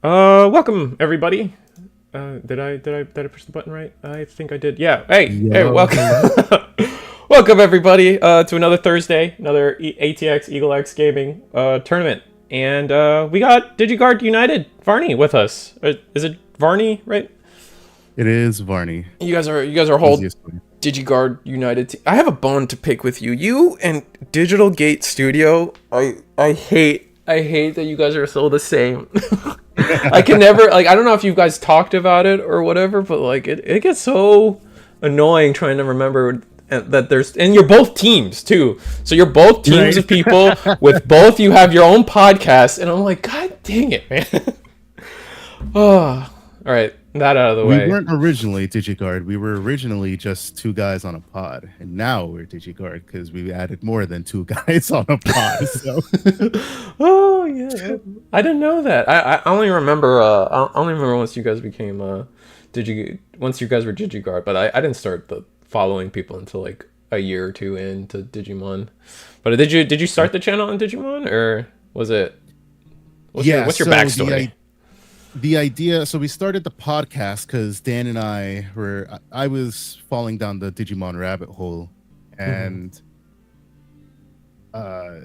Welcome everybody. Did I push the button right? I think I did. Yeah. Hey, Yo, welcome. hello. Welcome everybody to another Thursday, another ATX EagleX gaming tournament, and we got DigiGuard United Varney with us. Is it Varney, right? It is Varney. You guys are whole Easiest way. DigiGuard United. I have a bone to pick with you. You and Digital Gate Studio. I hate that you guys are so the same. I can never like I don't know if you guys talked about it or whatever, but like it gets so annoying trying to remember that there's and you're both teams too. So you're both teams Right. of people with both you have your own podcast and I'm like, God dang it, man. Oh, all right, that out of the We way. weren't originally DigiGuard. We were originally just two guys on a pod, and now we're DigiGuard because we added more than two guys on a pod. So Oh yeah, I didn't know that. I only remember I only remember once you guys became once you guys were DigiGuard, but I didn't start the following people until like a year or two into Digimon. But did you start the channel on Digimon or was it yeah, what's your so backstory? the idea. So we started the podcast because Dan and I were. I was falling down the Digimon rabbit hole, Hmm. and uh,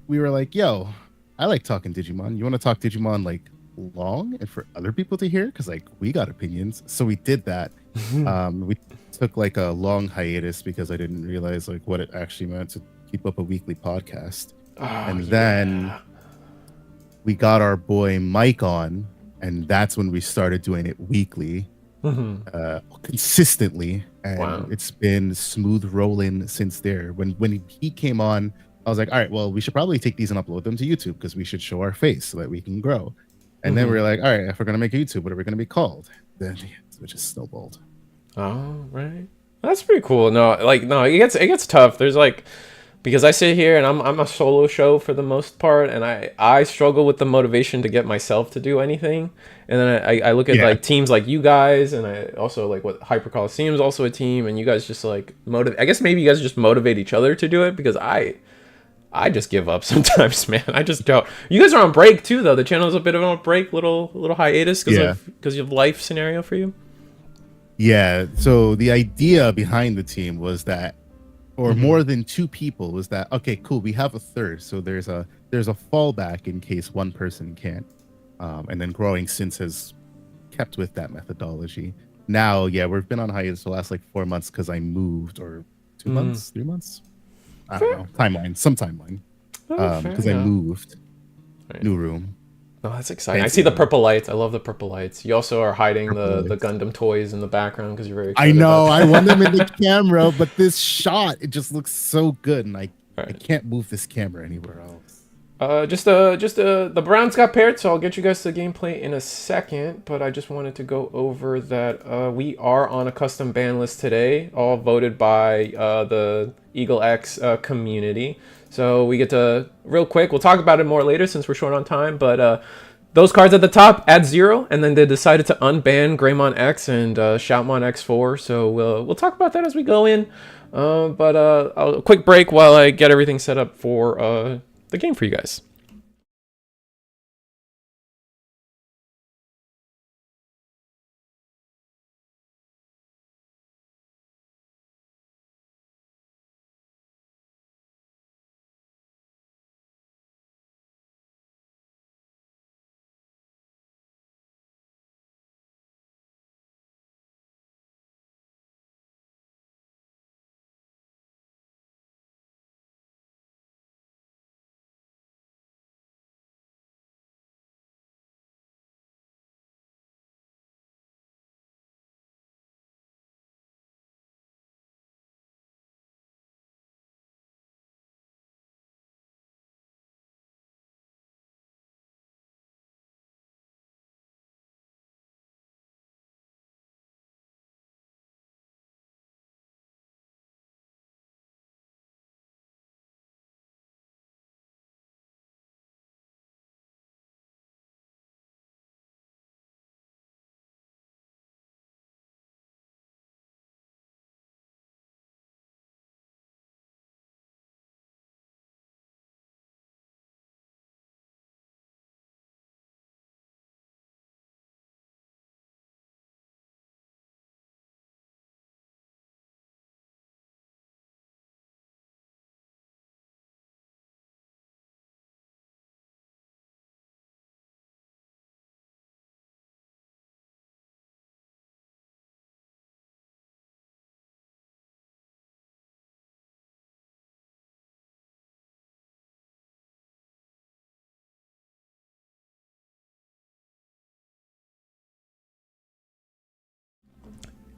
we were like, "Yo, I like talking Digimon. You want to talk Digimon like long and for other people to hear? Because like we got opinions." So we did that. We took like a long hiatus because I didn't realize like what it actually meant to keep up a weekly podcast. Oh And then yeah. we got our boy Mike on, and that's when we started doing it weekly, Hmm. consistently, and Wow. it's been smooth rolling since there. When he came on, I was like, all right, well, we should probably take these and upload them to YouTube because we should show our face so that we can grow. And then we Hmm. are like, all right, if we're gonna make a YouTube, what are we gonna be called? Then it just snowballed. Oh right. That's pretty cool. No, it gets tough. There's like because I sit here and I'm a solo show for the most part, and I struggle with the motivation to get myself to do anything. And then I look at Yeah, like teams like you guys, and I also like what Hyper Coliseum is also a team, and you guys just like motivate. I guess maybe you guys just motivate each other to do it because I just give up sometimes, man. I just don't. You guys are on break too, though. The channel's a bit of a break, little hiatus yeah, because of life scenario for you. yeah. So the idea behind the team was that, or Hmm. more than two people, was that okay? Cool, we have a third, so there's a fallback in case one person can't. And then growing since has kept with that methodology. Now, yeah, we've been on hiatus the last like 4 months because I moved, or two Mm. months, 3 months. I don't Fair. know, timeline, some timeline. Oh, fair Because I enough. moved, Right. new room, Oh, that's exciting. I see fancy the room, purple lights. I love the purple lights. You also are hiding purple the lights. Gundam toys in the background because you're very I excited about know I want them in the that. camera, but this shot it just looks so good, and I Right. can't move this camera anywhere else. The Browns got paired, so I'll get you guys to the gameplay in a second. But I just wanted to go over that we are on a custom ban list today, all voted by the EagleX community. So we get to real quick. We'll talk about it more later since we're short on time. But those cards at the top add 0, and then they decided to unban Greymon X and Shoutmon X4. So we'll talk about that as we go in. A quick break while I get everything set up for the game for you guys.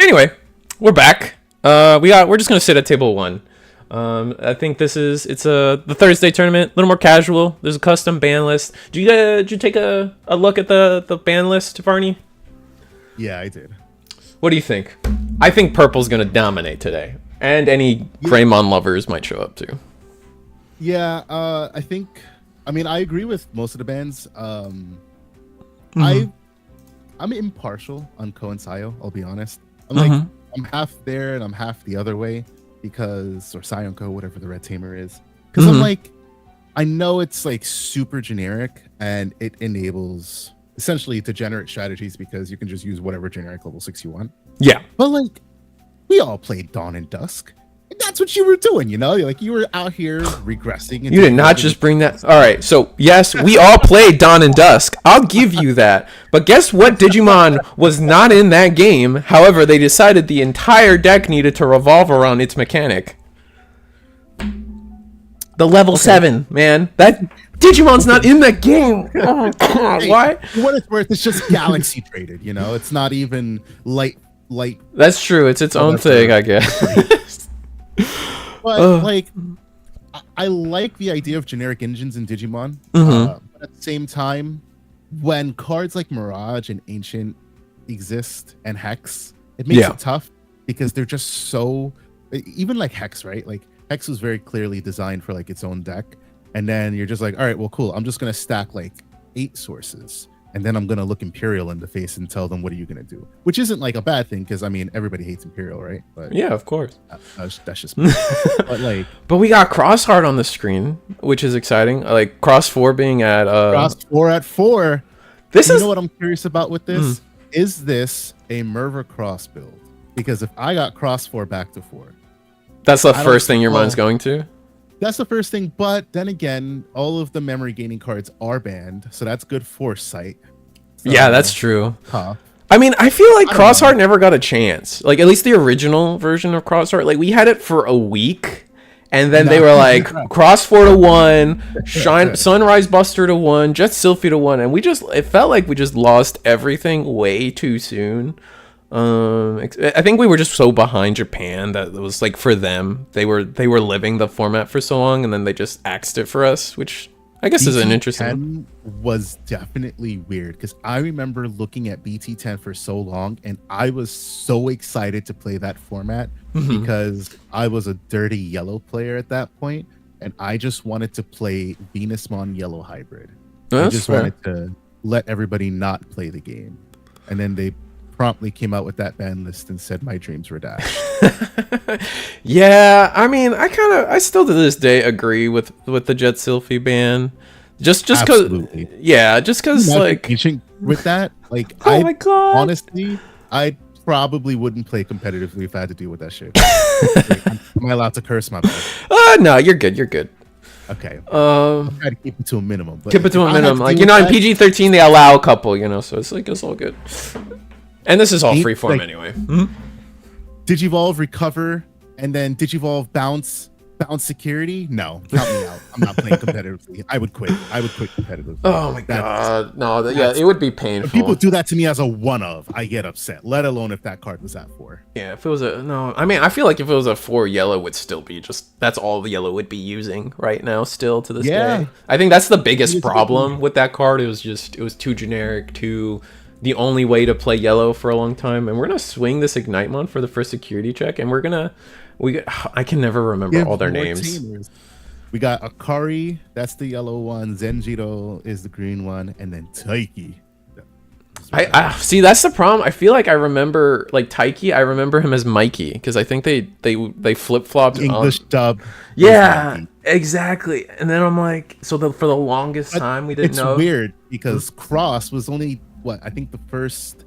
Anyway, we're back. We're just gonna sit at table 1. I think it's the Thursday tournament, a little more casual. There's a custom ban list. Did you take a look at the ban list, Varney? Yeah, I did. What do you think? I think purple's gonna dominate today, and any Greymon lovers might show up too. Yeah, I mean, I agree with most of the bans. I'm impartial on Ko and Sayo, I'll be honest. I'm half there and I'm half the other way or Sayo and Ko, whatever the red tamer is. Because I'm like, I know it's like super generic and it enables essentially degenerate strategies because you can just use whatever generic level 6 you want. Yeah. But like, we all played Dawn and Dusk. And that's what you were doing, you know? Like, you were out here regressing. And you did not just bring that. All right. So, yes, we all played Dawn and Dusk. I'll give you that. But guess what? Digimon was not in that game. However, they decided the entire deck needed to revolve around its mechanic. The level 7, man. That Digimon's not in that game. Oh, God. Hey, why? For what it's worth, it's just galaxy traded, you know? It's not even light. That's true. It's its own thing, I guess. But like, I like the idea of generic engines in Digimon. But at the same time, when cards like Mirage and Ancient exist and Hex, it makes it tough because they're just so. Even like Hex, right? Like Hex was very clearly designed for like its own deck, and then you're just like, all right, well, cool. I'm just gonna stack like 8 sources. And then I'm going to look Imperial in the face and tell them, what are you going to do? Which isn't like a bad thing, because I mean, everybody hates Imperial, right? But yeah, of course. That's just me. But we got Crossheart on the screen, which is exciting. Like Cross 4 being at Cross 4 at 4. You know what I'm curious about with this? Is this a Merva Cross build? Because if I got Cross 4 back to 4, that's the first thing your mind's going to. That's the first thing, but then again, all of the memory gaining cards are banned, so that's good foresight. So, yeah, that's true. Huh. I mean, I feel like Crossheart never got a chance. Like, at least the original version of Crossheart, like, we had it for a week, and then they were like, Cross 4 to 1, Sunrise Buster to 1, Jet Sylphie to 1, and it felt like we just lost everything way too soon. I think we were just so behind Japan that it was like, for them, they were living the format for so long, and then they just axed it for us, which I guess is an interesting. Was definitely weird because I remember looking at BT10 for so long, and I was so excited to play that format because I was a dirty yellow player at that point, and I just wanted to play Venusmon Yellow Hybrid. I just wanted to let everybody not play the game, and then they promptly came out with that ban list and said my dreams were dashed. Yeah, I mean, I still to this day agree with the Jet Sylphie ban. Just because like with that, like, my God. Honestly, I probably wouldn't play competitively if I had to deal with that shit. Am I allowed to curse, my bad? No, you're good. Okay. I'll try to keep it to a minimum. But keep it to a minimum. Like, in PG-13 they allow a couple, so it's like, it's all good. And this is all freeform anyway. Digivolve, recover, and then Digivolve, bounce security. No, count me out. I'm not playing competitively. I would quit competitively. Oh my God. No, it would be painful. If people do that to me as a one-of, I get upset, let alone if that card was at 4. Yeah, if it was I feel like if it was a 4, yellow would still be that's all the yellow would be using right now still to this day. I think that's the biggest problem with that card. It was too generic, the only way to play yellow for a long time. And we're going to swing this Ignitmon for the first security check, and I can never remember all their names. Tamers. We got Akari, that's the yellow one. Zenjiro is the green one, and then Taiki. I see, that's the problem. I feel like I remember like Taiki. I remember him as Mikey because I think they flip flopped English dub. Yeah, exactly. And then I'm like, for the longest time we didn't know. It's weird because Cross was only I think the first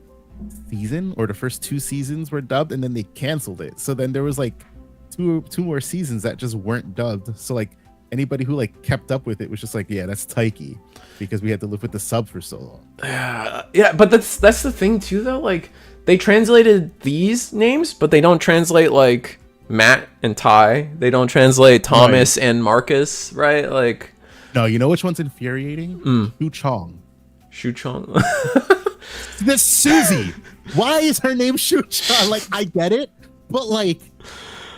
season or the first 2 seasons were dubbed, and then they canceled it. So then there was like two more seasons that just weren't dubbed. So like anybody who like kept up with it was just like, yeah, that's Taiki, because we had to live with the sub for so long. Yeah, but that's the thing too, though. Like, they translated these names, but they don't translate like Matt and Ty. They don't translate Thomas and Marcus, right? Like, no, you know which one's infuriating? Shu Chong. Shu Chong. This Susie. Why is her name Shuchan? Like, I get it, but like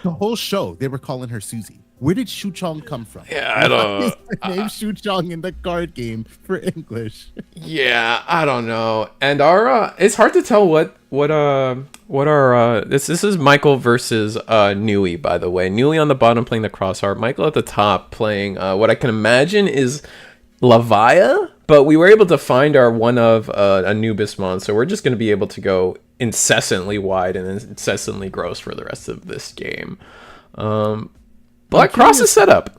the whole show, they were calling her Susie. Where did Shuchong come from? Yeah, I don't. Why is her name Shuchong in the card game for English? Yeah, I don't know. And our it's hard to tell what our this is Michael versus Nui, by the way. Nui on the bottom playing the Crossheart, Michael at the top playing what I can imagine is Lavia, but we were able to find our one of Anubismon, so we're just going to be able to go incessantly wide and incessantly gross for the rest of this game. Black Cross is set up.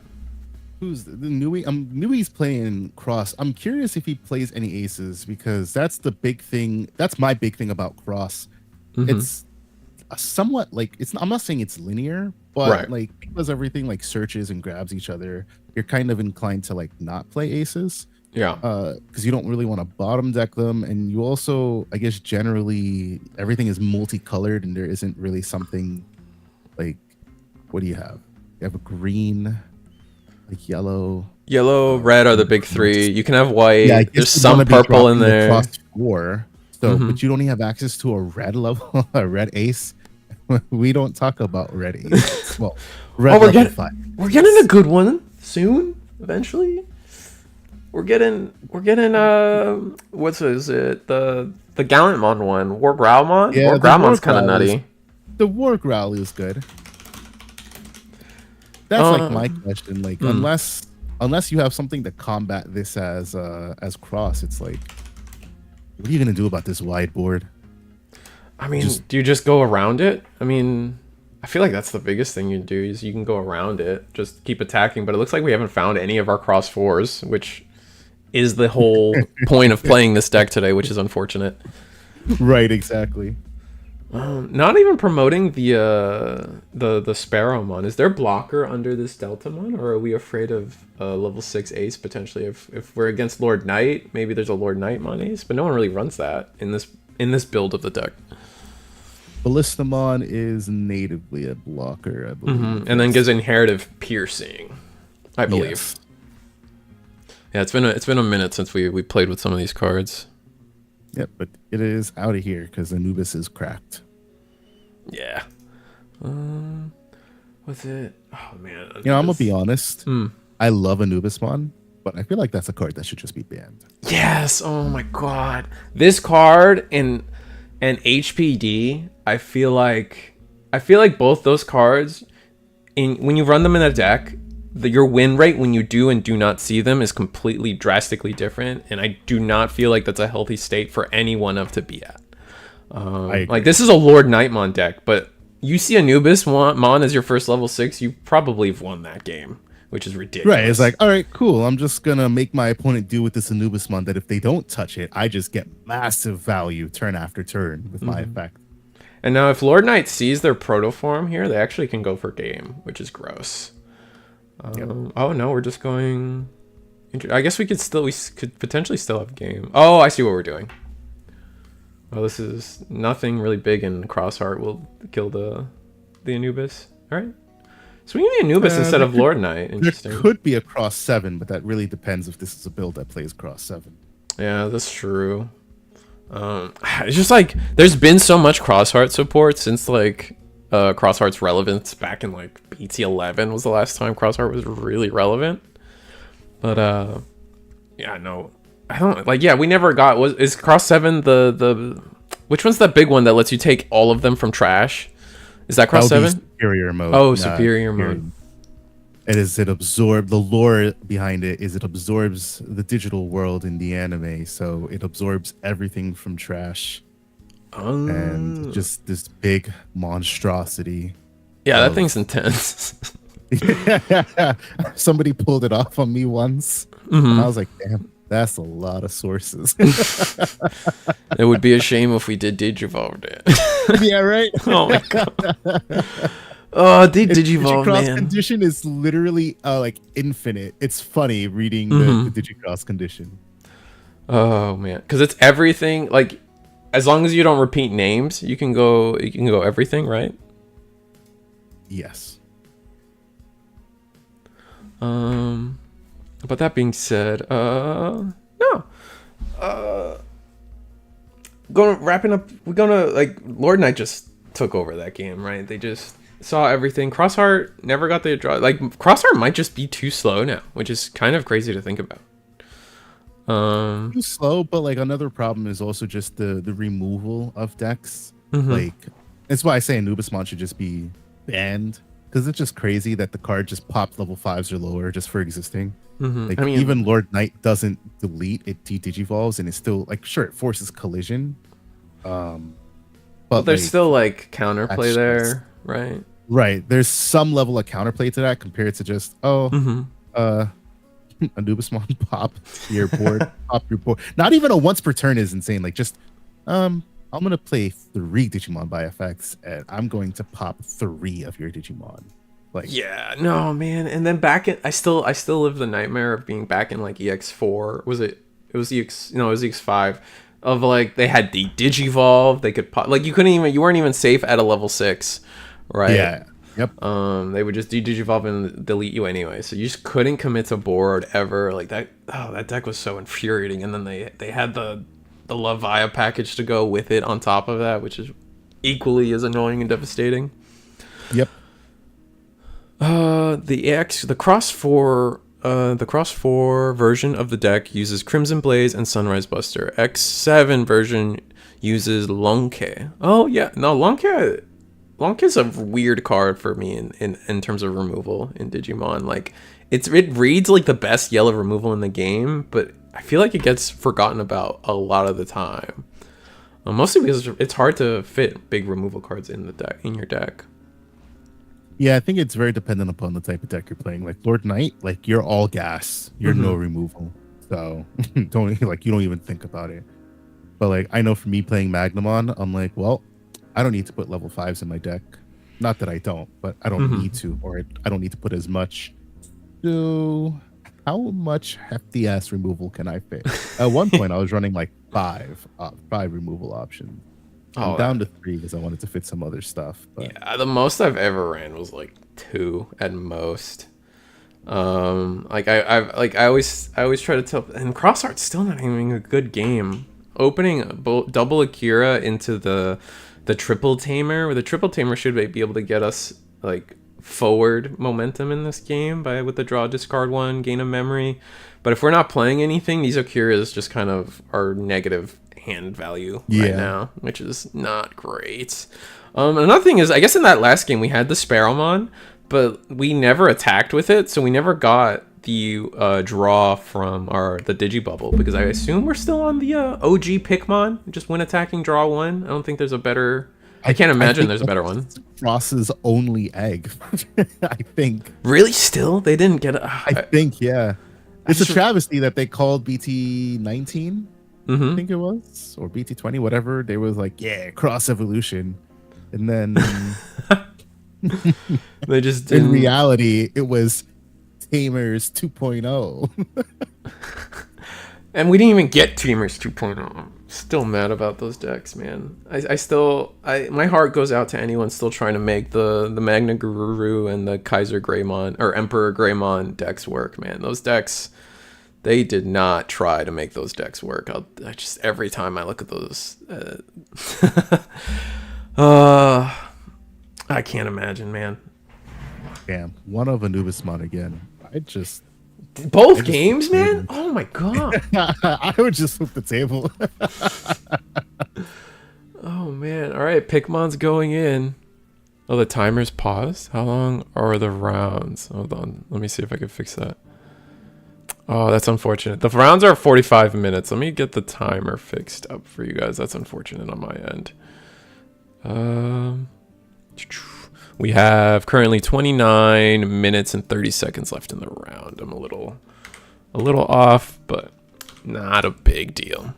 Who's the Nui? Nui's playing Cross. I'm curious if he plays any aces, because that's the big thing. That's my big thing about Cross. It's a somewhat like I'm not saying it's linear, but like because everything like searches and grabs each other, you're kind of inclined to like not play aces. Yeah. Because you don't really want to bottom deck them, and you also, I guess, generally everything is multicolored, and there isn't really something like, what do you have? You have a green, like yellow, red are the big three. You can have white. Yeah, there's some purple in there. Cross 4, so but you don't have access to a red level, a red ace. We don't talk about red ace. Well, red we're level getting 5. We're getting a good one soon. Eventually, we're getting what is it? The Gallantmon one, War Growlmon. Yeah, War Growlmon's kind of nutty. The War Growl is good. That's like my question. Like, unless you have something to combat this as Cross, it's like, what are you gonna do about this wide board? I mean, do you just go around it? I mean, I feel like that's the biggest thing you do is you can go around it, just keep attacking. But it looks like we haven't found any of our Cross 4s, which is the whole point of playing this deck today, which is unfortunate. Right, exactly. Not even promoting the Sparrowmon. Is there blocker under this Deltamon, or are we afraid of level 6 ace potentially? If we're against Lord Knight, maybe there's a LordKnigtmon ace, but no one really runs that in this build of the deck. Ballistamon is natively a blocker, I believe, and then gives inheritive piercing, I believe. Yes. Yeah, it's been a minute since we played with some of these cards. Yep, but it is out of here because Anubis is cracked. Yeah. What's it? Oh man. Anubis. You know, I'm gonna be honest. I love Anubismon, but I feel like that's a card that should just be banned. Yes. Oh my god. This card and HPD. I feel like both those cards, when you run them in a deck, your win rate when you do and do not see them is completely drastically different, and I do not feel like that's a healthy state for any one of to be at. Like, this is a LordKnightmon deck, but you see Anubismon as your first level 6, you probably have won that game, which is ridiculous. Right, it's like, all right, cool, I'm just gonna make my opponent deal with this Anubismon that if they don't touch it, I just get massive value turn after turn with my effect. And now if Lord Knight sees their protoform here, they actually can go for game, which is gross. Oh no, we're just going. I guess we could potentially still have game. Oh, I see what we're doing. Oh, this is nothing really big, and Crossheart will kill the Anubis. All right, so we need Anubis instead of Lord Knight. Interesting. There could be a Cross 7, but that really depends if this is a build that plays Cross 7. Yeah, that's true. It's just like there's been so much Crossheart support since like Crossheart's relevance back in like BT11 was the last time Crossheart was really relevant. But yeah, no, I don't like. Yeah, we never got. Is Cross 7 the which one's that big one that lets you take all of them from trash? Is that Cross 7? Superior mode. Oh, superior mode. It absorbs the lore behind it. Is it absorbs the digital world in the anime, so it absorbs everything from trash. And just this big monstrosity. Yeah, that thing's intense. Somebody pulled it off on me once, and I was like, damn, that's a lot of sources. It would be a shame if we did Digivolve it. Yeah, right? Oh my god. Oh, Digivolve, man. Condition is literally like infinite. It's funny reading the Digicross condition. Oh man, because it's everything. Like, as long as you don't repeat names, you can go everything, right? Yes. But that being said, no. wrapping up. We're gonna like Lord Knight just took over that game, right? They just saw everything. Crossheart never got the draw. Like Crossheart might just be too slow now, which is kind of crazy to think about. Too slow, but like another problem is also just the removal of decks. Like that's why I say Anubismon should just be banned, because it's just crazy that the card just popped level 5s or lower just for existing. Like, I mean, even Lord Knight doesn't delete, it digivolves, and it's still like, sure, it forces collision. But there's like, still like counterplay there, right? Right. There's some level of counterplay to that compared to just Anubismon pop your board, pop your board. Not even a once per turn is insane. Like just I'm gonna play 3 Digimon by effects, and I'm going to pop 3 of your Digimon. Like, yeah, no, man. And then back in, I still live the nightmare of being back in like EX4. It was EX5 of like they had the Digivolve. They could pop, like you weren't even safe at a level 6, right? Yeah. Yep. They would just Digivolve and delete you anyway. So you just couldn't commit to board ever. Like that. Oh, that deck was so infuriating. And then they had the Lavia package to go with it on top of that, which is equally as annoying and devastating. Yep. The Cross 4 version of the deck uses Crimson Blaze and Sunrise Buster. X7 version uses Lonke. Oh yeah, no, Lonke is a weird card for me in terms of removal in Digimon. Like it reads like the best yellow removal in the game, but I feel like it gets forgotten about a lot of the time. Mostly because it's hard to fit big removal cards in your deck. Yeah, I think it's very dependent upon the type of deck you're playing. Like Lord Knight, like you're all gas, you're no removal, so you don't even think about it. But like I know for me playing Magnamon, I'm like, well, I don't need to put level 5s in my deck. Not that I don't, but I don't need to, or I don't need to put as much. So how much hefty ass removal can I fit? At one point, I was running like 5 removal options. I'm down to 3 because I wanted to fit some other stuff. But. Yeah, the most I've ever ran was like 2 at most. Like I always try to tell, and Crossheart's still not having a good game. Opening double Akira into the triple tamer, where the triple tamer should be able to get us like forward momentum in this game with the draw, discard 1, gain a memory. But if we're not playing anything, these Akiras just kind of are negative hand value right now, which is not great. Another thing is, I guess in that last game we had the Sparrowmon, but we never attacked with it, so we never got the draw from the Digibubble, because I assume we're still on the OG Pikmon, just when attacking draw 1. I don't think there's a better... I can't imagine there's a better one. Ross's only egg, I think. Really? Still? They didn't get it? I think, yeah. It's a travesty that they called BT19, I think it was, or BT20, whatever. They was like, yeah, cross evolution. And then they just didn't. In reality, it was Tamers 2.0. And we didn't even get Tamers 2.0. I'm still mad about those decks, man. My heart goes out to anyone still trying to make the Magna Guru and the Kaiser Greymon or Emperor Greymon decks work, man. Those decks, they did not try to make those decks work. Every time I look at those, I can't imagine, man. Damn, one of Anubismon again. Both games, man? Oh my god. I would just flip the table. Oh man. Alright, Pikmon's going in. Oh, the timer's paused? How long are the rounds? Hold on. Let me see if I can fix that. Oh, that's unfortunate. The rounds are 45 minutes. Let me get the timer fixed up for you guys. That's unfortunate on my end. We have currently 29 minutes and 30 seconds left in the round. I'm a little off, but not a big deal.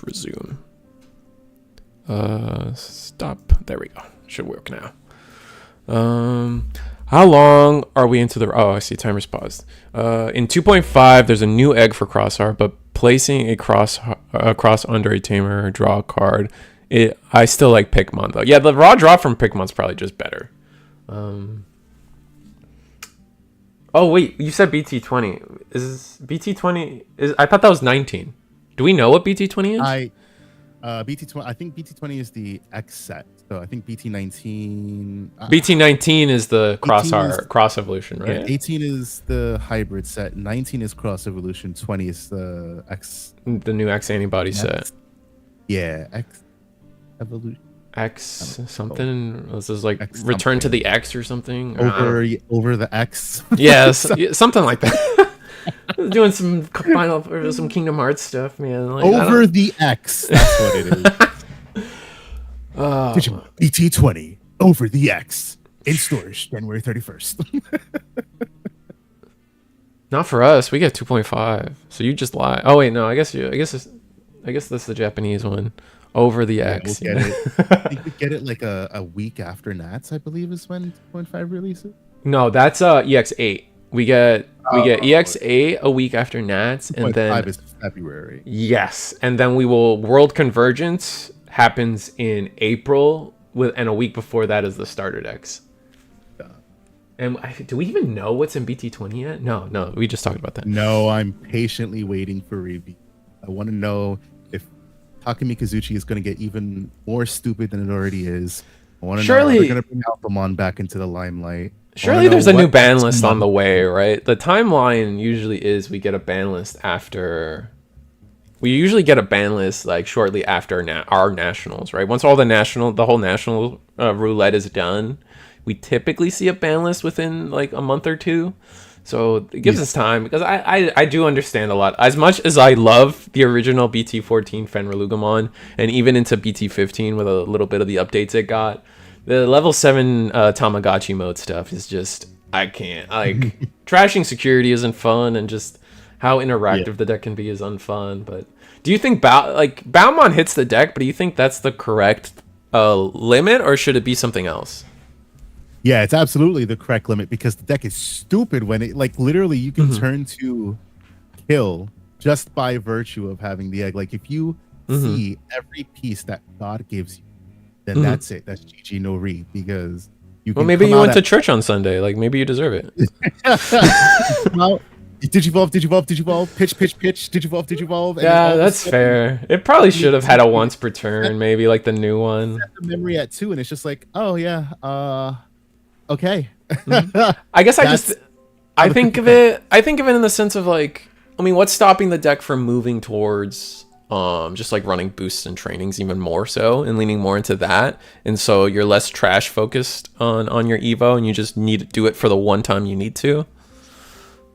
Resume. Stop. There we go. Should work now. How long are we into the... Oh, I see. Timer's paused. In 2.5, there's a new egg for Crossheart, but placing a cross under a tamer, draw a card. I still like Pikmon, though. Yeah, the raw draw from Pikmon's probably just better. Oh, wait. You said BT20. Is BT20... I thought that was 19. Do we know what BT20 is? BT20. I think BT20 is the X set. So I think BT19. BT19 is the 18 is, cross evolution, yeah, right? 18 is the hybrid set. 19 is cross evolution. 20 is the X. The new X antibody X, set. yeah, X evolution. X something. This is like X return to something. the X or something. Over the X. Yes, something like that. Doing some final or some Kingdom Hearts stuff, man. Like, Over the X. That's what it is. Oh. BT20 over the X in stores January 31st. Not for us. We get 2.5. So you just lie. Oh wait, no. I guess that's the Japanese one. Over the X. We'll get it. I think we get it like a week after Nats, I believe, is when 2.5 releases. No, that's EX8. We get EX8 a week after Nats, and then 5 is February. Yes, and then we will World Convergence happens in April, and a week before that is the Starter Decks. And do we even know what's in BT20 yet? No, we just talked about that. No, I'm patiently waiting for review. I want to know if Takumi Kazuchi is going to get even more stupid than it already is. I want to know if they're going to bring Alphamon back into the limelight. Surely there's a new ban list on the way, right? The timeline usually is we get a ban list after... We usually get a ban list like shortly after our nationals, right? Once all the whole national roulette is done, we typically see a ban list within like a month or two. So it gives us time, because I do understand a lot. As much as I love the original BT14 Fenrir and even into BT15 with a little bit of the updates it got, the level 7 Tamagotchi mode stuff is just, I can't. Like, trashing security isn't fun, and just how interactive the deck can be is unfun. But do you think Baumon hits the deck, but do you think that's the correct limit, or should it be something else? Yeah, it's absolutely the correct limit, because the deck is stupid when it, like, literally you can turn to kill just by virtue of having the egg. Like, if you see every piece that God gives you, then that's it. That's GG no re, because you can. Well, maybe you went to church on Sunday. Like, maybe you deserve it. Well, Digivolve, pitch, Digivolve. Yeah, that's fair. It probably should have had a once per turn, maybe like the new one. The memory at 2, and it's just like, oh yeah, okay. I guess I think of it in the sense of like, I mean, what's stopping the deck from moving towards just like running boosts and trainings even more so, and leaning more into that, and so you're less trash focused on your Evo, and you just need to do it for the one time you need to.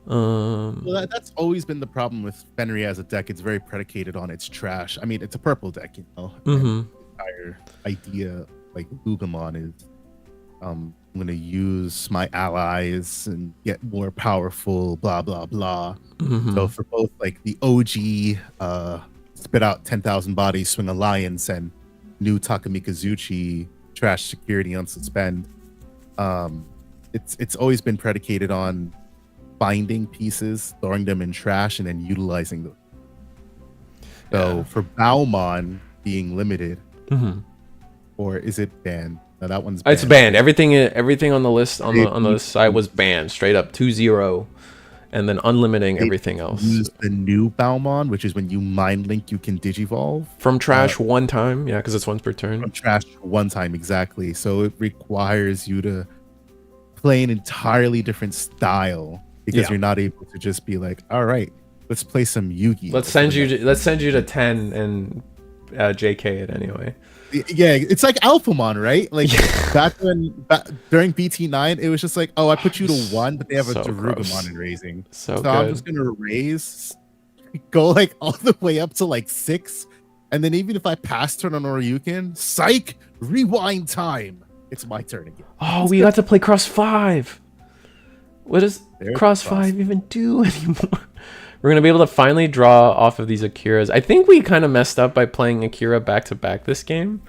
Well, that's always been the problem with Fenrir as a deck. It's very predicated on its trash. I mean, it's a purple deck, you know. The entire idea, like Lucemon, is I'm going to use my allies and get more powerful, blah blah blah. So for both like the OG spit out 10,000 bodies, swing alliance, and new Takumi Kazuchi trash security on suspend, it's always been predicated on finding pieces, throwing them in trash, and then utilizing them. So for Baumon being limited, or is it banned? No, that one's banned. It's banned. Everything on the list on the side was banned, straight up 2-0, and then unlimiting everything else. Use the new Baumon, which is when you mind link, you can digivolve from trash one time, yeah, because it's once per turn. From trash one time, exactly. So it requires you to play an entirely different style, because you're not able to just be like, all right, let's play some Yugi. Let's send you to 10 and JK it anyway. Yeah, it's like Alphamon, right? Like during BT9, it was just like, oh, I put you to 1, but they have a Darugomon in raising. So I'm just gonna raise, go like all the way up to like 6, and then even if I pass turn on Oryukin, psych, rewind time. It's my turn again. Oh, we got to play Cross 5. What does Cross 5 even do anymore? We're going to be able to finally draw off of these Akiras. I think we kind of messed up by playing Akira back-to-back this game.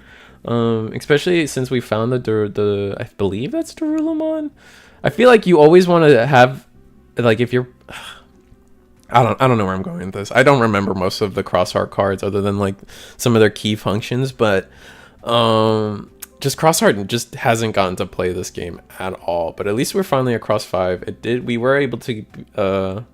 Especially since we found the I believe that's Darulomon. I feel like you always want to have, like, if you're... I don't know where I'm going with this. I don't remember most of the Crossheart cards other than, like, some of their key functions, but... just Crossheart just hasn't gotten to play this game at all, but at least we're finally across 5. We were able to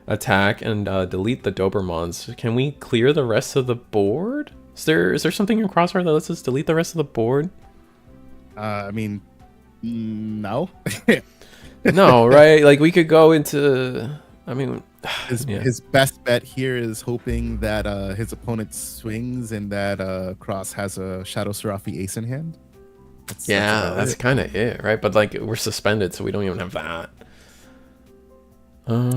attack and delete the Dobermons. Can we clear the rest of the board? Is there something in Crossfire that lets us delete the rest of the board? I mean, no. No, right? Like we could go into. I mean, yeah. His best bet here is hoping that his opponent swings and that Cross has a Shadow Seraphie ace in hand. Yeah, that's it. kind of it, right? But like we're suspended, so we don't even have that. Is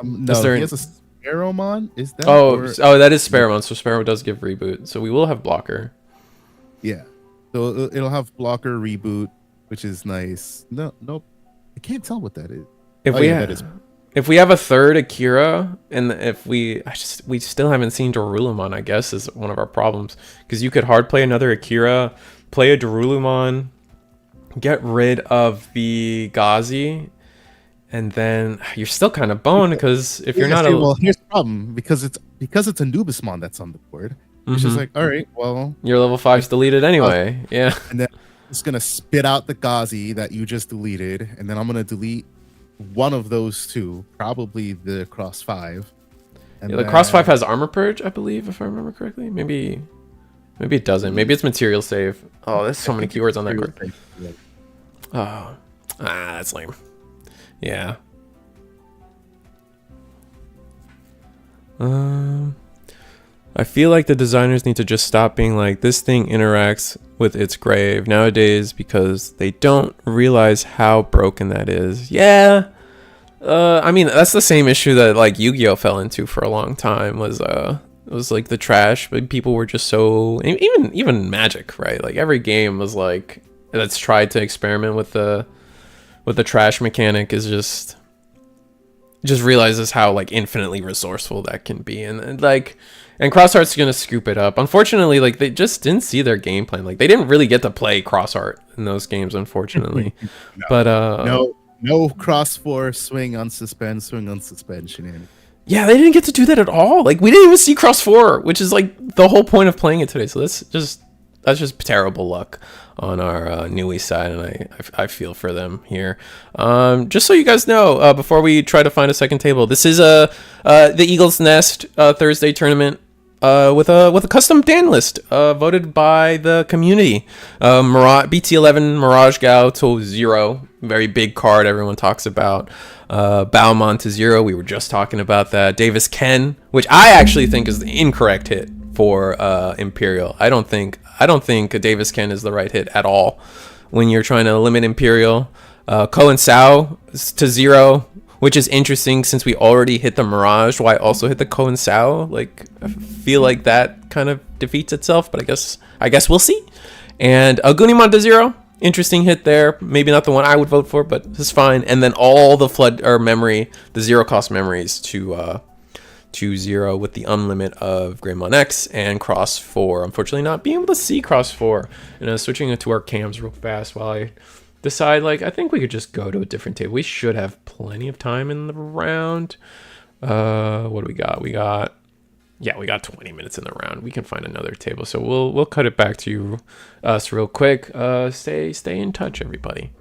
No, there he an, has a Sparrowmon. Is that oh, or oh, that is Sparrowmon. So Sparrow does give reboot. So we will have blocker. yeah? So it'll have blocker reboot, which is nice. No, nope. I can't tell what that is. If Oh we yeah, that is. if we have a third Akira, and if we still haven't seen Darulumon, I guess is one of our problems, because you could hard play another Akira, play a Darulumon, get rid of the Ghazi, and then you're still kind of boned because if you're not Well, here's the problem because it's a Nubismon that's on the board. It's just like, all right, well, your level 5's deleted anyway. Yeah. and then it's gonna spit out the Ghazi that you just deleted, and then I'm gonna delete one of those two, probably the Cross 5. And Yeah, the Cross 5 has Armor Purge, I believe, if I remember correctly. Maybe it doesn't. Maybe it's Material Save. Oh, there's so many keywords on that card. Oh. That's lame. Yeah. I feel like the designers need to just stop being like, this thing interacts with its grave nowadays, because they don't realize how broken that is. Yeah. I mean, that's the same issue that like Yu-Gi-Oh fell into for a long time, was it was like the trash, but people were just so, even Magic, right? Like every game was like, that's tried to experiment with the trash mechanic is just realizes how like infinitely resourceful that can be, and Crossheart's gonna scoop it up. Unfortunately, like they just didn't see their game plan. Like they didn't really get to play Crossheart in those games, unfortunately. No. But no Cross 4 swing unsuspend shenanigans. yeah, they didn't get to do that at all. Like we didn't even see Cross 4, which is like the whole point of playing it today. So that's just terrible luck on our Nui side, and I feel for them here. Just so you guys know, before we try to find a second table, this is the Eagle's Nest Thursday tournament with a custom Dan list voted by the community. BT11 Mirage Gao to 0, very big card everyone talks about. Baumon to 0, we were just talking about that. Davis Ken, which I actually think is the incorrect hit for Imperial. I don't think Davis Ken is the right hit at all when you're trying to limit Imperial. Cohen Sao to 0, which is interesting since we already hit the Mirage. Why also hit the Cohen Sao? Like, I feel like that kind of defeats itself, but I guess we'll see. And Gunimon to 0, interesting hit there. Maybe not the one I would vote for, but it's fine. And then all the the 0 cost memories to 0 with the unlimit of Greymon X and Cross 4. Unfortunately, not being able to see Cross 4. And switching it to our cams real fast while I decide, like, I think we could just go to a different table. We should have plenty of time in the round. What do we got? We got 20 minutes in the round. We can find another table. So we'll cut it back to us real quick. Stay in touch, everybody.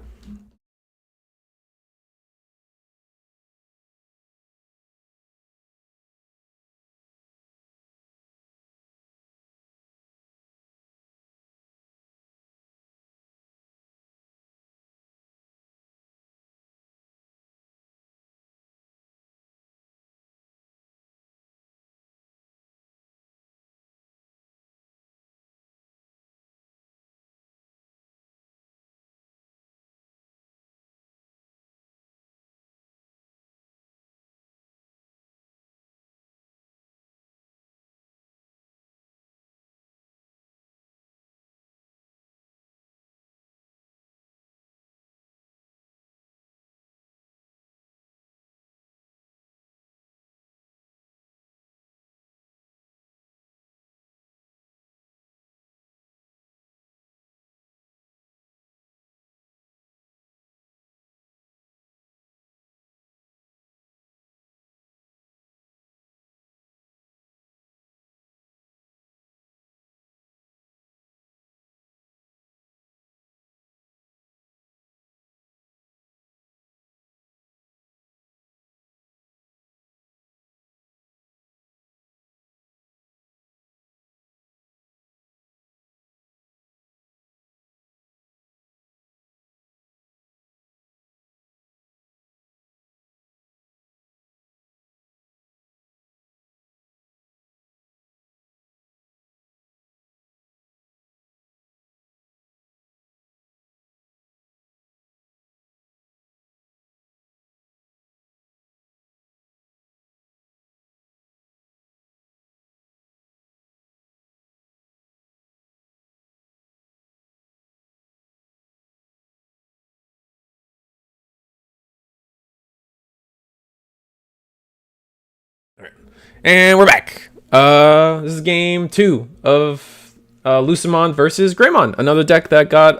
And we're back. This is game 2 of Lucemon versus Greymon. Another deck that got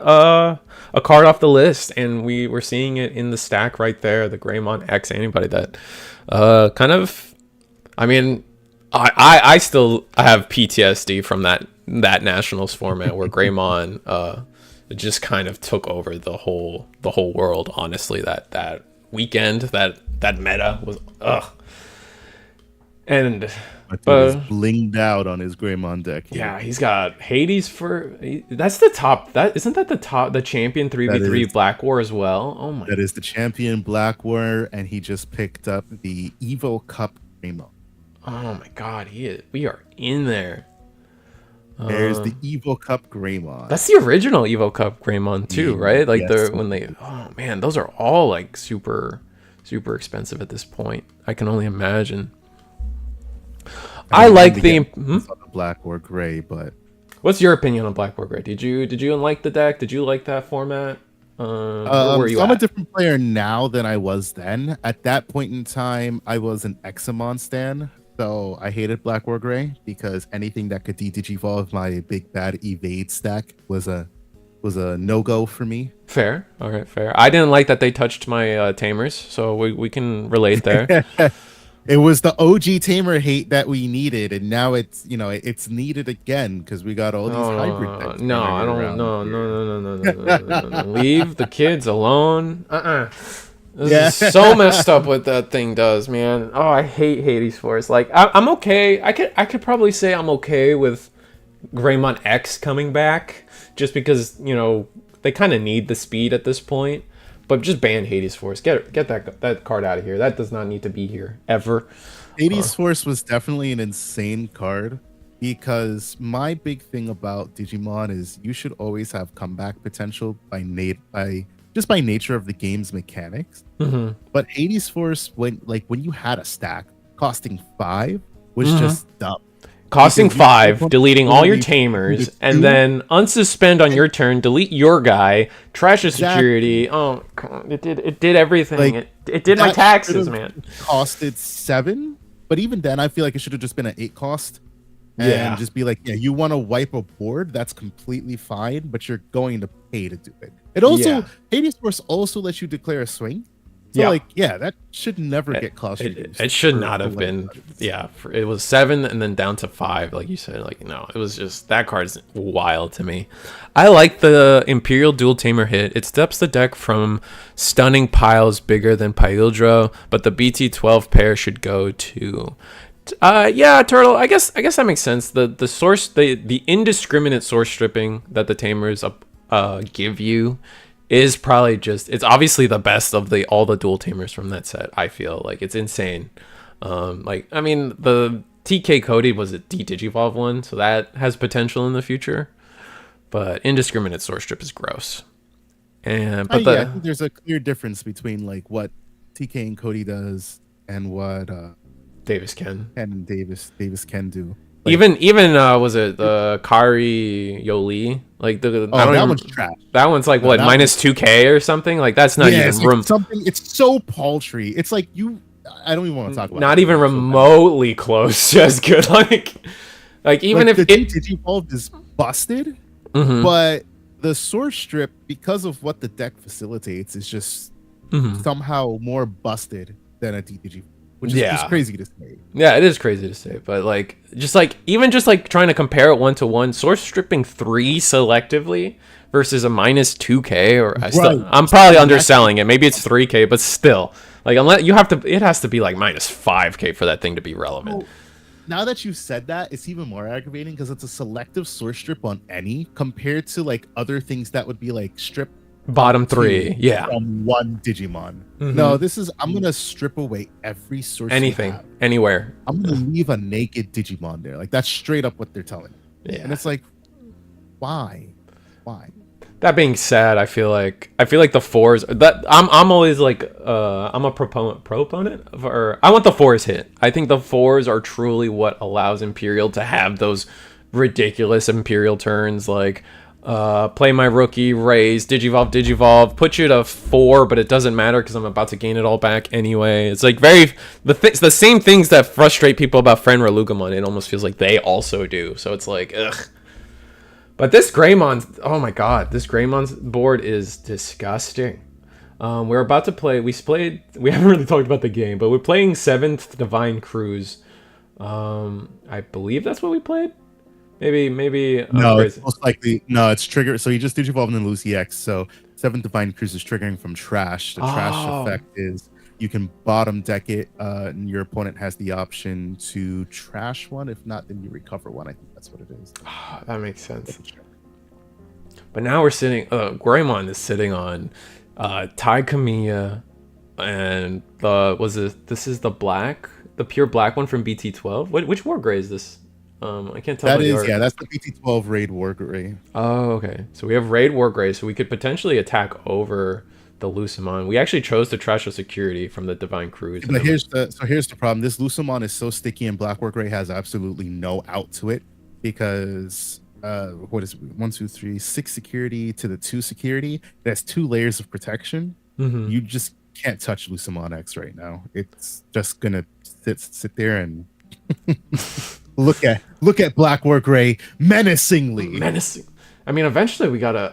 a card off the list, and we were seeing it in the stack right there. The Magnamon X. Anybody that kind of, I mean, I still have PTSD from that Nationals format where Greymon just kind of took over the whole world. Honestly, that weekend, that meta was ugh. And but he's blinged out on his Greymon deck. Yeah, he's got Hades for that's the top. That isn't that the top, the champion 3v3 Black War as well. Oh my! That is the champion Black War, and he just picked up the Evo Cup Greymon. Oh my God, we are in there. There's the Evo Cup Greymon. That's the original Evo Cup Greymon too, right? Like yes. when they, oh man, those are all like super expensive at this point. I can only imagine. I like the Black or Gray, but what's your opinion on Black or Gray? Did you like the deck? Did you like that format? Where were you I'm at? a different player now than I was then. At that point in time, I was an Examon stan, so I hated Black or Gray because anything that could digivolve my big bad evade stack was a no-go for me. Fair. All right, fair. I didn't like that they touched my tamers, so we can relate there. It was the OG tamer hate that we needed, and now it's it's needed again because we got all these hybrid decks. No, I don't. No. Leave the kids alone. This is so messed up what that thing does, man. Oh, I hate Hades Force. Like I'm okay. I could probably say I'm okay with Greymon X coming back, just because they kind of need the speed at this point. But just ban Hades Force. Get that card out of here. That does not need to be here ever. Hades Force was definitely an insane card because my big thing about Digimon is you should always have comeback potential by nature of the game's mechanics. Mm-hmm. But Hades Force, when you had a stack costing 5, was just dumb. Costing 5, deleting all your tamers, and then unsuspend on your turn, delete your guy, trash the security. Oh, it did everything. Like, it did my taxes, man. Costed 7, but even then, I feel like it should have just been an 8 cost. And just be like, yeah, you want to wipe a board? That's completely fine, but you're going to pay to do it. It also, Hades Force also lets you declare a swing. So that should never get cost reduced. It should not have been. Yeah, it was 7 and then down to 5, like you said. Like no, it was just that card's wild to me. I like the Imperial Dual Tamer hit. It steps the deck from stunning piles bigger than Pyldra, but the BT12 pair should go to. Turtle. I guess that makes sense. The source, the indiscriminate source stripping that the tamers give you is probably it's obviously the best of all the dual tamers from that set. I feel like it's insane. I mean, the TK Cody was a D-Digivolve one, so that has potential in the future. But indiscriminate source strip is gross. I think there's a clear difference between like what TK and Cody does and what Davis can can do. Like, even was it the Kari Yoli? Like that one's trash. That one's like what -2K or something. Like that's not even something. It's so paltry. It's like I don't even want to talk about. Not even remotely close to as good. Like even if the Digivolve is busted, but the source strip, because of what the deck facilitates, is just somehow more busted than a Digivolve. Which is just crazy to say. Yeah, it is crazy to say. But even trying to compare it 1-to-1, source stripping 3 selectively versus a -2K, or I'm probably underselling it. Maybe it's 3K, but still, like unless it has to be like -5K for that thing to be relevant. Well, now that you said that, it's even more aggravating because it's a selective source strip on any compared to like other things that would be like strip. Bottom 3, from one Digimon. No, I'm gonna strip away every source. Anything, anywhere. I'm gonna leave a naked Digimon there. Like that's straight up what they're telling me. And it's like, why? That being said, I feel like the 4s that I'm always like I'm a proponent of, or I want the 4s hit. I think the 4s are truly what allows Imperial to have those ridiculous Imperial turns. Like Play my rookie, raise, Digivolve, put you to 4, but it doesn't matter because I'm about to gain it all back anyway. It's like the same things that frustrate people about Fenrir Lucemon. It almost feels like they also do. So it's like, ugh. But this Greymon, oh my god, this Greymon's board is disgusting. We're about to play, we haven't really talked about the game, but we're playing 7th Divine Cruise. I believe that's what we played. Maybe. No, it's most likely no. It's trigger. So you just Digivolve in Lucy X. So 7th Divine Cruise is triggering from trash. The trash effect is you can bottom deck it, and your opponent has the option to trash one. If not, then you recover one. I think that's what it is. That makes sense. But now we're sitting. Greymon is sitting on Tai Kamiya, and this is the pure black one from BT12. Which war gray is this? I can't tell. That's the BT12 Raid War Gray. Oh, okay. So we have Raid War Gray, so we could potentially attack over the Lucemon. We actually chose to trash a security from the Divine Cruise. But here's the problem. This Lucemon is so sticky, and Black War Gray has absolutely no out to it because what is it? 1, 2, 3, 6 security to the 2 security. That's 2 layers of protection. You just can't touch Lucemon X right now. It's just gonna sit there and look at Black War Gray menacingly. Menacing. I mean, eventually we gotta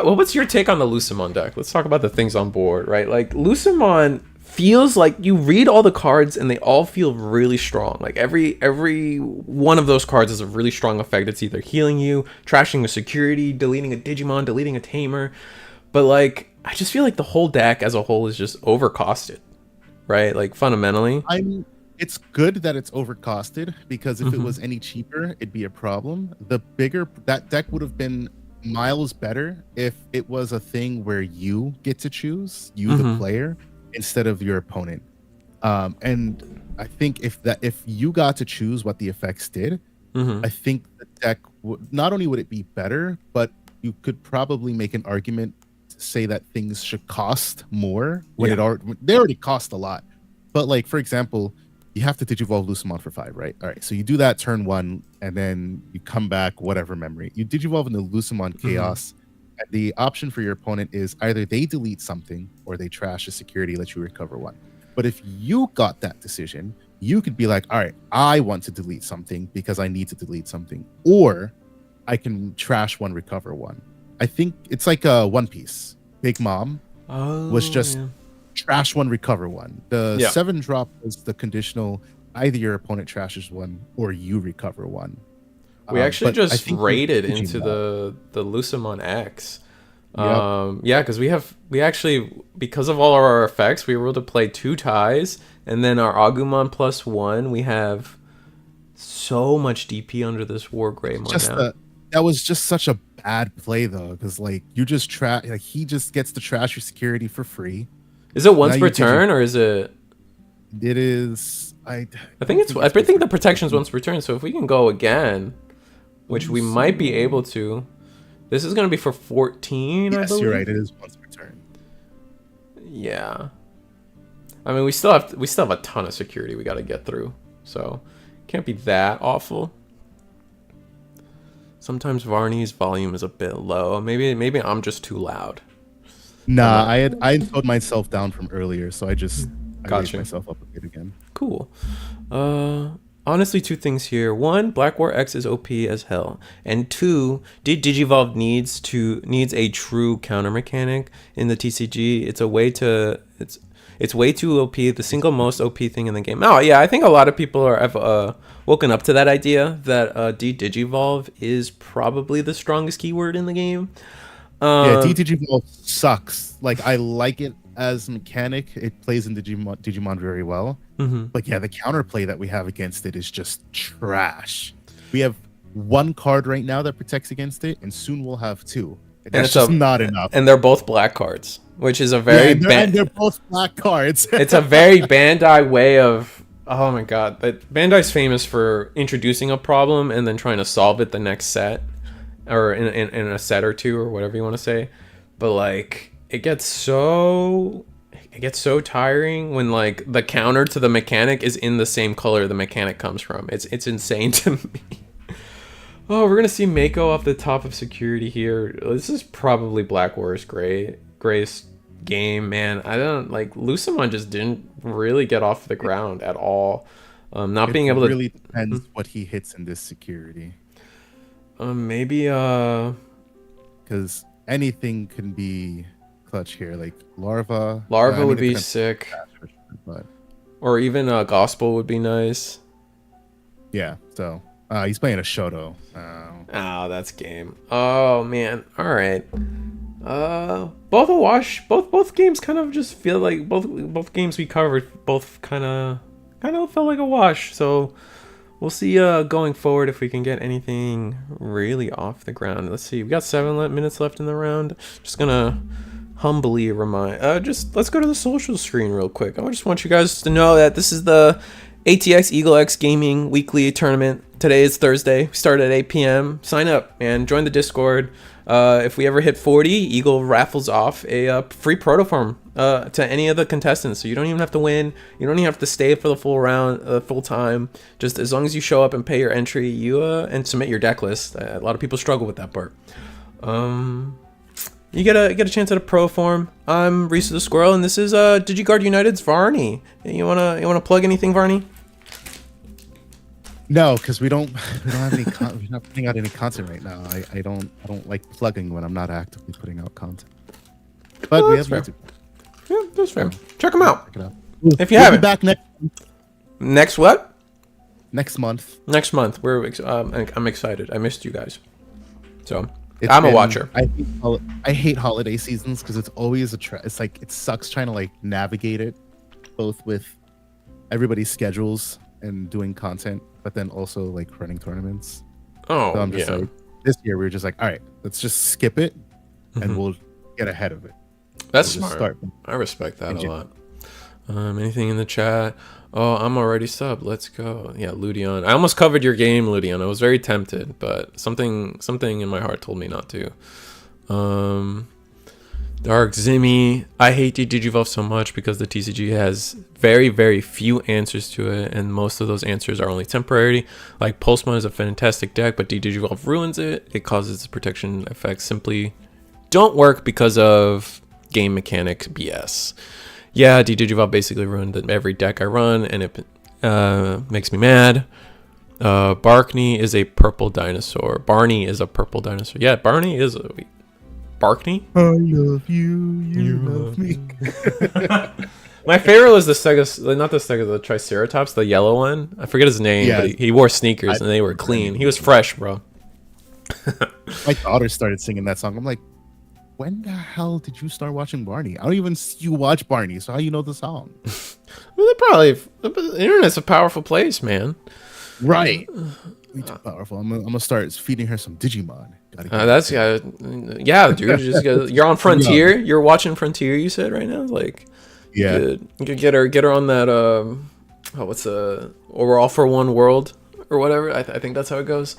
what's your take on the Lucemon deck? Let's talk about the things on board, right? Like Lucemon feels like you read all the cards and they all feel really strong. Like every one of those cards has a really strong effect. It's either healing you, trashing a security, deleting a Digimon, deleting a Tamer. But like, I just feel like the whole deck as a whole is just overcosted, right? Like fundamentally. It's good that it's overcosted because if it was any cheaper, it'd be a problem. That deck would have been miles better if it was a thing where you get to choose, the player, instead of your opponent. And I think if you got to choose what the effects did, I think the deck not only would it be better, but you could probably make an argument to say that things should cost more when they already cost a lot. But like, for example, you have to Digivolve Lucemon for 5, right? All right, so you do that turn 1, and then you come back, whatever memory. You Digivolve into Lucemon Chaos, and the option for your opponent is either they delete something or they trash a security, let you recover 1. But if you got that decision, you could be like, all right, I want to delete something because I need to delete something, or I can trash 1, recover 1. I think it's like a One Piece. Big Mom was just... trash 1, recover 1. The 7 drop is the conditional. Either your opponent trashes 1 or you recover 1. We actually just raided into the Lucemon X. Because we actually, because of all of our effects, we were able to play 2 ties, and then our Agumon +1. We have so much DP under this War Greymon now. That was just such a bad play though, because like you just he just gets to trash your security for free. Is it once per turn, or is it? It is. I think the protection is once per turn. So if we can go again, which we might be able to, this is going to be for 14. Yes, I believe. You're right. It is once per turn. Yeah. I mean, we still have a ton of security we got to get through, so can't be that awful. Sometimes Varney's volume is a bit low. Maybe I'm just too loud. Nah, I had toned myself down from earlier, so I raised myself up a bit again. Cool. Honestly, 2 things here. 1, Black War X is OP as hell, and 2, Digivolve needs a true counter mechanic in the TCG. It's way too OP. The single most OP thing in the game. Oh yeah, I think a lot of people have woken up to that idea that Digivolve is probably the strongest keyword in the game. Digivolve sucks. Like, I like it as a mechanic. It plays in Digimon very well. But yeah, the counterplay that we have against it is just trash. We have 1 card right now that protects against it, and soon we'll have 2. That's just not enough. And they're both black cards, which is a very... they're both black cards. It's a very Bandai way of... Oh my god. Bandai's famous for introducing a problem and then trying to solve it the next set. Or in a set or 2 or whatever you want to say. But like it gets so tiring when like the counter to the mechanic is in the same color the mechanic comes from. It's insane to me. Oh, we're gonna see Mako off the top of security here. This is probably Black Warriors Gray's game, man. I don't like Lucemon just didn't really get off the ground at all. Not It being able to really depends what he hits in this security. maybe Because anything can be clutch here, like larva. Larva I mean, would it be depends sick, on the cash, but or even Gospel would be nice. yeah. So he's playing a Shoto. Oh, that's game. Oh man. All right. Both a wash. Both games kind of just feel like both games we covered both kind of felt like a wash. So we'll see going forward if we can get anything really off the ground. Let's see. We got 7 minutes left in the round. Just gonna humbly remind. Just let's go to the social screen real quick. I just want you guys to know that this is the ATX EagleX Gaming Weekly Tournament. Today is Thursday. We start at 8 p.m. Sign up and join the Discord. If we ever hit 40, Eagle raffles off a free protoform to any of the contestants. So you don't even have to win. You don't even have to stay for the full round, full time. Just as long as you show up and pay your entry, you and submit your deck list. A lot of people struggle with that part. You get a chance at a pro form. I'm Reese the Squirrel, and this is DigiGuard United's Varney. You wanna plug anything, Varney? No, because we don't have any. We're not putting out any content right now. I don't like plugging when I'm not actively putting out content. But we have YouTube. Yeah, that's fair. Check them out. Check it out. If you We'll haven't. be back Next what? next month. Next month. I'm excited. I missed you guys. So It's I'm a been- watcher. I hate holiday seasons because it's always it's like it sucks trying to like navigate it, both with everybody's schedules and doing content, but then also like running tournaments. Oh, So I'm just yeah. like, this year we were just like, all right, let's just skip it, and we'll get ahead of it. That's We'll just smart. start. I respect that a Engine. lot. Anything in the chat? Oh, I'm already subbed. Let's go. Yeah, Ludion. I almost covered your game, Ludion. I was very tempted, but something in my heart told me not to. Dark Zimmy. I hate Digivolve so much because the TCG has very, very few answers to it, and most of those answers are only temporary. Like Pulsemon is a fantastic deck, but Digivolve ruins it. It causes its protection effects simply don't work because of game mechanic BS. Yeah, Digivolve basically ruined every deck I run, and it makes me mad. Barkney is a purple dinosaur. Barney is a purple dinosaur. Yeah, Barney is a... Barkney? I love you, you love me. My favorite was the Stegosaurus, not the Stegosaurus, the Triceratops, the yellow one. I forget his name, Yeah. but he wore sneakers and they were clean. He was fresh, bro. My daughter started singing that song. I'm like, when the hell did you start watching Barney? I don't even see you watch Barney, so how you know the song? Well, the internet's a powerful place, man. Right. Me too powerful. I'm gonna start feeding her some Digimon. Yeah, dude. You're on Frontier. You're watching Frontier. You said right now, like, Yeah. you could get her on that. We're all for one world or whatever. I think that's how it goes.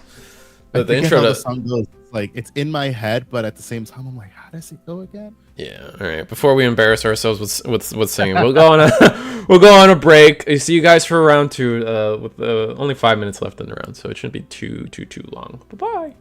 But the intro how to the song goes. It's like it's in my head, but at the same time, I'm like, how does it go again? yeah. All right. Before we embarrass ourselves with singing, we'll go on a break. I see you guys for round 2. With only 5 minutes left in the round, so it shouldn't be too long. Bye bye.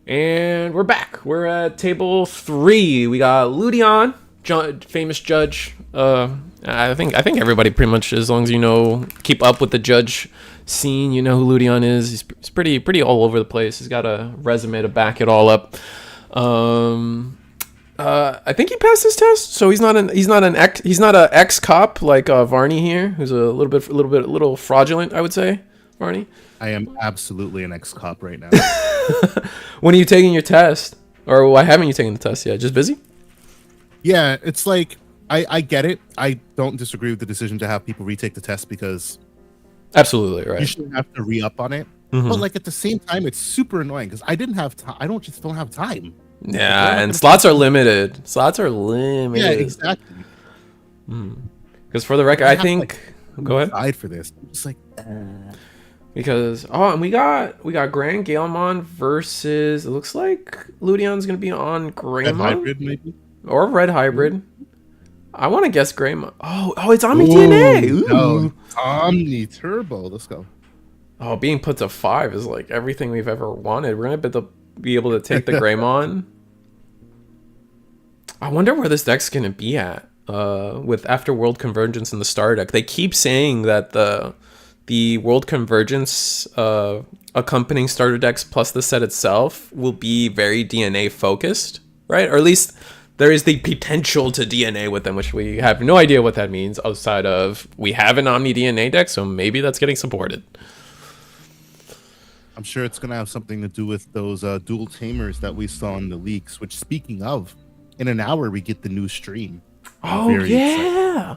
And we're back. We're at table 3. We got Ludion, famous judge. I think everybody pretty much, as long as you know, keep up with the judge scene, you know who Ludion is. He's pretty all over the place. He's got a resume to back it all up. I think he passed his test, so he's not a ex cop like Varney here, who's a little fraudulent, I would say. Varney, I am absolutely an ex-cop right now. when are you taking your test, or why haven't you taken the test yet? Just busy? Yeah, it's like I get it. I don't disagree with the decision to have people retake the test because Absolutely right. you shouldn't have to re-up on it. Mhm. But like at the same time, it's super annoying because I didn't have time. I don't have time. Yeah, and slots are limited. Slots are limited. Yeah, exactly. Because for the record, I think. Go ahead. Died for this. I'm just like. Because and we got Grand Gallantmon versus, it looks like Ludion's gonna be on Greymon Hybrid maybe or Red Hybrid. I want to guess Greymon. Oh, it's Omni-DNA. No, Omni Turbo. Let's go. Oh, being put to 5 is like everything we've ever wanted. We're gonna be able to take the Greymon. I wonder where this deck's gonna be at. With after World Convergence in the starter deck, they keep saying that the World Convergence accompanying starter decks plus the set itself will be very DNA focused, right? Or at least there is the potential to DNA with them, which we have no idea what that means outside of we have an Omni-DNA deck, so maybe that's getting supported. I'm sure it's gonna have something to do with those dual tamers that we saw in the leaks. Which, speaking of, in an hour we get the new stream. Oh yeah.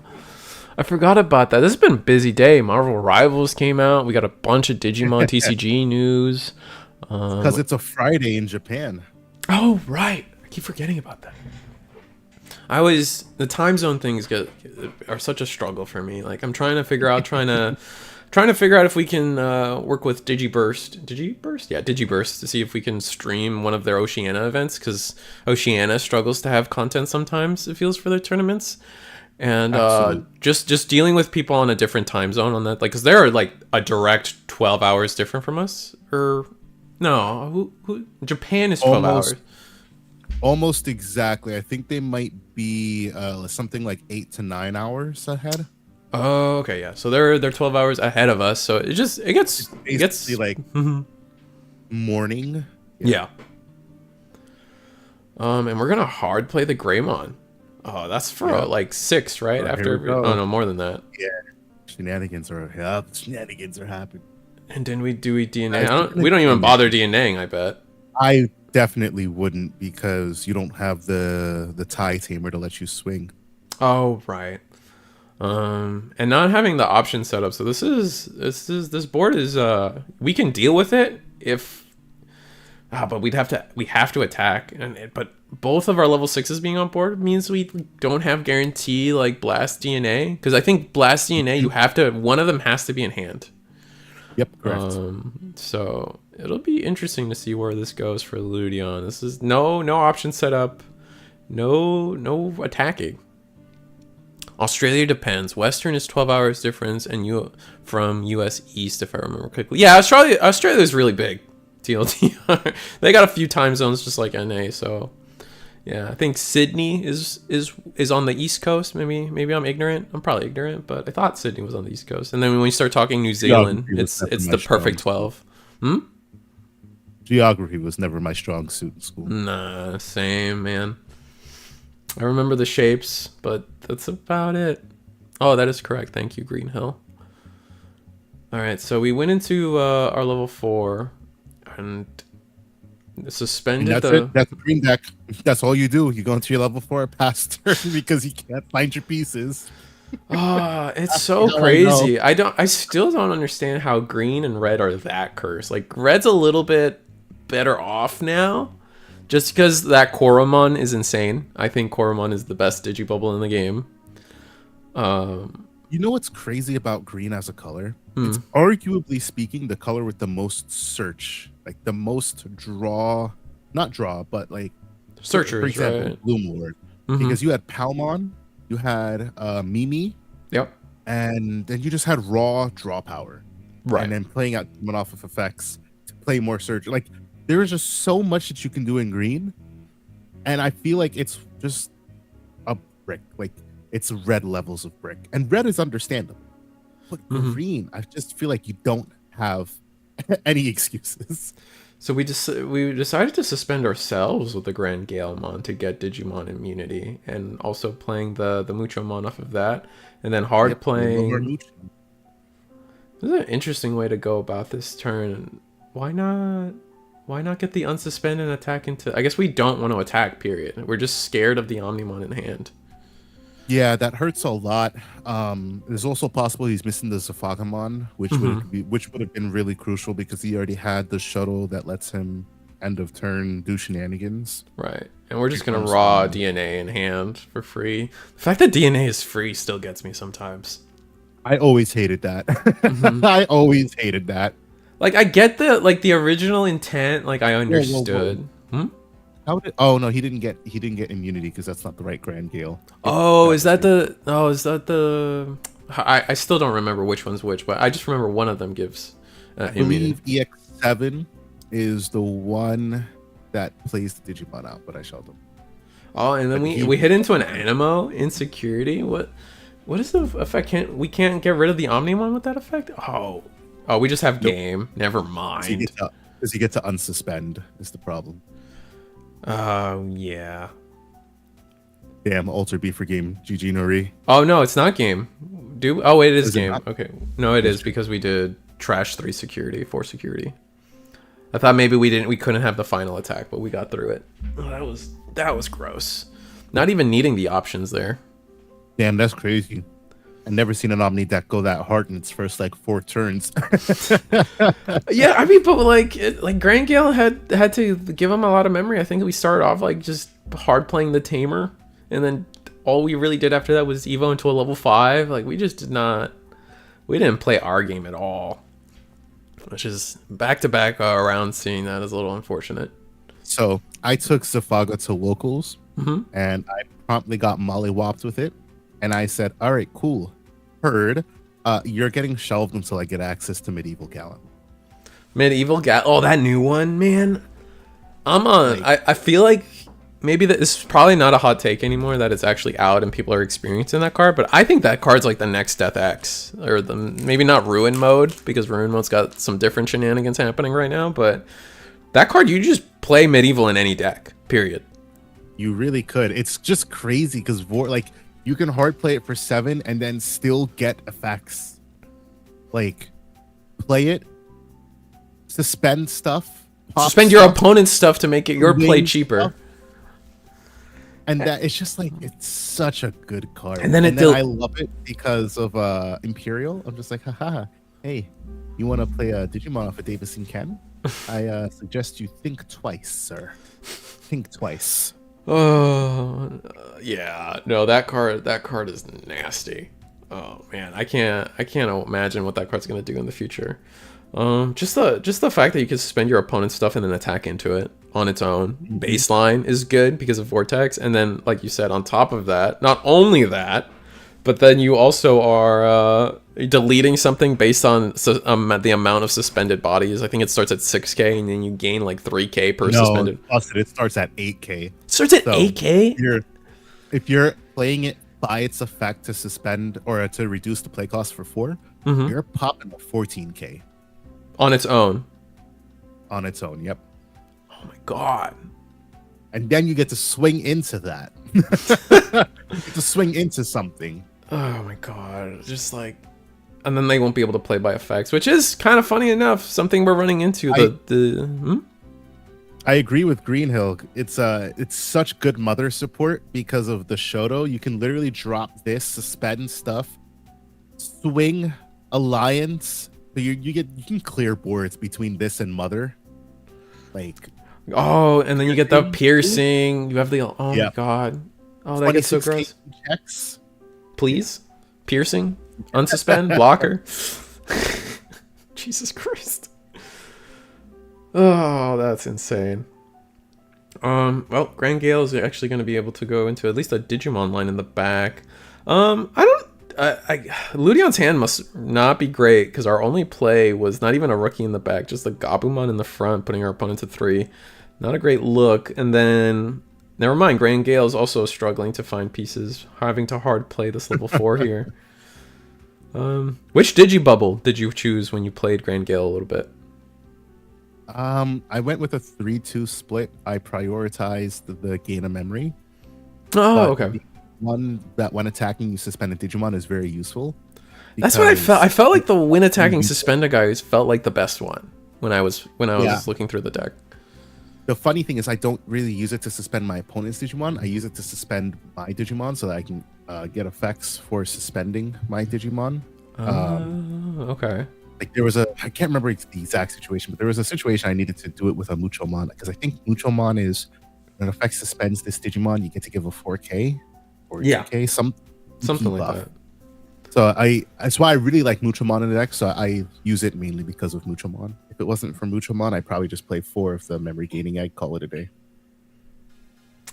I forgot about that. This has been a busy day. Marvel Rivals came out. We got a bunch of Digimon TCG news. Because it's a Friday in Japan. Oh, right. I keep forgetting about that. The time zone things are such a struggle for me. Like I'm trying to figure out if we can work with Digiburst. Yeah, Digiburst to see if we can stream one of their Oceania events, because Oceania struggles to have content sometimes, it feels, for their tournaments. And just dealing with people on a different time zone on that, like, because they're like a direct 12 hours different from us. Or no, who Japan is 12 hours. Almost exactly. I think they might be something like 8 to 9 hours ahead. Oh, okay, yeah. So they're 12 hours ahead of us. So it gets like morning. Yeah. And we're gonna hard play the Greymon. Oh, that's for like 6, right? After no, more than that. Yeah, shenanigans are happening. And then we DNA. We don't even bother DNAing, I bet. I definitely wouldn't, because you don't have the tie tamer to let you swing. Oh, right. And not having the option set up. So this board is we can deal with it if but we have to attack, but both of our level 6s being on board means we don't have guarantee like Blast DNA, because I think Blast DNA one of them has to be in hand. Yep, correct. So it'll be interesting to see where this goes for Ludion. This is no option set up, no attacking. Australia depends. Western is 12 hours difference, and from US East, if I remember correctly. Yeah, Australia is really big. TLDR. They got a few time zones just like NA, so yeah, I think Sydney is on the East Coast. Maybe I'm ignorant. I'm probably ignorant, but I thought Sydney was on the East Coast. And then when we start talking New Zealand, it's the perfect 12. Geography was never my strong suit in school. Nah, same, man. I remember the shapes, but that's about it. Oh, that is correct. Thank you, Green Hill. All right, so we went into our level 4 and suspended That's a green deck. That's all you do. You go into your level 4 past turn because you can't find your pieces. It's so crazy. I still don't understand how green and red are that cursed. Like, red's a little bit better off now, just because that Koromon is insane. I think Koromon is the best Digibubble in the game. You know what's crazy about green as a color? It's arguably speaking the color with the most search, like the most but like searchers, for example, right? Bloom Lord. Because you had Palmon, you had Mimi, yep, and then you just had raw draw power, right? And then playing out one off of effects to play more search. Like there is just so much that you can do in green, and I feel like it's just a brick. Like it's red levels of brick, and red is understandable, but green, I just feel like you don't have any excuses. So we decided to suspend ourselves with the Grand Gallantmon to get Digimon immunity, and also playing the Muchomon off of that, and then hard playing. This is an interesting way to go about this turn. Why not? Why not get the unsuspend and attack into? I guess we don't want to attack. Period. We're just scared of the Omnimon in hand. Yeah, that hurts a lot. There's also possible he's missing the Zafagamon, which would have been really crucial because he already had the shuttle that lets him end of turn do shenanigans. Right, and we're just gonna raw DNA in hand for free. The fact that DNA is free still gets me sometimes. I always hated that. I always hated that. Like I get the original intent. Like I understood. Whoa. How did? Oh no, he didn't get immunity because that's not the right Grand Gale. Is that the? I still don't remember which one's which, but I just remember one of them gives immunity. I believe EX7 is the one that plays the Digimon out, but I showed them. Oh, and then we hit into an Animo insecurity. What is the effect? We can't get rid of the Omnimon with that effect? Oh, we just have game. Never mind. Does he get to unsuspend? Is the problem. Yeah. Damn, Alter B for game. GG Nori. Oh no, it's not game. It is game. Okay. No, it is because we did trash 3 security, 4 security. I thought maybe we couldn't have the final attack, but we got through it. Oh, that was gross. Not even needing the options there. Damn, that's crazy. I've never seen an Omni deck go that hard in its first like 4 turns. Yeah, I mean, but like Grand Gale had to give him a lot of memory. I think we started off like just hard playing the Tamer, and then all we really did after that was Evo into a level 5. Like we just didn't play our game at all, which is back-to-back around. Seeing that is a little unfortunate. So I took Zafaga to locals, and I promptly got mollywopped with it. And I said, all right, cool. Heard, you're getting shelved until I get access to Medieval Gallant. Oh, that new one, man. I'm on. I feel like maybe this is probably not a hot take anymore that it's actually out and people are experiencing that card. But I think that card's like the next Death X. Or maybe not Ruin Mode, because Ruin Mode's got some different shenanigans happening right now. But that card, you just play Medieval in any deck, period. You really could. It's just crazy because you can hard play it for 7 and then still get effects. Like, play it, suspend stuff. Suspend your opponent's stuff to make it your play cheaper. Stuff. And that it's just like, it's such a good card. And then I love it because of Imperial. I'm just like, haha, hey, you want to play a Digimon off of Davis and Ken? I suggest you think twice, sir. Think twice. Oh yeah, no, that card is nasty. Oh man, I can't imagine what that card's gonna do in the future. Just the fact that you can suspend your opponent's stuff and then attack into it on its own baseline is good because of Vortex, and then like you said, on top of that, not only that, but then you also are deleting something based on the amount of suspended bodies. I think it starts at 6k, and then you gain like 3k per suspended. It starts at 8k. It starts at 8k? If you're playing it by its effect to suspend or to reduce the play cost for 4, you're popping a 14k. On its own? On its own, yep. Oh my god. And then you get to swing into that. You get to swing into something. Oh my god. Just like... And then they won't be able to play by effects, which is kind of funny enough. Something we're running into. I agree with Greenhill. It's such good mother support because of the Shoto. You can literally drop this, suspend stuff, swing, alliance. So you can clear boards between this and mother. Like, oh, and then you get the piercing. You have the my god. Oh, that gets so gross. Checks. Please, piercing, unsuspend, blocker. Jesus Christ. Oh, that's insane. Well, Grand Gale is actually going to be able to go into at least a Digimon line in the back. Ludion's hand must not be great because our only play was not even a rookie in the back, just a Gabumon in the front, putting our opponent to 3. Not a great look. And then, never mind, Grand Gale is also struggling to find pieces, having to hard play this level 4 here. Which Digibubble did you choose when you played Grand Gale a little bit? I went with a 3-2 split. I prioritized the gain of memory. Oh, okay. One that when attacking you suspend a Digimon is very useful. That's what I felt. I felt like the when attacking suspend a guy felt like the best one when I was looking through the deck. The funny thing is I don't really use it to suspend my opponent's Digimon. I use it to suspend my Digimon so that I can get effects for suspending my Digimon. Okay. Like there was I can't remember the exact situation, but there was a situation I needed to do it with a Muchomon because I think Muchomon is when an effect suspends this Digimon, you get to give a 4K or 2K, something like that. So that's why I really like Muchomon in the deck. So I use it mainly because of Muchomon. If it wasn't for Muchomon, I'd probably just play 4 of the memory gaining egg, call it a day.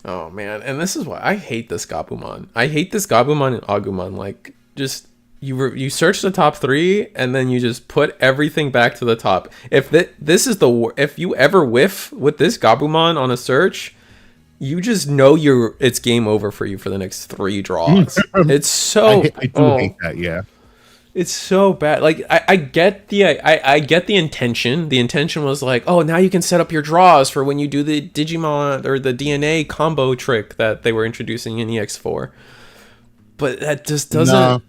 Oh man, and this is why I hate this Gabumon. I hate this Gabumon and Agumon. Like, just you search the top 3 and then you just put everything back to the top. If if you ever whiff with this Gabumon on a search, you just know it's game over for you for the next 3 draws. It's so I do hate that, yeah. It's so bad. Like I get I get the intention. The intention was like, oh, now you can set up your draws for when you do the Digimon or the DNA combo trick that they were introducing in EX4. But that just doesn't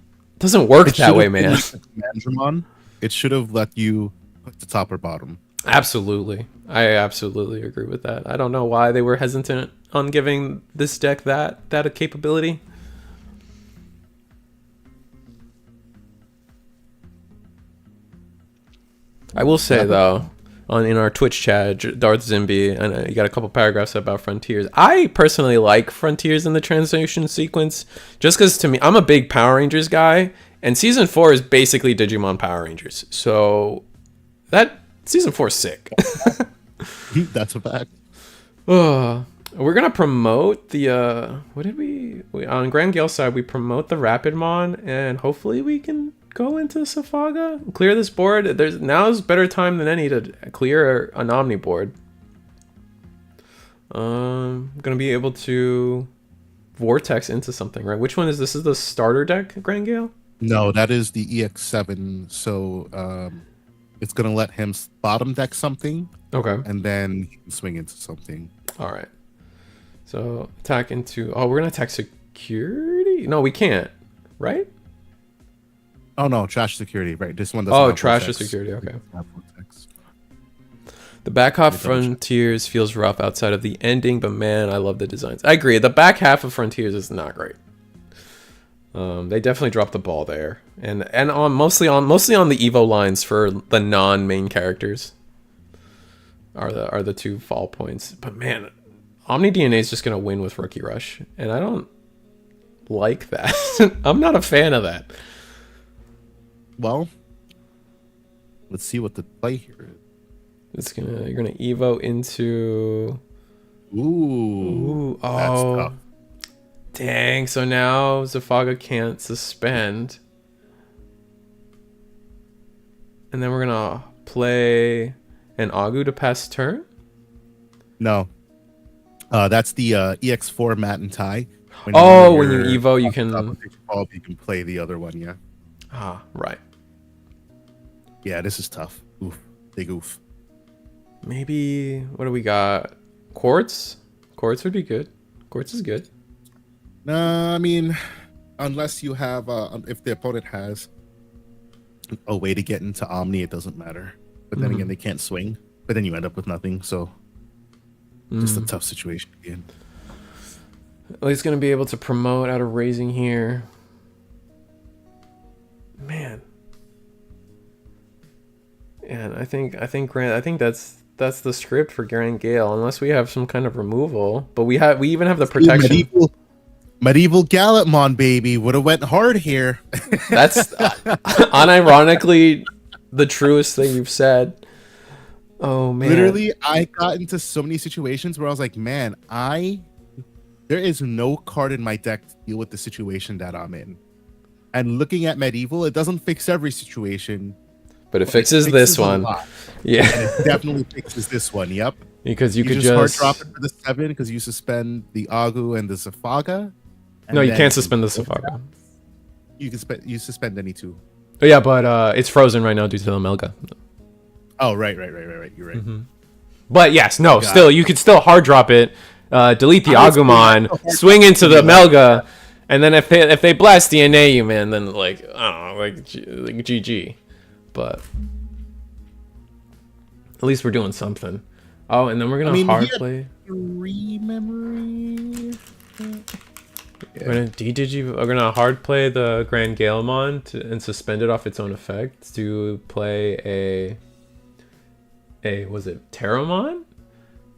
work that way, man. Machinedramon, it should have let you put the top or bottom. Absolutely. I absolutely agree with that. I don't know why they were hesitant on giving this deck that a capability. I will say though, in our Twitch chat, Darth Zimby, and you got a couple paragraphs about Frontiers. I personally like Frontiers in the translation sequence, just because to me, I'm a big Power Rangers guy, and Season 4 is basically Digimon Power Rangers. So that Season 4 is sick. That's a fact. We're gonna promote the what did we on Grand Gale side? We promote the Rapidmon, and hopefully we can go into Safaga, clear this board. Now's better time than any to clear an Omni board. Gonna be able to vortex into something, right? Which one is this? Is the starter deck, Grand Gale? No, that is the EX7. So it's gonna let him bottom deck something. Okay. And then he can swing into something. All right. So attack into. Oh, we're gonna attack security. No, we can't. Right? Oh no, trash security. Right, this one doesn't. Oh, trash security. Okay. The back half of Frontiers feels rough outside of the ending, but man, I love the designs. I agree. The back half of Frontiers is not great. They definitely dropped the ball there, and mostly on the Evo lines for the non-main characters are the 2 fall points. But man, Omni-DNA is just gonna win with Rookie Rush, and I don't like that. I'm not a fan of that. Well, let's see what the play here is. You're gonna Evo into. Ooh, that's tough. Dang! So now Zafaga can't suspend, and then we're gonna play an Agu to pass turn. No, that's the EX4 Mat and Tie. When you Evo, you can play the other one. Yeah. Ah, right. Yeah, this is tough. Oof, big oof. Maybe what do we got? Quartz. Quartz would be good. Quartz is good. I mean, unless you have, if the opponent has a way to get into Omni, it doesn't matter. But then again, they can't swing. But then you end up with nothing. So, just a tough situation again. Well, he's going to be able to promote out of raising here. Man. And I think that's the script for Grand Gale, unless we have some kind of removal. But we even have the protection. Medieval Gallantmon, baby, would have went hard here. That's unironically the truest thing you've said. Oh man! Literally, I got into so many situations where I was like, man, there is no card in my deck to deal with the situation that I'm in. And looking at medieval, it doesn't fix every situation, But it but fixes this a one. lot. Yeah. And it definitely fixes this one. Yep. Because you could just hard just drop it for the 7 because you suspend the Agu and the Zafaga. And no, you then can't suspend the Safaga. You suspend any 2. Oh, yeah, but it's frozen right now due to the Melga. Oh, right. You're right. Mm-hmm. But yes, no, Got still it. you could still hard drop it, delete the Agumon, swing into the Melga, and then if they blast DNA you, man, then like I don't know, like GG. But at least we're doing something. Oh, and then we're gonna hard play. 3 memory. We're gonna we're gonna hard play the Grand Gallantmon and suspend it off its own effect to play was it Terramon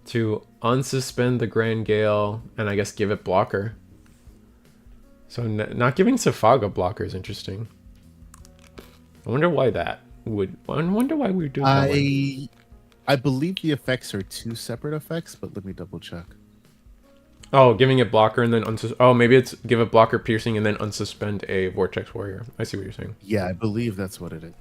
to unsuspend the Grand Gale and I guess give it blocker. So not giving Safaga blocker is interesting. I wonder why that would. I wonder why we would do that. I believe the effects are 2 separate effects, but let me double check. Oh, giving it blocker and then oh, maybe it's give it blocker piercing and then unsuspend a Vortex Warrior. I see what you're saying. Yeah, I believe that's what it is.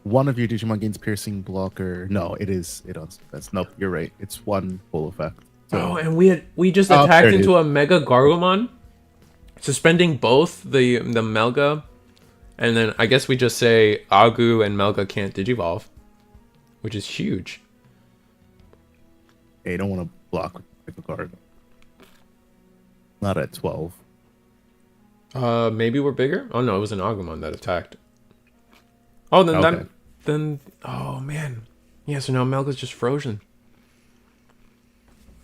One of your Digimon gains piercing blocker. No, it is. That's nope. You're right. It's 1 full effect. So, oh, and we just attacked into a Mega Gargomon, suspending both the Melga, and then I guess we just say Agu and Melga can't Digivolve, which is huge. Hey, you don't want to block with the Gargo. Not at 12. Maybe we're bigger. Oh no, it was an Agumon that attacked. Oh, then okay. then oh man, yeah. So now Melga's just frozen.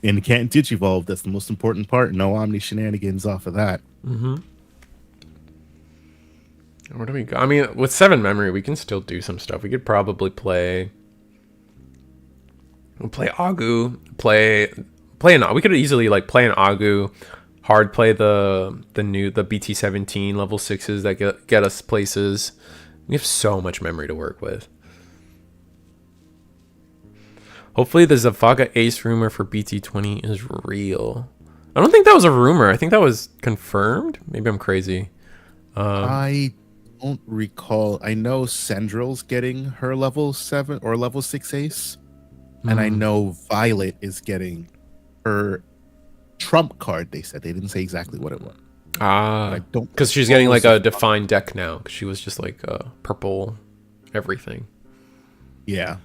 And can't Digivolve. That's the most important part. No Omni shenanigans off of that. Mm-hmm. Where do we go? I mean, with 7 memory, we can still do some stuff. We could probably play. We'll play Agu. Play an. We could easily like play an Agu. Hard play the BT17 level 6s that get us places. We have so much memory to work with. Hopefully the Zafaga Ace rumor for BT20 is real. I don't think that was a rumor. I think that was confirmed. Maybe I'm crazy. I don't recall. I know Sendril's getting her level 7 or level 6 ace. And I know Violet is getting her trump card. They said they didn't say exactly what it was. I don't, because she's getting like a defined deck now. Because she was just like purple everything. Yeah.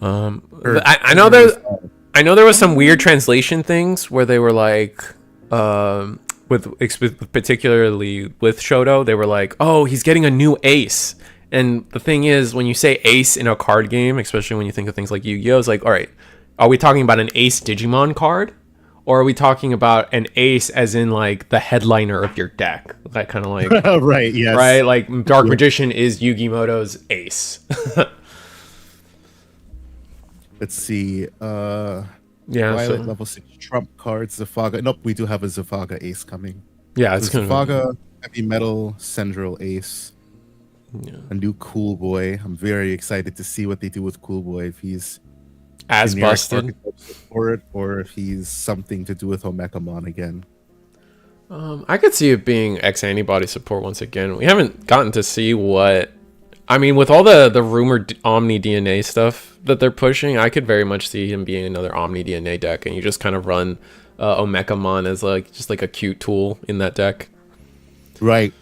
I know there was some weird translation things where they were like, with particularly with Shoto, they were like, oh, he's getting a new ace. And the thing is, when you say ace in a card game, especially when you think of things like Yu-Gi-Oh, it's like, all right, are we talking about an ace Digimon card? Or are we talking about an ace as in like the headliner of your deck? That kind of like right, yes. Right? Like Dark Magician is Yu-Gi-Moto's ace. Let's see. Yeah. Violet level 6 trump cards, Zafaga. Nope, we do have a Zafaga ace coming. Yeah, it's gonna Zafaga, Heavy Metal, Sendril ace. Yeah. A new Cool Boy. I'm very excited to see what they do with Cool Boy. If he's as busted support, or if he's something to do with Omekamon again. I could see it being X antibody support once again. We haven't gotten to see what. I mean, with all the rumored Omni-DNA stuff that they're pushing, I could very much see him being another Omni-DNA deck, and you just kind of run Omekamon as like just like a cute tool in that deck. Right.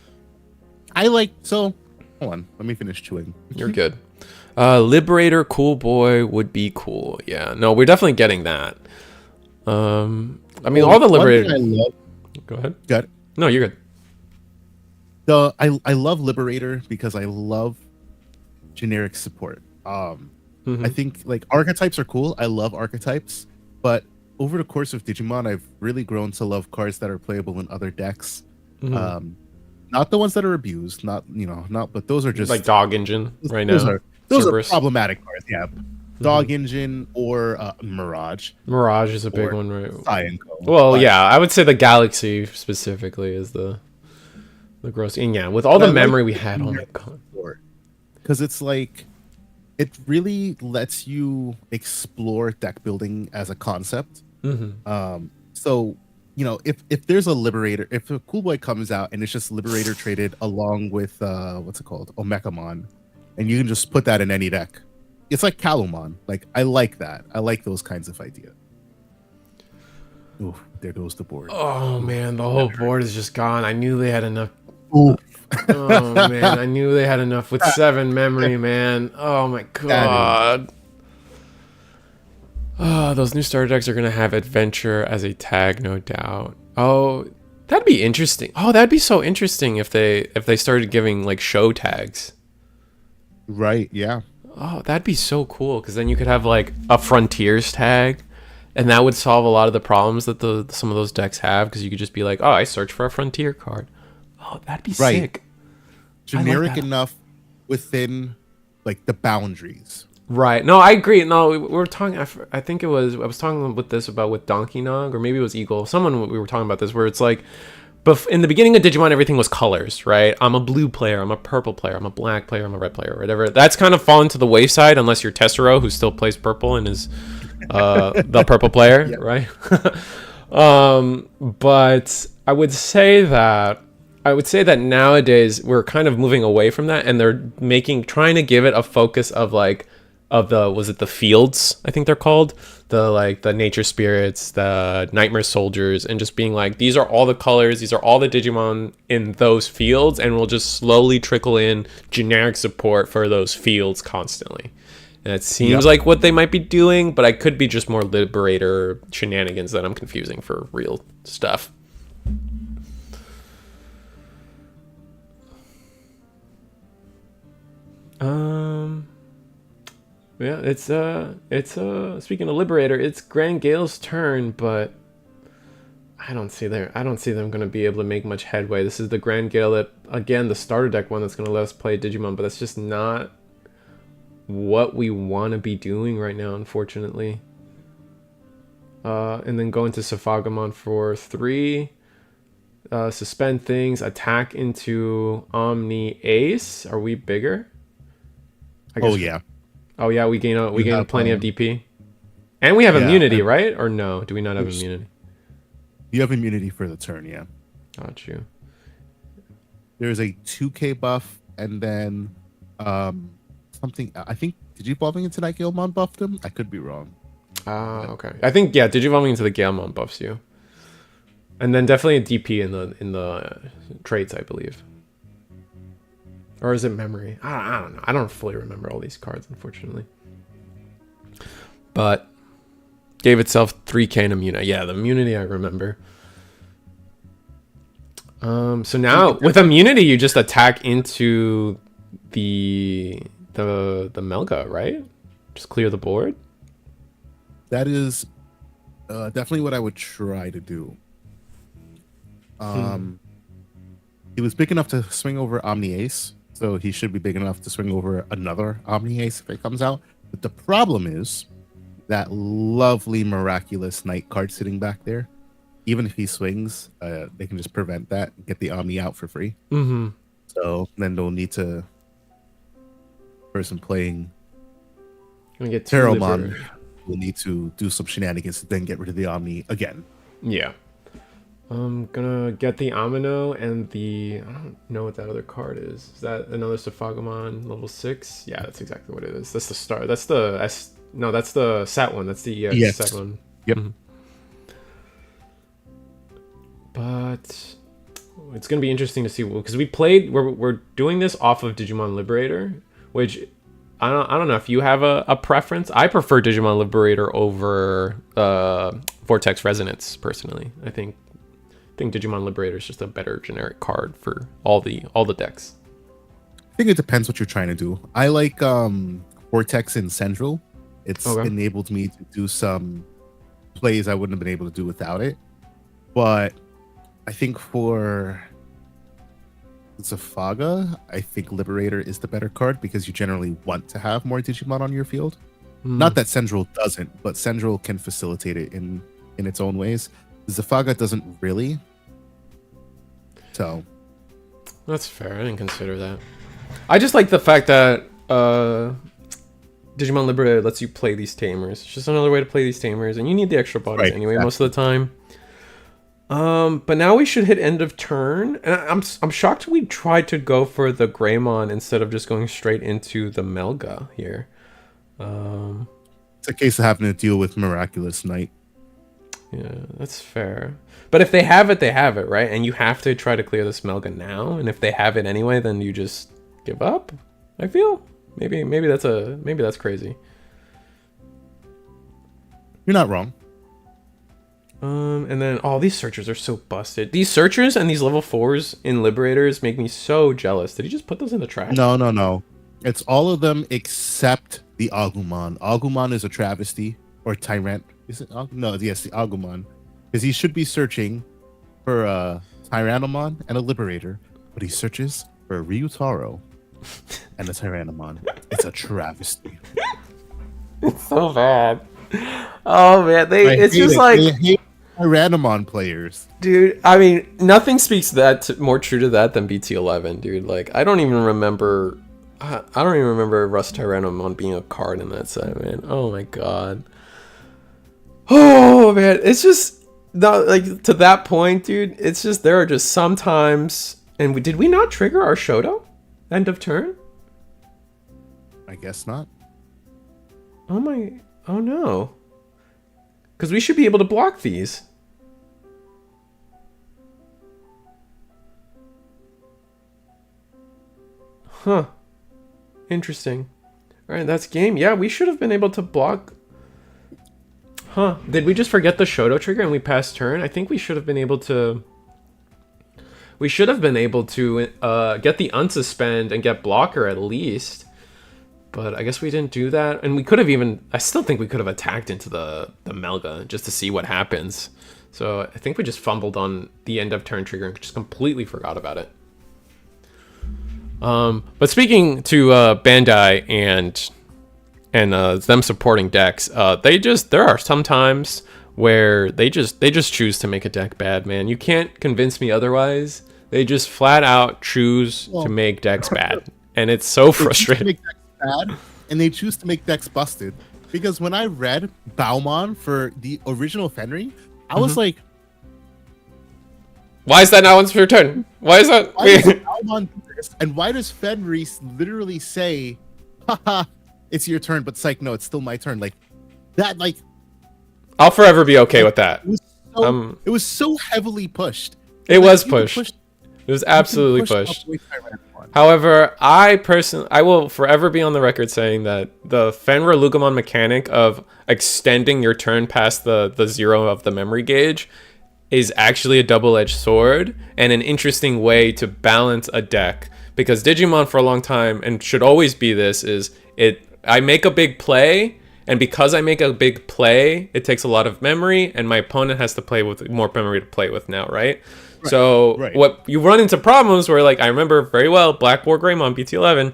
So. Hold on. Let me finish chewing. You're good. Liberator Cool Boy would be cool. Yeah. No, we're definitely getting that. I mean, all the Liberator. I love. Go ahead. Got it. No, you're good. I love Liberator because I love generic support. I think like archetypes are cool. I love archetypes, but over the course of Digimon, I've really grown to love cards that are playable in other decks. Not the ones that are abused, but those are just like Dog Engine right now. Those are problematic cards. Yeah, Dog Engine or Mirage. Mirage is a big one, right? Cyanco. Well, yeah, I would say the Galaxy specifically is the gross. And yeah, with all the memory we had, oh my god, because it's like it really lets you explore deck building as a concept. So if there's a Liberator, if a Cool Boy comes out and it's just Liberator traded along with what's it called, Omecamon, and you can just put that in any deck. It's like Calumon. Like, I like that. I like those kinds of ideas. Ooh, there goes the board. Oh man, the whole board is just gone. I knew they had enough. Ooh. Oh man, I knew they had enough with 7 memory, man. Oh my god. Oh, those new starter decks are gonna have adventure as a tag, no doubt. Oh, that'd be interesting. Oh, that'd be so interesting if they started giving like show tags. Right, yeah. Oh, that'd be so cool, because then you could have like a Frontiers tag, and that would solve a lot of the problems that some of those decks have, because you could just be like, oh, I search for a Frontier card. Oh, that'd be sick. Generic enough within like the boundaries. Right. No, I agree. No, we were talking. I think I was talking with Donkey Nog, or maybe it was Eagle. Someone, we were talking about this, where it's like, but in the beginning of Digimon, everything was colors, right? I'm a blue player, I'm a purple player, I'm a black player, I'm a red player, whatever. That's kind of fallen to the wayside, unless you're Tessero, who still plays purple and is the purple player, yep. Right? But I would say that nowadays we're kind of moving away from that, and they're trying to give it a focus of the fields, I think they're called, the nature spirits, the nightmare soldiers, and just being like, these are all the colors, these are all the Digimon in those fields, and we'll just slowly trickle in generic support for those fields constantly. And it seems like what they might be doing, but I could be just more Liberator shenanigans that I'm confusing for real stuff. Yeah, it's speaking of Liberator, it's Grand Gale's turn, but I don't see them going to be able to make much headway. This is the Grand Gale that, again, the starter deck one that's going to let us play Digimon, but that's just not what we want to be doing right now, unfortunately. And then go into Sephagamon for 3. Suspend things, attack into Omni Ace. Are we bigger? Oh yeah. Oh yeah, we gain plenty of DP. And we have immunity, right? Or no? Do we not have immunity? You have immunity for the turn, yeah. Got you. There's a 2k buff, and then something, I think, did you evolving into that Gallantmon buffed him? I could be wrong. Okay. I think, yeah, Digivolving into the Gallantmon buffs you. And then definitely a DP in the traits, I believe. Or is it memory? I don't know. I don't fully remember all these cards, unfortunately. But gave itself 3k in immunity. Yeah, the immunity I remember. So now with immunity, you just attack into the Melga, right? Just clear the board. That is definitely what I would try to do. He was big enough to swing over Omni Ace, so he should be big enough to swing over another Omni Ace if it comes out. But the problem is that lovely miraculous Knight card sitting back there. Even if he swings, they can just prevent that and get the Omni out for free. Mm-hmm. So then they'll need to person playing Dextermon will need to do some shenanigans to then get rid of the Omni again. Yeah. I'm gonna get the Amino and I don't know what that other card is. Is that another Sephagamon level 6? Yeah, that's exactly what it is. That's the star. That's the no, that's the SAT one. That's the EX SAT one. Yep. Mm-hmm. But it's gonna be interesting to see, because we're doing this off of Digimon Liberator, which I don't know if you have a preference. I prefer Digimon Liberator over Vortex Resonance personally. I think Digimon Liberator is just a better generic card for all the decks. I think it depends what you're trying to do. I like Vortex in Central. It's enabled me to do some plays I wouldn't have been able to do without it. But I think for Sephaga, I think Liberator is the better card because you generally want to have more Digimon on your field. Not that Central doesn't, but Central can facilitate it in its own ways. Sephaga doesn't really. So that's fair. I didn't consider that. I just like the fact that Digimon Liberator lets you play these tamers. It's just another way to play these tamers, and you need the extra bodies anyway most of the time. But now we should hit end of turn, and I'm shocked we tried to go for the Greymon instead of just going straight into the Melga here. It's a case of having to deal with Miraculous Knight. Yeah, that's fair. But if they have it, right? And you have to try to clear this Melga now, and if they have it anyway, then you just give up. I feel maybe that's crazy. You're not wrong. And then these searchers are so busted. These searchers and these level 4s in Liberators make me so jealous. Did he just put those in the trash? No. It's all of them except the Agumon. Agumon is a travesty or tyrant. Is it? No, yes, the Agumon, because he should be searching for a Tyrannomon and a Liberator, but he searches for a Ryutaro and a Tyrannomon. It's a travesty. It's so bad. Oh man, it's just like they hate Tyrannomon players, dude. I mean, nothing speaks more true to that than BT11, dude. Like, I don't even remember Russ Tyrannomon being a card in that set, man. Oh my god. Oh man, it's just not like to that point, dude. It's just there are just sometimes, and did we not trigger our Shoto end of turn? I guess not. Oh no. Because we should be able to block these. Huh. Interesting. Alright, that's game. Yeah, we should have been able to block. Huh. Did we just forget the Shoto trigger and we passed turn? I think we should have been able to... We should have been able to get the unsuspend and get blocker at least. But I guess we didn't do that. And we could have even... I still think we could have attacked into the Melga just to see what happens. So I think we just fumbled on the end of turn trigger and just completely forgot about it. But speaking to Bandai and them supporting decks, there are some times where they just choose to make a deck bad, man. You can't convince me otherwise. They just flat out choose to make decks bad, and it's so frustrating. Bad, and they choose to make decks busted. Because when I read Baumon for the original Fenry, I was like, why is that not one's your turn? Why is that? Why does Baumon do this? And why does Fenry literally say, haha, it's your turn, but psych, no, it's still my turn. Like that, like I'll forever be okay with that. It was so heavily pushed. It was pushed. It was absolutely pushed. However, I will forever be on the record saying that the Fenrir Lucemon mechanic of extending your turn past the 0 of the memory gauge is actually a double-edged sword and an interesting way to balance a deck. Because Digimon for a long time, and should always be this, I make a big play, and because I make a big play, it takes a lot of memory, and my opponent has to play with more memory to play with now, right? What you run into problems where, like, I remember very well, Black War Greymon BT11.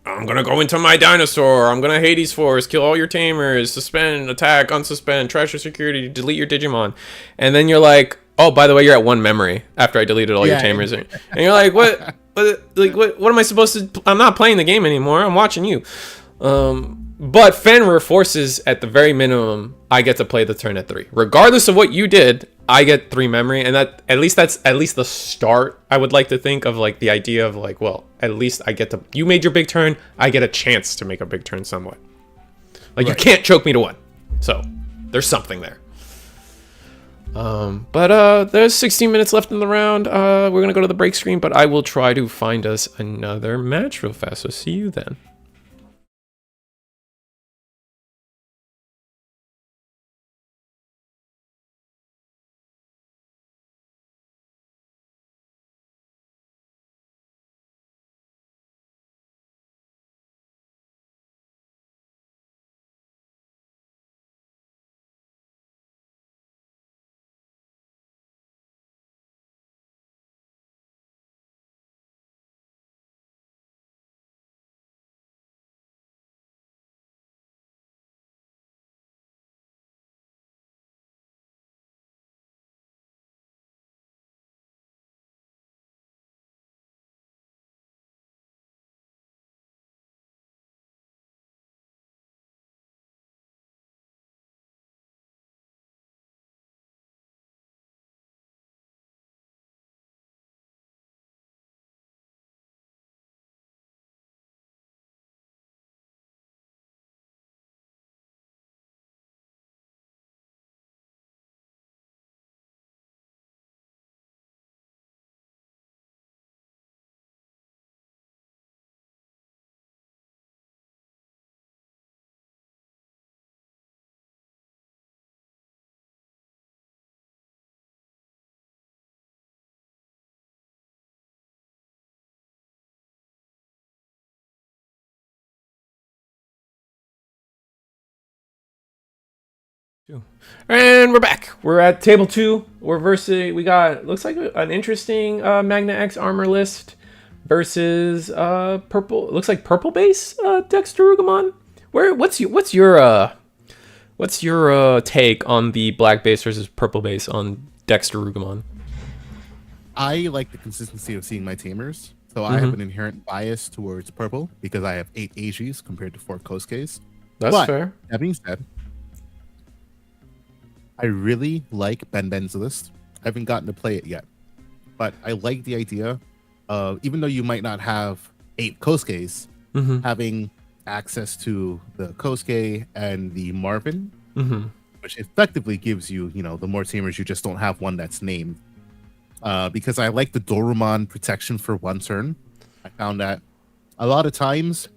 I'm gonna go into my dinosaur. I'm gonna Hades Force, kill all your tamers, suspend, attack, unsuspend, trash your security, delete your Digimon, and then you're like, oh, by the way, you're at 1 memory after I deleted all your tamers, and you're like, what? What am I supposed to? I'm not playing the game anymore. I'm watching you. But Fenrir forces, at the very minimum, I get to play the turn at 3, regardless of what you did. I get 3 memory, and that's at least the start. I would like to think of, like, the idea of, like, well, at least I get to. You made your big turn. I get a chance to make a big turn somewhat. Like, you can't choke me to 1. So there's something there. But there's 16 minutes left in the round. We're gonna go to the break screen, but I will try to find us another match real fast. So see you then. And we're back. We're at table 2. We're versus. We got looks like an interesting Magna X armor list versus purple. Looks like purple base Dextermon. What's your take on the black base versus purple base on Dextermon? I like the consistency of seeing my tamers. So I have an inherent bias towards purple because I have 8 AGs compared to 4 Kosuke's. That's fair. That being said, I really like Ben's list. I haven't gotten to play it yet, but I like the idea of, even though you might not have 8 Kosuke's, having access to the Kosuke and the Marvin, which effectively gives you, the more tamers, you just don't have one that's named. Because I like the Dorumon protection for 1 turn. I found that a lot of times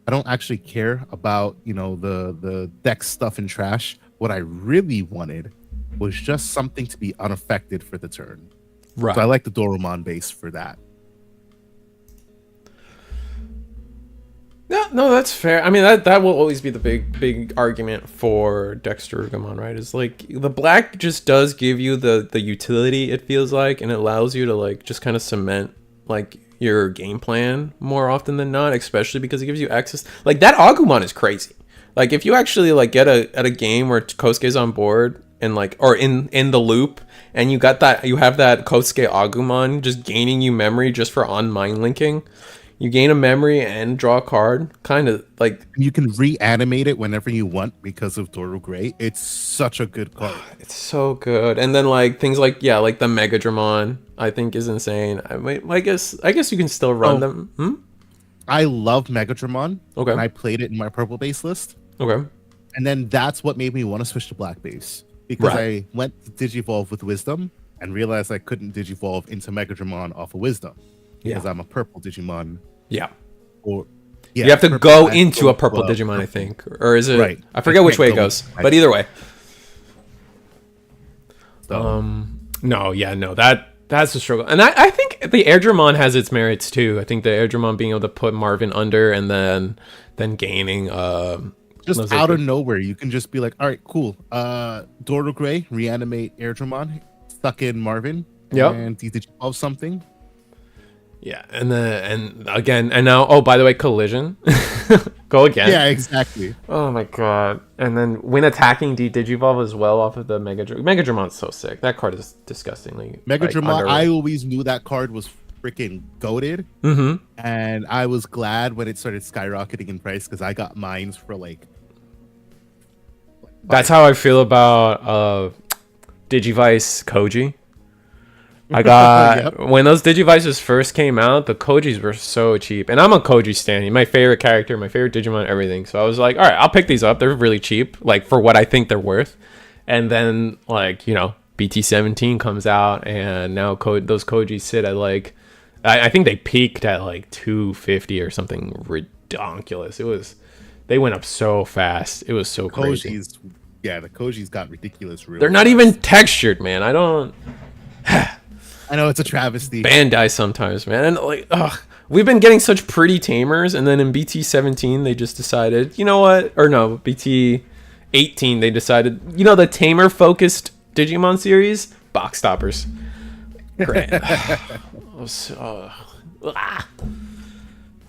I don't actually care about, the deck stuff and trash. What I really wanted was just something to be unaffected for the turn. Right. So I like the Dorumon base for that. No, that's fair. I mean, that will always be the big argument for Dextermon, right? Is like the black just does give you the utility, it feels like, and it allows you to like just kind of cement like your game plan more often than not, especially because it gives you access. Like that Agumon is crazy. Like if you actually like get at a game where Kosuke's on board and like, or in the loop, and you have that Kosuke Agumon just gaining you memory just for on mind linking. You gain a memory and draw a card, kind of like you can reanimate it whenever you want because of Doru Gray. It's such a good card. It's so good. And then like things like like the Megadramon, I think is insane. I guess you can still run them. I love Megadramon. Okay. And I played it in my purple base list. Okay. And then that's what made me want to switch to black base because I went to Digivolve with Wisdom and realized I couldn't Digivolve into Megadramon off of Wisdom because I'm a purple Digimon. Yeah. Or you have to go into a purple Digimon, I think, or is it? Right. I forget which way it goes, but either way. So. No, that's a struggle, and I think the Airdramon has its merits too. I think the Airdramon being able to put Marvin under and then gaining just out of nowhere, you can just be like, all right, cool. Doru Gray, reanimate Airdramon, stuck in Marvin, and Digivolve something. Yeah, and now, oh, by the way, collision. Go again. Yeah, exactly. Oh my god. And then when attacking Digivolve as well off of the Megadramon's so sick. That card is disgustingly Megadramon, I always knew that card was freaking goated. And I was glad when it started skyrocketing in price because I got mines for like that's how I feel about Digivice Koji. I got when those Digivices first came out, the Kojis were so cheap, and I'm a Koji stan. My favorite character, my favorite Digimon, everything. So I was like, all right, I'll pick these up. They're really cheap, like for what I think they're worth. And then like BT17 comes out, and now those Kojis sit at like, I think they peaked at like 250 or something ridiculous. They went up so fast. It was so crazy. The Kojis got ridiculous. They're not even textured, man. I don't. I know it's a travesty. Bandai sometimes, man. And like, we've been getting such pretty tamers, and then in BT17 they just decided, you know what? Or no, BT18 they decided, the tamer focused Digimon series, box stoppers. Great.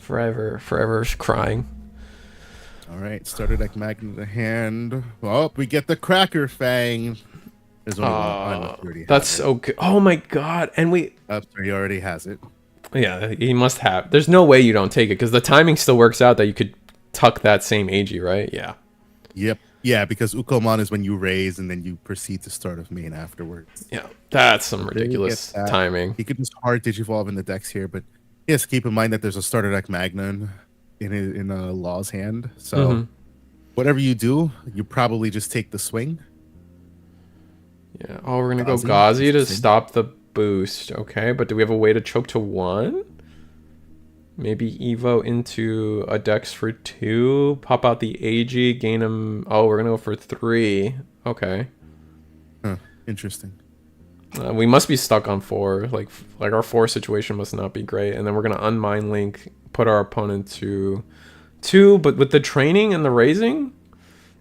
Forever crying. All right, started like Magna the hand. Oh, we get the Cracker Fang. There's only one. That's so good. Oh my god! And he already has it. Yeah, he must have. There's no way you don't take it because the timing still works out that you could tuck that same AG, right? Yeah. Yep. Yeah, because Ukomon is when you raise and then you proceed to start of main afterwards. Yeah, that's some ridiculous timing. He could just hard Digivolve in the decks here, but yes, keep in mind that there's a starter deck Magnon in a Law's hand. So whatever you do, you probably just take the swing. Yeah. Oh, we're gonna go Gauzy to stop the boost. Okay, but do we have a way to choke to 1? Maybe Evo into a Dex for 2. Pop out the AG, gain him. Oh, we're gonna go for 3. Okay. Huh. Interesting. We must be stuck on 4. Like our 4 situation must not be great. And then we're gonna unmind link, put our opponent to 2. But with the training and the raising,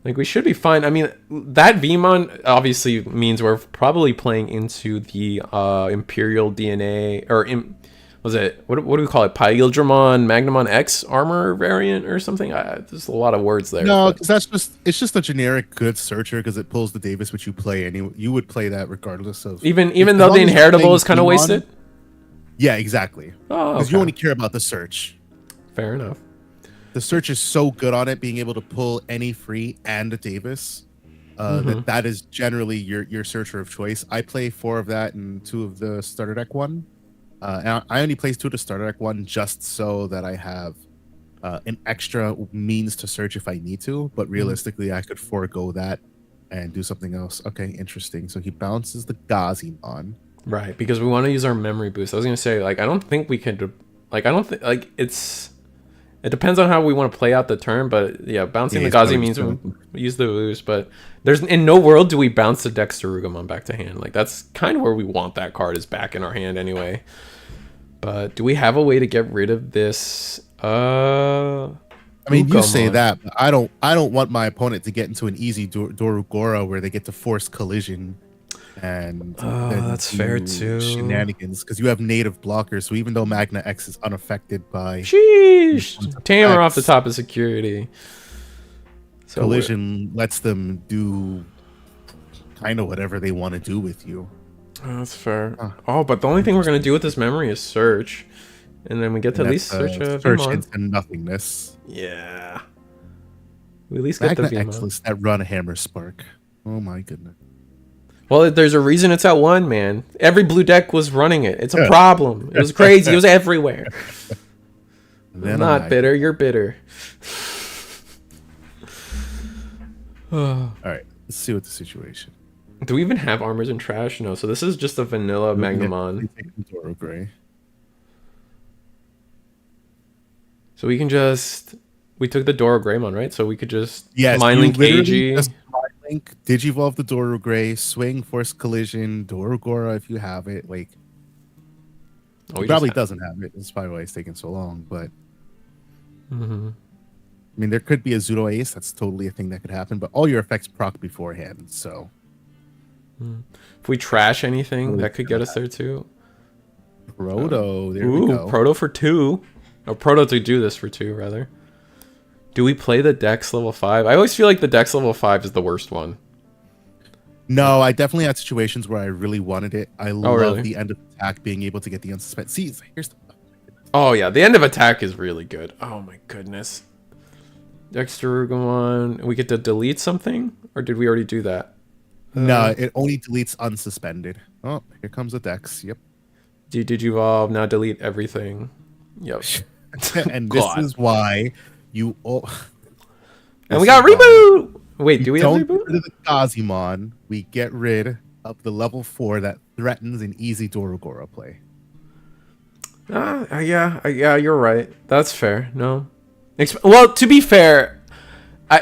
Like, we should be fine. I mean, that Vmon obviously means we're probably playing into the Imperial DNA, or was it, what do we call it? Pyildramon Magnamon X armor variant or something? There's a lot of words there. No, because it's just a generic good searcher because it pulls the Davis, which you play, and you would play that regardless of... Even though the inheritable is kind of wasted? Yeah, exactly. Oh, because okay. you only care about the search. Fair enough. The search is so good on it, being able to pull any free and a Davis. That is generally your searcher of choice. I play 4 of that and 2 of the starter deck one. And I only place 2 of the starter deck one just so that I have an extra means to search if I need to. But realistically, I could forego that and do something else. Okay, interesting. So he bounces the Gallantmon. Right, because we want to use our memory boost. I was gonna say, like, I don't think we could, like, I don't think, like, it depends on how we want to play out the turn, but yeah, bouncing the Gazi means we use the boost, but there's in no world do we bounce the Dextermon back to hand. Like, that's kind of where we want that card, is back in our hand anyway. But do we have a way to get rid of this? I mean, you say that, but I don't want my opponent to get into an easy Dorugora where they get to force collision. And that's fair too. Shenanigans, because you have native blockers. So even though Magna X is unaffected by tamer off the top of security, so collision lets them do kind of whatever they want to do with you. Oh, that's fair. Oh, but the only thing we're gonna do with this memory is search, and then we get to at least search into nothingness. Yeah, we at least get Magna the X that run a Hammer Spark. Oh my goodness. Well, there's a reason it's at 1, man. Every blue deck was running it. It's a problem. It was crazy. It was everywhere. I'm not bitter. You're bitter. All right. Let's see what the situation. Do we even have armors in trash? No. So this is just a vanilla Magnamon. So we can just... We took the Doro Greymon, right? So we could just mind link AG. Digivolve the Doro Grey, swing, force collision, Dorogora if you have it. Like, he probably doesn't have it. That's probably why it's taking so long. But I mean, there could be a Zudo Ace. That's totally a thing that could happen. But all your effects proc beforehand. So if we trash anything, that could get us there too. Proto, there we go. Proto for 2. Or Proto to do this for 2, rather. Do we play the Dex level 5? I always feel like the Dex level 5 is the worst one. No, I definitely had situations where I really wanted it. I love the end of attack, being able to get the unsuspect. See, here's the... Oh, yeah. The end of attack is really good. Oh, my goodness. Dextermon. We get to delete something? Or did we already do that? No, it only deletes unsuspended. Oh, here comes the Dex. Yep. Did you evolve? Now delete everything. Yep. And this is why... And we got reboot. Wait, do we have reboot? Get rid of the Gallantmon. We get rid of the level 4 that threatens an easy Dorogora play. Yeah, you're right. That's fair. No, well, to be fair,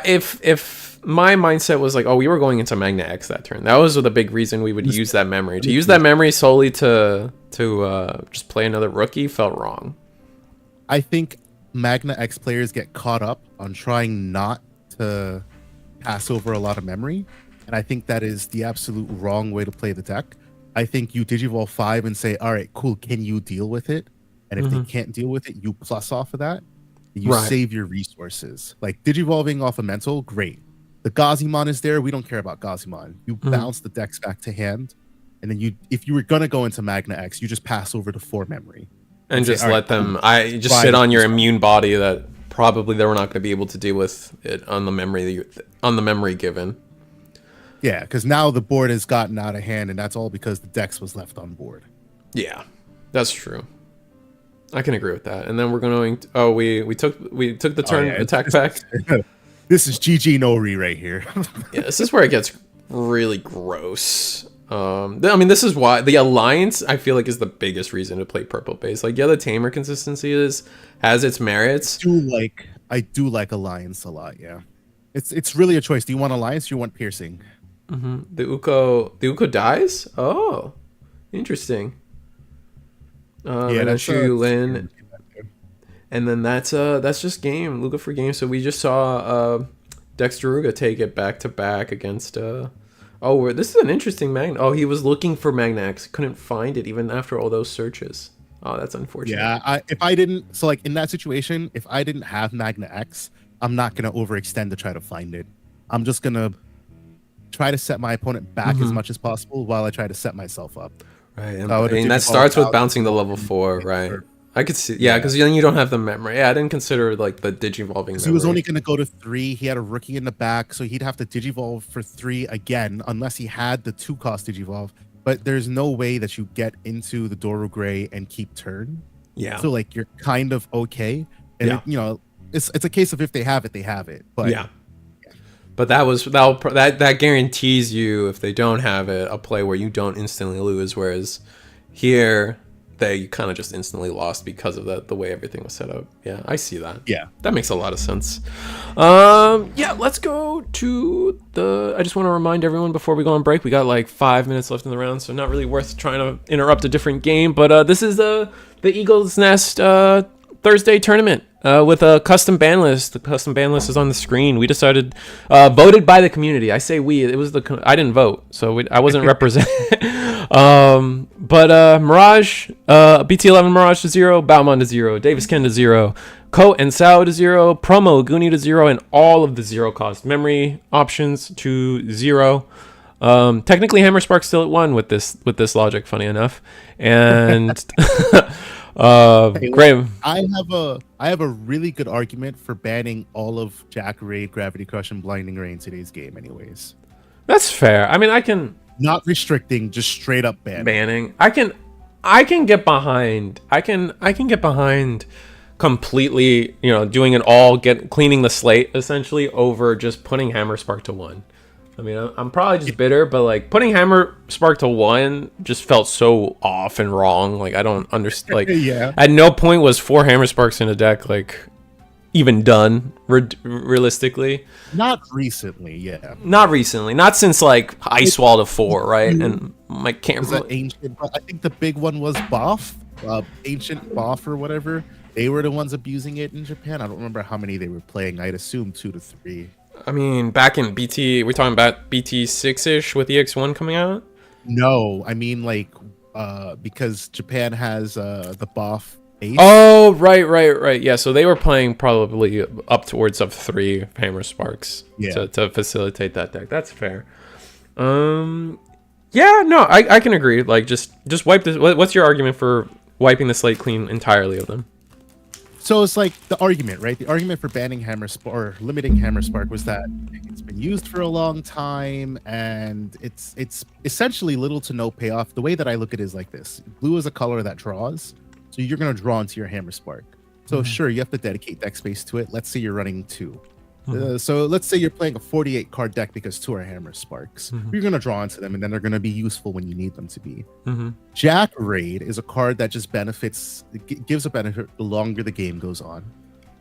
if my mindset was like, oh, we were going into Magna X that turn, that was the big reason we would use that memory. To use that memory solely to just play another rookie felt wrong. I think Magna X players get caught up on trying not to pass over a lot of memory, and I think that is the absolute wrong way to play the deck. I think you Digivolve 5 and say, all right, cool, can you deal with it? And if they can't deal with it, you plus off of that. You save your resources. Like, Digivolving off a mental, great. The Gallantmon is there. We don't care about Gallantmon. You bounce the decks back to hand, and then if you were going to go into Magna X, you just pass over to 4 memory. And just let them... just sit on your immune body that probably they were not going to be able to deal with it on the memory given. Yeah, because now the board has gotten out of hand, and that's all because the Dex was left on board. Yeah, that's true. I can agree with that. And then we're going to... Oh, we took the turn attack back. This is GG Nori right here. Yeah, this is where it gets really gross. I mean, this is why the Alliance, I feel like, is the biggest reason to play purple base. Like, yeah, the Tamer consistency has its merits. I do like Alliance a lot. Yeah, it's really a choice. Do you want Alliance? Or do you want Piercing? The Uko dies. Oh, interesting. Yeah, that's Dexteruga take it back to back against oh, this is an interesting Magna. Oh, he was looking for Magna X, couldn't find it even after all those searches. Oh, that's unfortunate. Yeah, if I didn't, so like in that situation, if I didn't have Magna X, I'm not gonna overextend to try to find it. I'm just gonna try to set my opponent back as much as possible while I try to set myself up. Right, and that starts with bouncing the level 4, right? I could see, yeah, because then you don't have the memory. Yeah, I didn't consider like the digivolving memory. He was only going to go to 3. He had a rookie in the back, so he'd have to digivolve for 3 again, unless he had the 2-cost digivolve. But there's no way that you get into the Doru Gray and keep turn. Yeah. So like you're kind of okay, and it, you know, it's a case of if they have it, they have it. But yeah. But that guarantees you, if they don't have it, a play where you don't instantly lose. Whereas here, they kind of just instantly lost because of the way everything was set up. Yeah, I see that. Yeah, that makes a lot of sense. Yeah, let's go to the. I just want to remind everyone before we go on break, we got like 5 minutes left in the round, so not really worth trying to interrupt a different game. But this is the Eagle's Nest Thursday tournament with a custom ban list. The custom ban list is on the screen. We decided, voted by the community. I say we. It was I didn't vote, so I wasn't represented. But Mirage, BT11 Mirage to 0, Baumon to 0, Davis Ken to 0, Ko and Sao to 0, Promo Goonie to 0, and all of the 0-cost memory options to 0. Technically, Hammer Spark's still at 1 with this logic. Funny enough, and. Great. I have a really good argument for banning all of Jack Raid, Gravity Crush, and Blinding Ray in today's game. Anyways, that's fair. I mean, I can not restricting, just straight up banning. I can get behind. I can get behind completely. You know, doing it all, cleaning the slate essentially over just putting Hammer Spark to 1. I mean, I'm probably just bitter, but like putting Hammer Spark to 1 just felt so off and wrong. Like I don't understand. Like at no point was 4 Hammer Sparks in a deck like even done realistically. Not recently, yeah. Not recently. Not since like Ice Wall to 4, right? And my camera. Ancient, I think the big one was Boff, Ancient Boff or whatever. They were the ones abusing it in Japan. I don't remember how many they were playing. I'd assume 2 to 3. I mean, back in BT, we're talking about BT 6-ish with EX1 coming out? No, I mean like because Japan has the Boff base. Oh, right. Yeah, so they were playing probably up towards of 3 Hammer Sparks to facilitate that deck. That's fair. Yeah, no, I can agree. Like just wipe this. What's your argument for wiping the slate clean entirely of them? So it's like the argument, right? The argument for banning Hammer Spark or limiting Hammer Spark was that it's been used for a long time and it's essentially little to no payoff. The way that I look at it is like this. Blue is a color that draws, so you're going to draw into your Hammer Spark. So sure, you have to dedicate deck space to it. Let's say you're running 2. So let's say you're playing a 48 card deck because 2 are Hammer Sparks. You're going to draw into them and then they're going to be useful when you need them to be. Jack Raid is a card that just gives a benefit the longer the game goes on.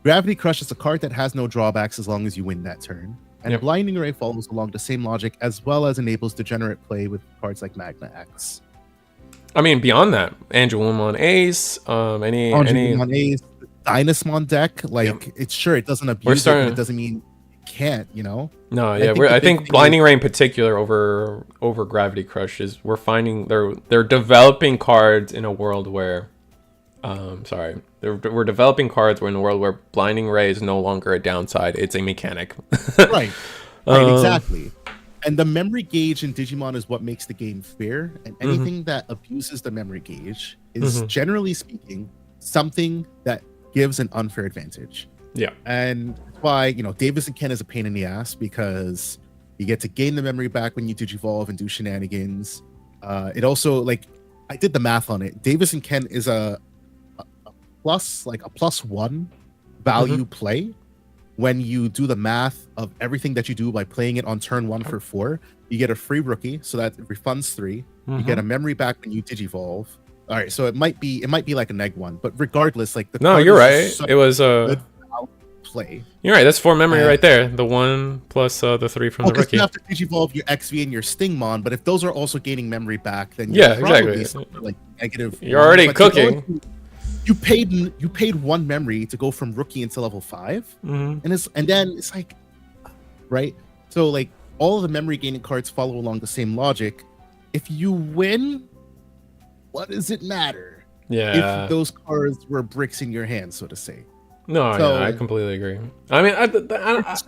Gravity Crush is a card that has no drawbacks as long as you win that turn. And Blinding Ray follows along the same logic as well as enables degenerate play with cards like Magna X. I mean, beyond that, Angelomon Ace, Angelomon Ace, Dynasmon deck, like it's sure it doesn't abuse it, but it doesn't mean it can't, you know. No, yeah, I think Blinding Ray in particular over Gravity Crush is we're finding they're developing cards in a world where, we're developing cards in a world where Blinding Ray is no longer a downside; it's a mechanic. right, exactly. And the memory gauge in Digimon is what makes the game fair, and anything that abuses the memory gauge is generally speaking something that gives an unfair advantage. Yeah. And that's why, you know, Davis and Ken is a pain in the ass because you get to gain the memory back when you digivolve and do shenanigans. It also, like, I did the math on it. Davis and Ken is a +1 value play when you do the math of everything that you do by playing it on turn 1 for 4. You get a free rookie, so that refunds 3. You get a memory back when you digivolve. All right, so it might be like a neg 1, but regardless, like you're right. It was a good play. You're right. That's 4 memory right there. The 1 plus the 3 from the rookie. You have to digivolve your XV and your Stingmon, but if those are also gaining memory back, then exactly. Like negative. You're already cooking. You paid 1 memory to go from rookie into level 5, and then it's like right? So like all the memory gaining cards follow along the same logic. If you win, what does it matter? Yeah. If those cards were bricks in your hand, so to say. No, So, yeah, I completely agree. I mean, I It's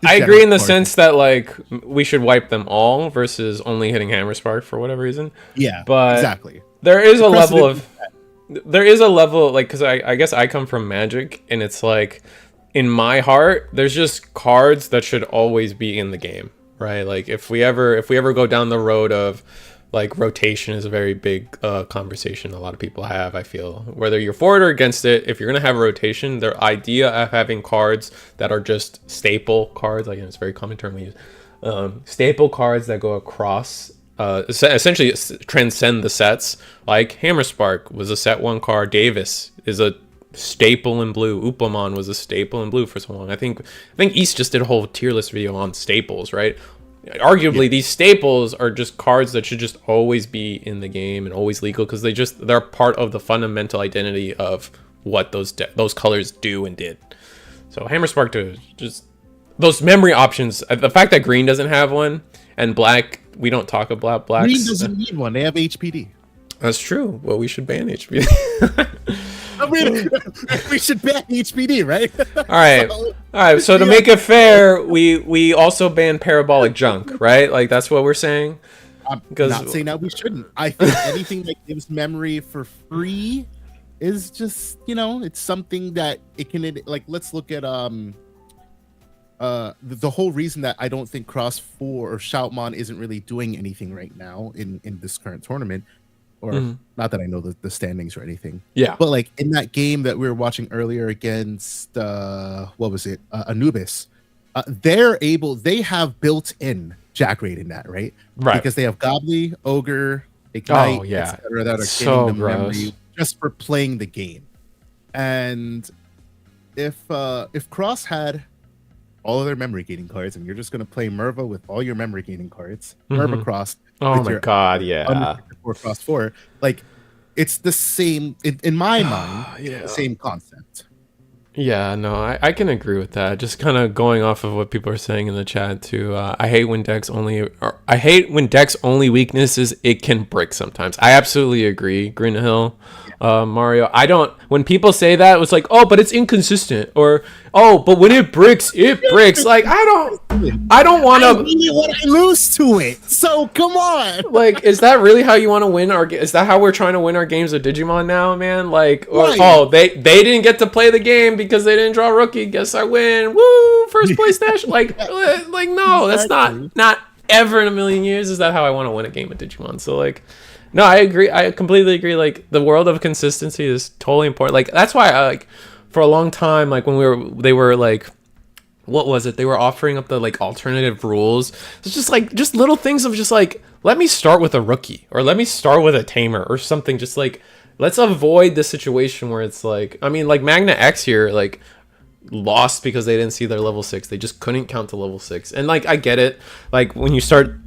agree in the general sense that like we should wipe them all versus only hitting Hammer Spark for whatever reason. yeah, But exactly. there is The a level precedent of there is a level like because I guess I come from Magic and it's like in my heart there's just cards that should always be in the game, right? Like if we ever go down the road of like rotation is a very big conversation a lot of people have. I feel whether you're for it or against it, if you're gonna have a rotation, the idea of having cards that are just staple cards, like it's a very common term we use, staple cards that go across, essentially transcend the sets. Like Hammer Spark was a set 1 card. Davis is a staple in blue. Upamon was a staple in blue for so long. I think East just did a whole tier list video on staples, right? Arguably, these staples are just cards that should just always be in the game and always legal because they're part of the fundamental identity of what those colors do and did. So Hammer Spark 2, just those memory options. The fact that green doesn't have one and black, we don't talk about blacks. Green doesn't need one. They have HPD. That's true. Well, we should ban HPD. I mean, we should ban HPD, right? All right. So to make it fair, we also ban parabolic junk, right? Like that's what we're saying. I'm not saying that we shouldn't. I think anything that gives memory for free is just, it's something that it can, like, let's look at the whole reason that I don't think Cross 4 or Shoutmon isn't really doing anything right now in this current tournament, or not that I know the standings or anything. Yeah. But like in that game that we were watching earlier against what was it? Anubis. They have built-in Jack Raid in that, right? Right. Because they have Gobbly, Ogre, Ignite, etc. that are so getting the gross. memory just for playing the game. And if Cross had all of their memory gaining cards and you're just going to play Merva with all your memory gaining cards, Merva Cross. Oh my god, yeah. Or Cross 4, like it's the same in my mind, the same concept. Yeah, no, I can agree with that. Just kind of going off of what people are saying in the chat too. I hate when Dex only weakness is it can brick sometimes. I absolutely agree, Green Hill. Mario, I don't, when people say that, it's like, oh, but it's inconsistent, or oh, but when it bricks, like I don't want to when I lose to it, so come on. Like, is that really how you want to win is that how we're trying to win our games of Digimon now, man? Like, right. Oh, they didn't get to play the game because they didn't draw a rookie, guess I win, woo, first place dash. like no, that's not ever in a million years is that how I want to win a game of Digimon. So like, no, I agree. I completely agree. Like the world of consistency is totally important. Like that's why I like for a long time, like when they were like, what was it? They were offering up the like alternative rules. It's just like just little things of just like, let me start with a rookie or let me start with a tamer or something. Just like, let's avoid the situation where it's like, I mean, like Magna X here, like lost because they didn't see their level 6. They just couldn't count to level 6. And like, I get it. Like when you start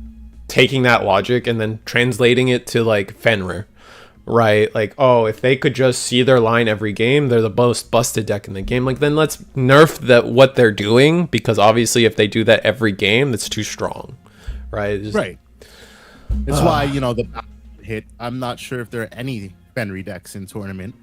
taking that logic and then translating it to like Fenrir, right? Like, oh, if they could just see their line every game, they're the most busted deck in the game. Like, then let's nerf what they're doing, because obviously if they do that every game, that's too strong, right? Right. It's why, the hit. I'm not sure if there are any Fenrir decks in tournament.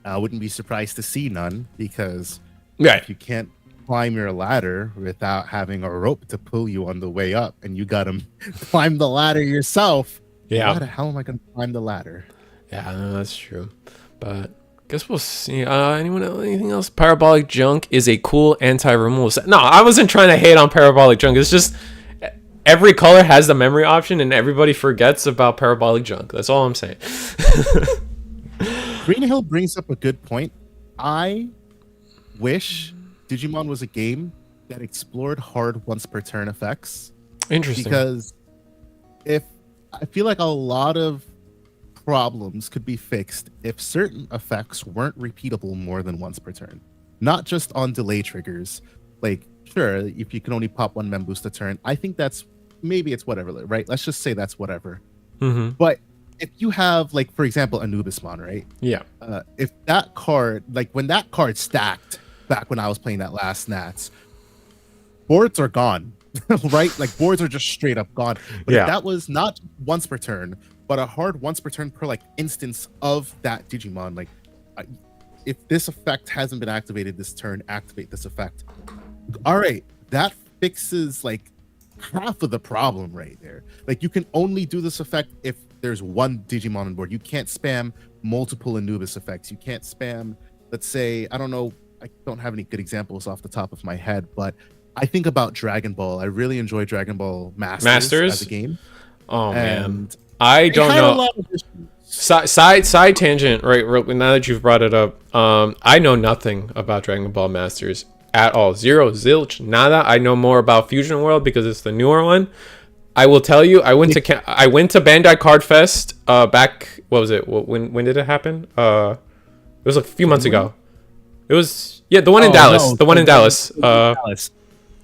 I wouldn't be surprised to see none, because if you can't climb your ladder without having a rope to pull you on the way up, and you gotta climb the ladder yourself. How the hell am I gonna climb the ladder? Yeah, no, that's true. But guess we'll see. Anything else? Parabolic Junk is a cool anti-removal set. No, I wasn't trying to hate on Parabolic Junk. It's just every color has the memory option, and everybody forgets about Parabolic Junk. That's all I'm saying. Green Hill brings up a good point. I wish Digimon was a game that explored hard once per turn effects. Interesting. Because I feel like a lot of problems could be fixed if certain effects weren't repeatable more than once per turn. Not just on delay triggers. Like, sure, if you can only pop one Mem Boost a turn, I think maybe it's whatever, right? Let's just say that's whatever. But if you have, like, for example, Anubismon, right? Yeah. If that card, like when that card stacked back when I was playing that last Nats, boards are gone, right? Like boards are just straight up gone. But Yeah. if that was not once per turn, but a hard once per turn per like instance of that Digimon, like if this effect hasn't been activated this turn, activate this effect. All right, that fixes like half of the problem right there. Like you can only do this effect if there's one Digimon on board. You can't spam multiple Anubis effects. You can't spam, let's say, I don't know, I don't have any good examples off the top of my head, but I think about Dragon Ball. I really enjoy Dragon Ball Masters as a game. Oh man, And I don't had a know. lot of issues. Side tangent, right? Now that you've brought it up, I know nothing about Dragon Ball Masters at all. Zero, zilch, nada. I know more about Fusion World because it's the newer one. I will tell you, I went to Bandai Card Fest back. What was it? When did it happen? It was a few months ago. It was the one in Dallas. No, the one in Dallas. Dallas.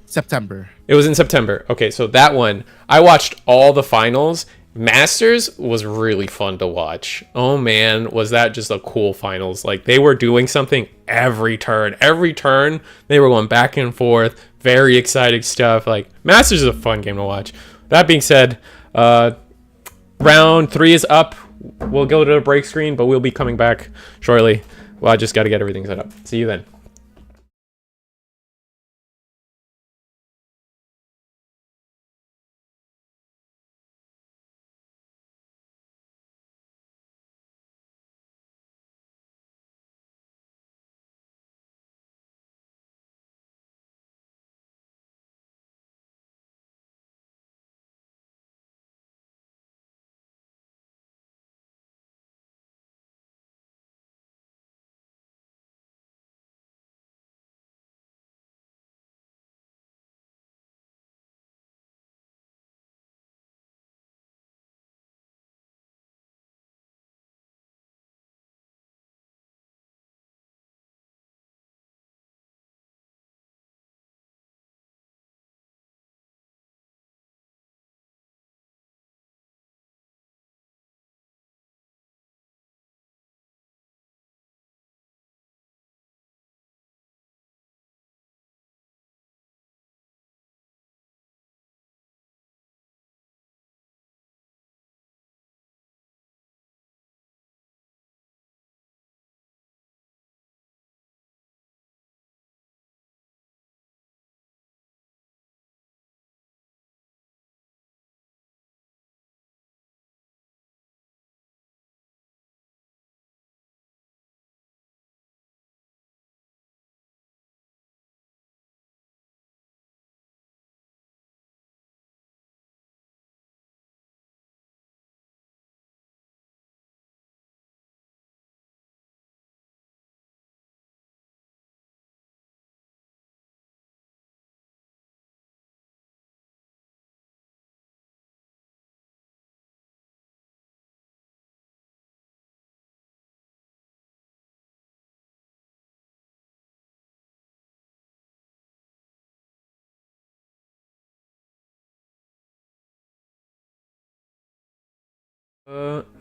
September. It was in September. Okay, so that one, I watched all the finals. Masters was really fun to watch. Oh man, was that just a cool finals. Like they were doing something every turn. Every turn, they were going back and forth. Very exciting stuff. Like Masters is a fun game to watch. That being said, round 3 is up. We'll go to the break screen, but we'll be coming back shortly. Well, I just got to get everything set up. See you then.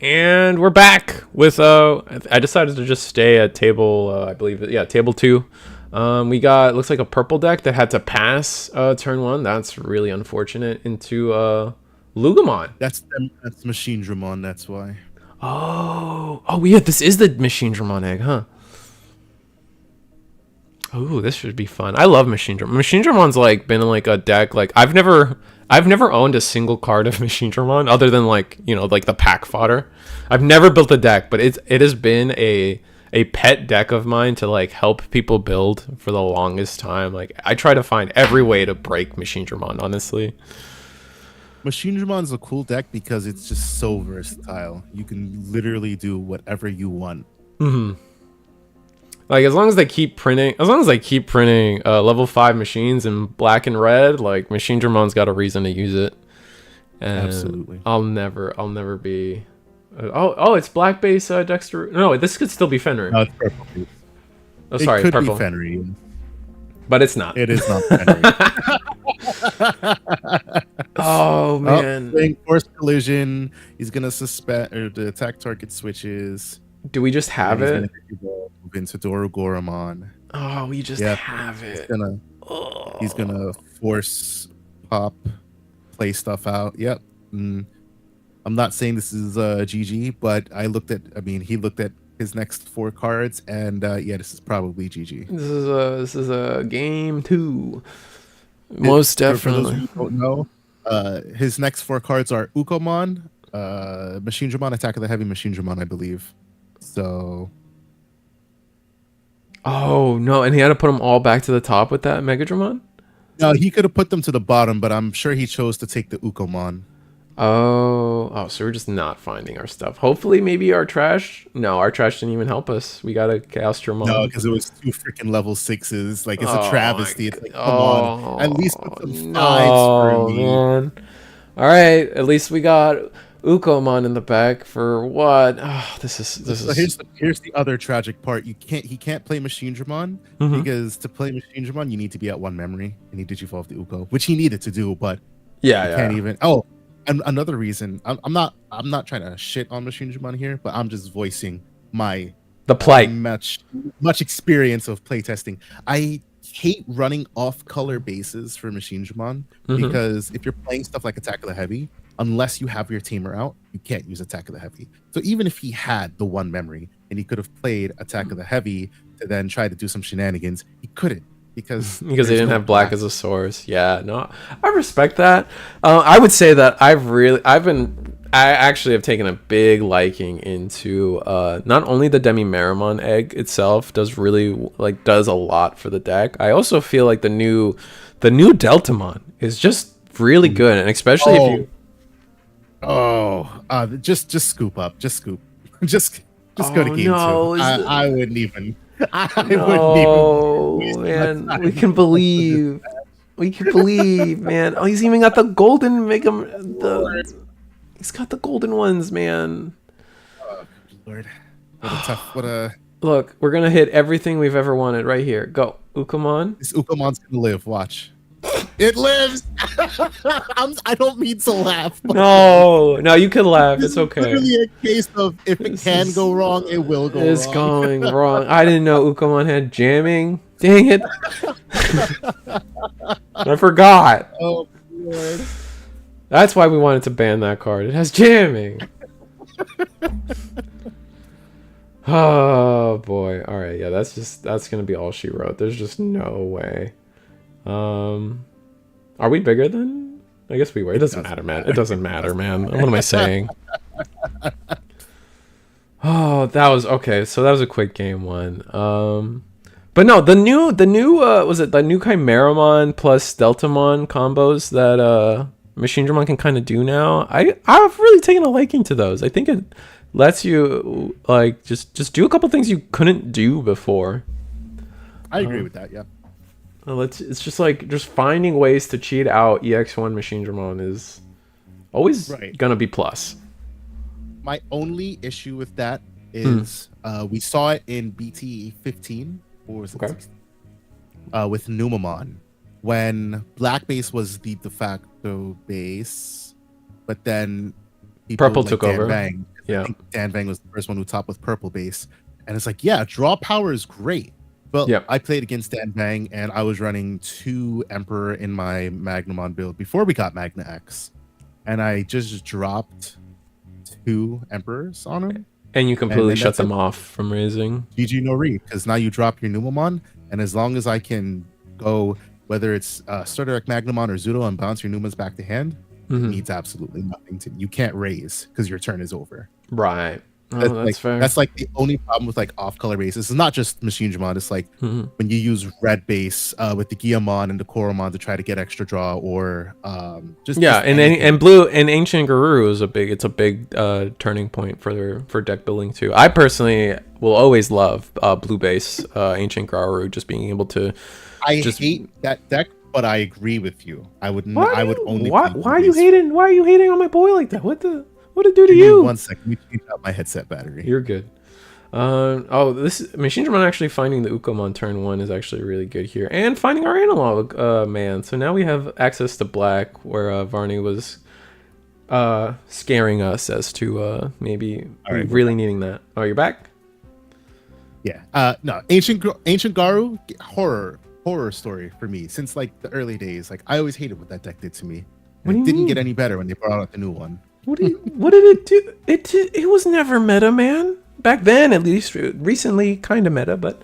And we're back with I decided to just stay at table I believe table 2. We got, looks like a purple deck that had to pass turn 1. That's really unfortunate. Into Lucemon. That's Machinedramon, that's why. Oh yeah, this is the Machinedramon egg, huh? Oh, this should be fun. I love Machinedramon. Machinedramon's like been in like a deck, like I've never owned a single card of Machinedramon other than like, you know, like the pack fodder. I've never built a deck, but it has been a pet deck of mine to like help people build for the longest time. Like I try to find every way to break Machinedramon, honestly. Machinedramon's a cool deck because it's just so versatile. You can literally do whatever you want. Like as long as they keep printing, level 5 machines in black and red, like Machinedramon's got a reason to use it. And absolutely. I'll never be. It's black base Dexter. No, this could still be Fenrir. No, it's purple. Oh, sorry, it could purple. be Fenrir, but it's not. It is not Fenrir. Oh man! Playing force collision. He's gonna suspend or the attack target switches. Do we just have it? Move into Dorogoramon. Oh, we just have it. Gonna... He's gonna force pop, play stuff out. Yep. Mm. I'm not saying this is GG, but I mean, he looked at his next 4 cards, and yeah, this is probably GG. This is a game 2. Most definitely. For those who don't know, his next 4 cards are Ukomon, Machinedramon, Attack of the Heavy Machinedramon, I believe. So. Oh no! And he had to put them all back to the top with that Megadramon. No, he could have put them to the bottom, but I'm sure he chose to take the Ukomon. Oh, so we're just not finding our stuff. Hopefully, maybe our trash. No, our trash didn't even help us. We got a Chaosdramon. No, because it was 2 freaking level 6s. Like, it's a travesty. It's like, come on, at least put some 5s for me. Man. All right, at least we got Ukomon in the back for what? Oh, this is. So here's the other tragic part. He can't play Machinedramon because to play Machinedramon you need to be at 1 memory, and he digivolved the Uko, which he needed to do, but can't even. Oh, and another reason, I'm not trying to shit on Machinedramon here, but I'm just voicing the plight. Much experience of playtesting. I hate running off-color bases for Machinedramon because if you're playing stuff like Attack of the Heavy, unless you have your tamer out, you can't use Attack of the Heavy. So even if he had the 1 memory and he could have played Attack of the Heavy to then try to do some shenanigans, he couldn't because they didn't have black as a source. Yeah, no, I respect that. I would say that I actually have taken a big liking into not only the Demi-Maramon egg itself does a lot for the deck. I also feel like the new Deltamon is just really good, and especially if you. Just scoop up. Just scoop. Just go to game 2. I wouldn't even. Man, we can believe, man. Oh, he's even got the golden he's got the golden ones, man. Oh, Lord. Look, we're gonna hit everything we've ever wanted right here. Go, Ukomon. This Ukomon's gonna live. Watch. It lives. I don't mean to laugh. No, you can laugh. It's okay. It's literally a case of if it can go wrong, it will go wrong. It's going wrong. I didn't know Ukomon had jamming. Dang it. I forgot. Oh, Lord. That's why we wanted to ban that card. It has jamming. Oh, boy. All right. Yeah, that's going to be all she wrote. There's just no way. Are we bigger than? I guess we were. It doesn't matter, man. It doesn't matter, man. What am I saying? Oh, that was okay. So that was a quick game 1. But no, the new was it the new Chimeramon plus Deltamon combos that Machinedramon can kind of do now? I've really taken a liking to those. I think it lets you like just do a couple things you couldn't do before. I agree with that. Yeah. It's just like finding ways to cheat out EX1 Machinedramon is always gonna be plus. My only issue with that is we saw it in BT 15 or was it 16? With Numamon when black base was the de facto base, but then purple took over. Bang, I think Dan Bang was the first one who topped with purple base, and it's like draw power is great. Well, I played against Dan Bang, and I was running 2 Emperor in my Magnamon build before we got Magna X, and I just dropped 2 Emperors on him. And you completely shut them off from raising. GG no re, because now you drop your Numamon, and as long as I can go, whether it's Starter Magnamon or Zudo, and bounce your Numans back to hand, it needs absolutely nothing you can't raise because your turn is over. Right. That's fair. That's like the only problem with like off-color bases. It's not just Machinedramon. It's like when you use red base with the Guillamon and the Koromon to try to get extra draw, or and blue and Ancient Garuru is a big turning point for deck building too. I personally will always love blue base Ancient Garuru, just being able to. I hate that deck, but I agree with you. I would only. Why are you hating? Why are you hating on my boy like that? What did it do to you? 1 second. We change out my headset battery. You're good. This Machinedramon actually finding the Ukomon turn 1 is actually really good here, and finding our analog man. So now we have access to black, where Varney was scaring us as to maybe really needing that. Oh, you're back. Yeah. No, Ancient Garu horror. horror story for me since like the early days. Like I always hated what that deck did to me. What do And you it didn't mean? get any better when they brought out the new one. What did it do? It was never meta, man. Back then, at least. Recently, kind of meta, but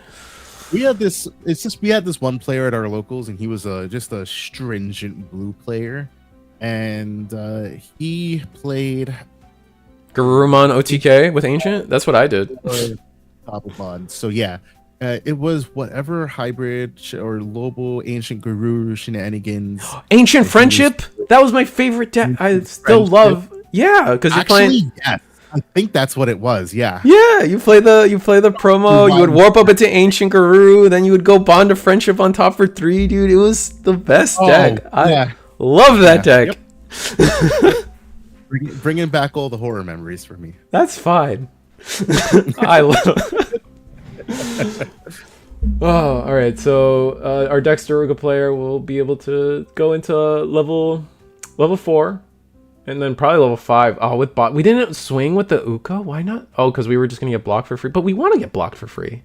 We had this. It's just we had this one player at our locals, and he was just a stringent blue player, and he played Garurumon OTK with Ancient. That's what I did. Cobblepon. So yeah, it was whatever hybrid or Lobo Ancient Guru shenanigans. Ancient Friendship. That was my favorite deck. I still love. Yeah, because you're playing. Yes, I think that's what it was. Yeah. Yeah, you play the promo. You would warp up into Ancient Guru, then you would go Bond of Friendship on top for 3, dude. It was the best deck. I love that deck. Yep. Bringing back all the horror memories for me. That's fine. I love. Oh, all right. So our Dextermon player will be able to go into level 4. And then probably level 5. Oh, with bot. We didn't swing with the Uka. Why not? Oh, because we were just going to get blocked for free. But we want to get blocked for free.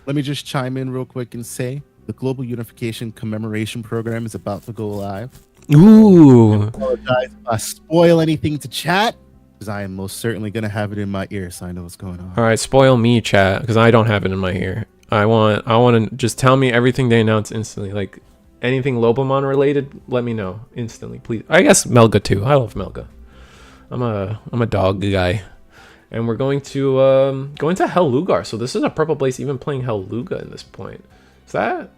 Let me just chime in real quick and say the Global Unification Commemoration Program is about to go live. Ooh. I apologize if I spoil anything to chat, because I am most certainly going to have it in my ear so I know what's going on. All right, spoil me, chat, because I don't have it in my ear. I want to just tell me everything they announce instantly. Like, anything Lobomon related, let me know instantly, please. I guess Melga too. I love Melga. I'm a dog guy, and we're going to go into Hell Lugar. So this is a purple blaze even playing Hell Luga in this point. Is that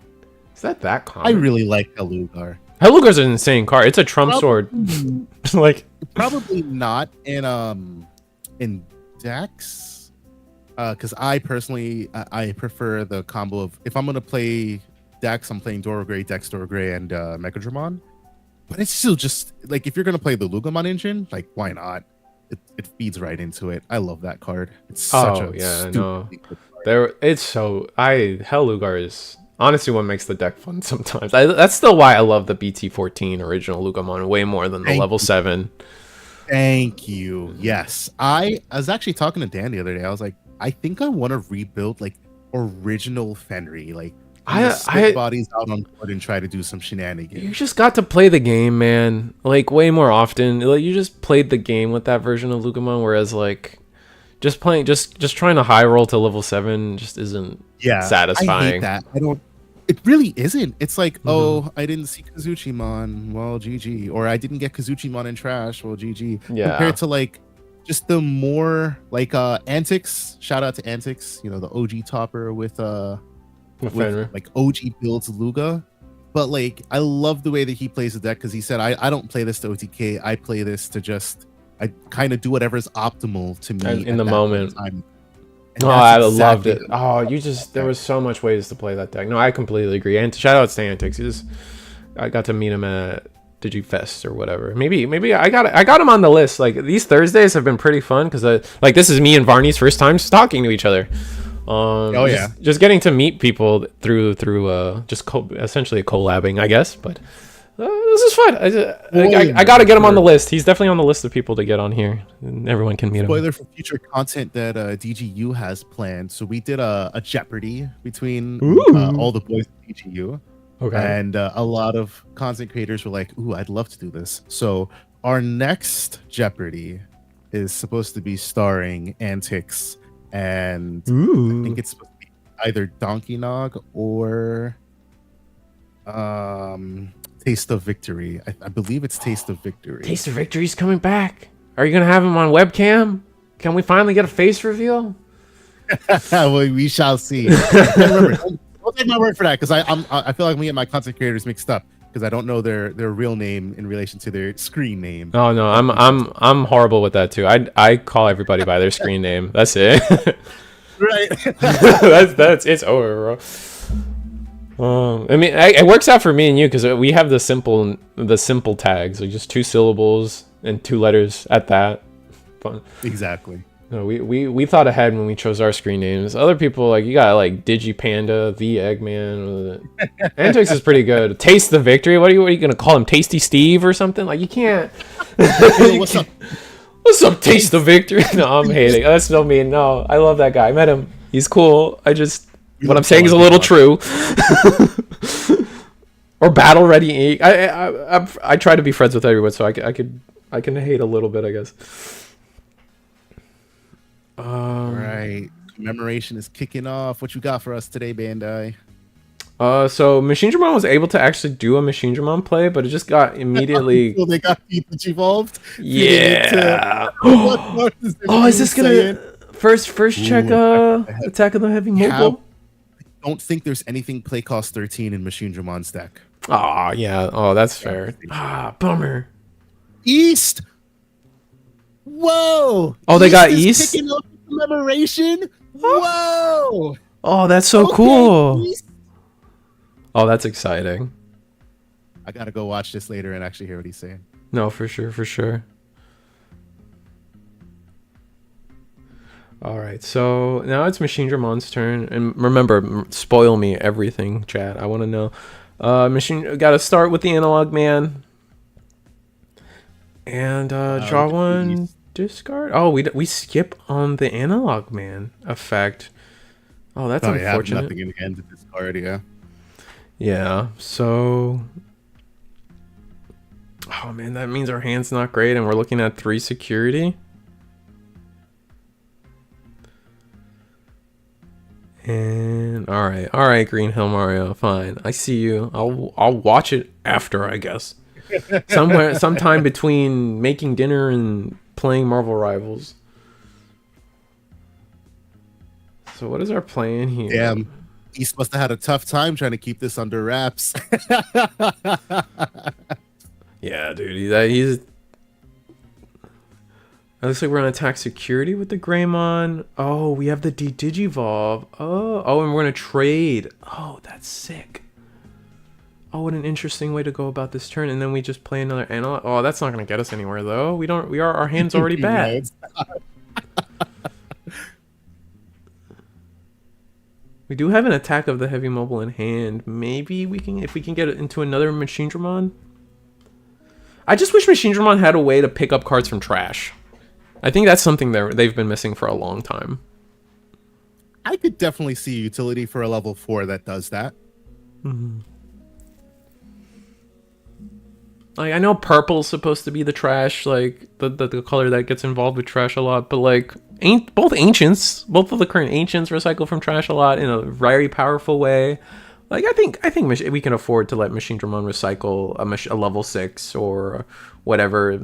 common? I really like Elugar. Hell Lugar's an insane card. It's a trump sword. Like probably not in Dex, because I personally I prefer the combo of if I'm gonna play Dex, I'm playing Doro Gray, Dex Doro Gray, and Megadramon. But it's still just like if you're gonna play the Lucemon engine, like why not? It feeds right into it. I love that card. It's such I know. Hell Lugar is honestly what makes the deck fun sometimes. That's still why I love the BT14 original Lucemon way more than the level 7. Thank you. Yes, I was actually talking to Dan the other day. I was like, I think I want to rebuild like original Fenry, like. I bodies out on foot and try to do some shenanigans. You just got to play the game, man. Like way more often. Like you just played the game with that version of Lucemon, whereas like just trying to high roll to level 7 just isn't satisfying. I hate that. It really isn't. It's like, oh, I didn't see Kazuchimon, well, GG, or I didn't get Kazuchimon in trash, well, GG. Yeah. Compared to like just the more like Antics. Shout out to Antics. You know, the OG topper with like OG builds Luga, but like I love the way that he plays the deck because he said I don't play this to OTK, I play this to just I kind of do whatever is optimal to me in the moment. Oh, I loved it. Oh, there was so much ways to play that deck. No, I completely agree. And shout out to Antics. I got to meet him at DigiFest or whatever. Maybe I got him on the list. Like these Thursdays have been pretty fun because like this is me and Varney's first time talking to each other. Just getting to meet people through essentially collabing, I guess. But this is fun. I got to get him on the list. He's definitely on the list of people to get on here, and everyone can meet him. Spoiler for future content that DGU has planned. So we did a Jeopardy between all the boys at DGU. Okay. And a lot of content creators were like, "Ooh, I'd love to do this." So our next Jeopardy is supposed to be starring Antics. And I think it's supposed to be either Donkey Nog or Taste of Victory. I believe it's Taste of Victory. Taste of Victory's coming back. Are you gonna have him on webcam? Can we finally get a face reveal? Well, we shall see. Remember, don't take my word for that because I feel like I'm getting my content creators mixed up because I don't know their real name in relation to their screen name. Oh no, I'm horrible with that too. I call everybody by their screen name. That's it. Right. It's over, bro. I mean, it works out for me and you because we have the simple tags, like just 2 syllables and 2 letters at that. Fun. Exactly. No, we thought ahead when we chose our screen names. Other people, like, you got, like, Digipanda, the Eggman. Antics is pretty good. Taste the Victory. What are you going to call him? Tasty Steve or something? Like, you can't. What's up? What's up, Taste the Victory? No, I'm hating. That's no mean. No, I love that guy. I met him. He's cool. I what I'm saying is a little true. Or battle ready. I try to be friends with everyone, so I can hate a little bit, I guess. Right. Commemoration is kicking off. What you got for us today, Bandai? So Machinedramon was able to actually do a Machinedramon play, but it just got immediately. Well, they got Peach evolved. Yeah. Is this gonna first check attack of the heavy mobile? I don't think there's anything play cost 13 in Machinedramon's deck. Oh yeah. Oh, that's fair. Bummer. East. Whoa. Oh, they got East. Picking up commemoration. Whoa. Oh, that's so cool. East. Oh, that's exciting. I gotta go watch this later and actually hear what he's saying. No, for sure. All right, so now it's Machinedramon's turn, and remember, spoil me everything, chat. I want to know. Got to start with the Analog Man, and draw one, discard. Oh, we skip on the Analog Man effect. Oh, that's unfortunate. Yeah, nothing in hand to discard. Yeah. Yeah, so... Oh man, that means our hand's not great and we're looking at 3 security. And... Alright, Green Hill Mario, fine. I see you. I'll watch it after, I guess. Sometime between making dinner and playing Marvel Rivals. So what is our plan here? Damn. East must have had a tough time trying to keep this under wraps. Yeah, dude. He's... It looks like we're going to attack security with the Greymon. Oh, we have the Digivolve. Oh, and we're going to trade. Oh, that's sick. Oh, what an interesting way to go about this turn. And then we just play another analog. Oh, that's not going to get us anywhere, though. Our hand's already bad. We do have an attack of the heavy mobile in hand. Maybe we can, if we can get it into another Machinedramon. I just wish Machinedramon had a way to pick up cards from trash. I think that's something they've been missing for a long time. I could definitely see utility for a level 4 that does that. Mm-hmm. Like, I know purple's supposed to be the trash, like the color that gets involved with trash a lot, but like both of the current ancients recycle from trash a lot in a very powerful way. Like I think we can afford to let Machinedramon recycle a level 6 or whatever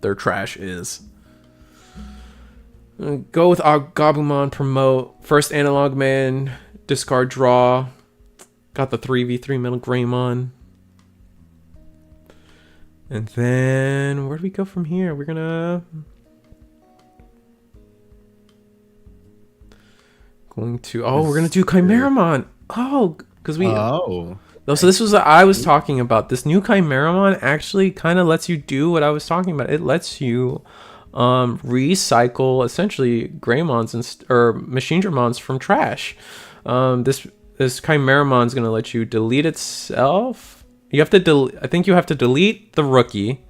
their trash is. Go with our Gabumon, promote first Analog Man, discard, draw. Got the 3v3 Metal Greymon. And then, where do we go from here? We're gonna do Chimeramon. Oh, because so this was what I was talking about. This new Chimeramon actually kind of lets you do what I was talking about. It lets you recycle essentially Greymons or Machinedramons from trash. This Chimeramon's gonna let you delete itself. You have to I think you have to delete the rookie,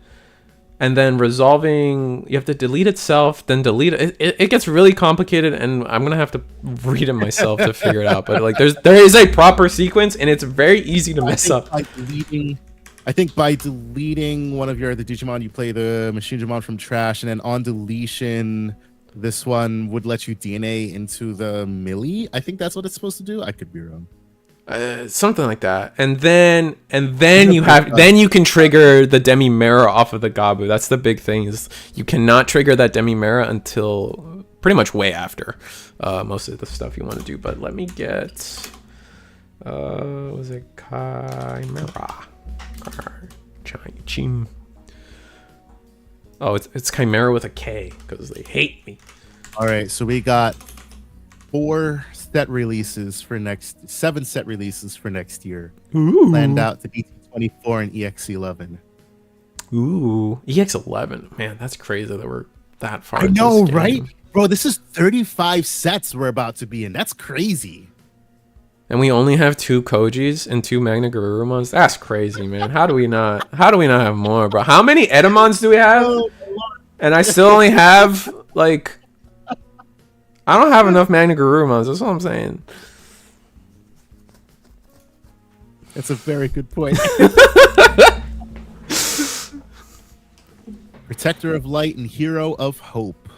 and then you have to delete itself, then delete it. It gets really complicated, and I'm gonna have to read it myself to figure it out. But like, there is a proper sequence, and it's very easy to mess up. I think by deleting one of your other Digimon, you play the Machinedramon from trash, and then on deletion, this one would let you DNA into the Millie. I think that's what it's supposed to do. I could be wrong. Something like that, and then you can trigger the Demi Mirror off of the Gabu. That's the big thing, is you cannot trigger that Demi Mirror until pretty much way after most of the stuff you want to do. But let me get was it Chimera? Chim. Oh, it's Chimera with a K because they hate me. All right, so we got 7 set releases for next year. Ooh. Planned out to BT24 and EX11. Ooh, EX11. Man, that's crazy that we're that far. I know, right? Bro, this is 35 sets we're about to be in. That's crazy. And we only have 2 Kojis and 2 Magna Garurumons. That's crazy, man. How do we not have more, bro? How many Edamons do we have? And I still only have like, I don't have enough Magna Garurumons. That's what I'm saying. That's a very good point. Protector of light and hero of hope.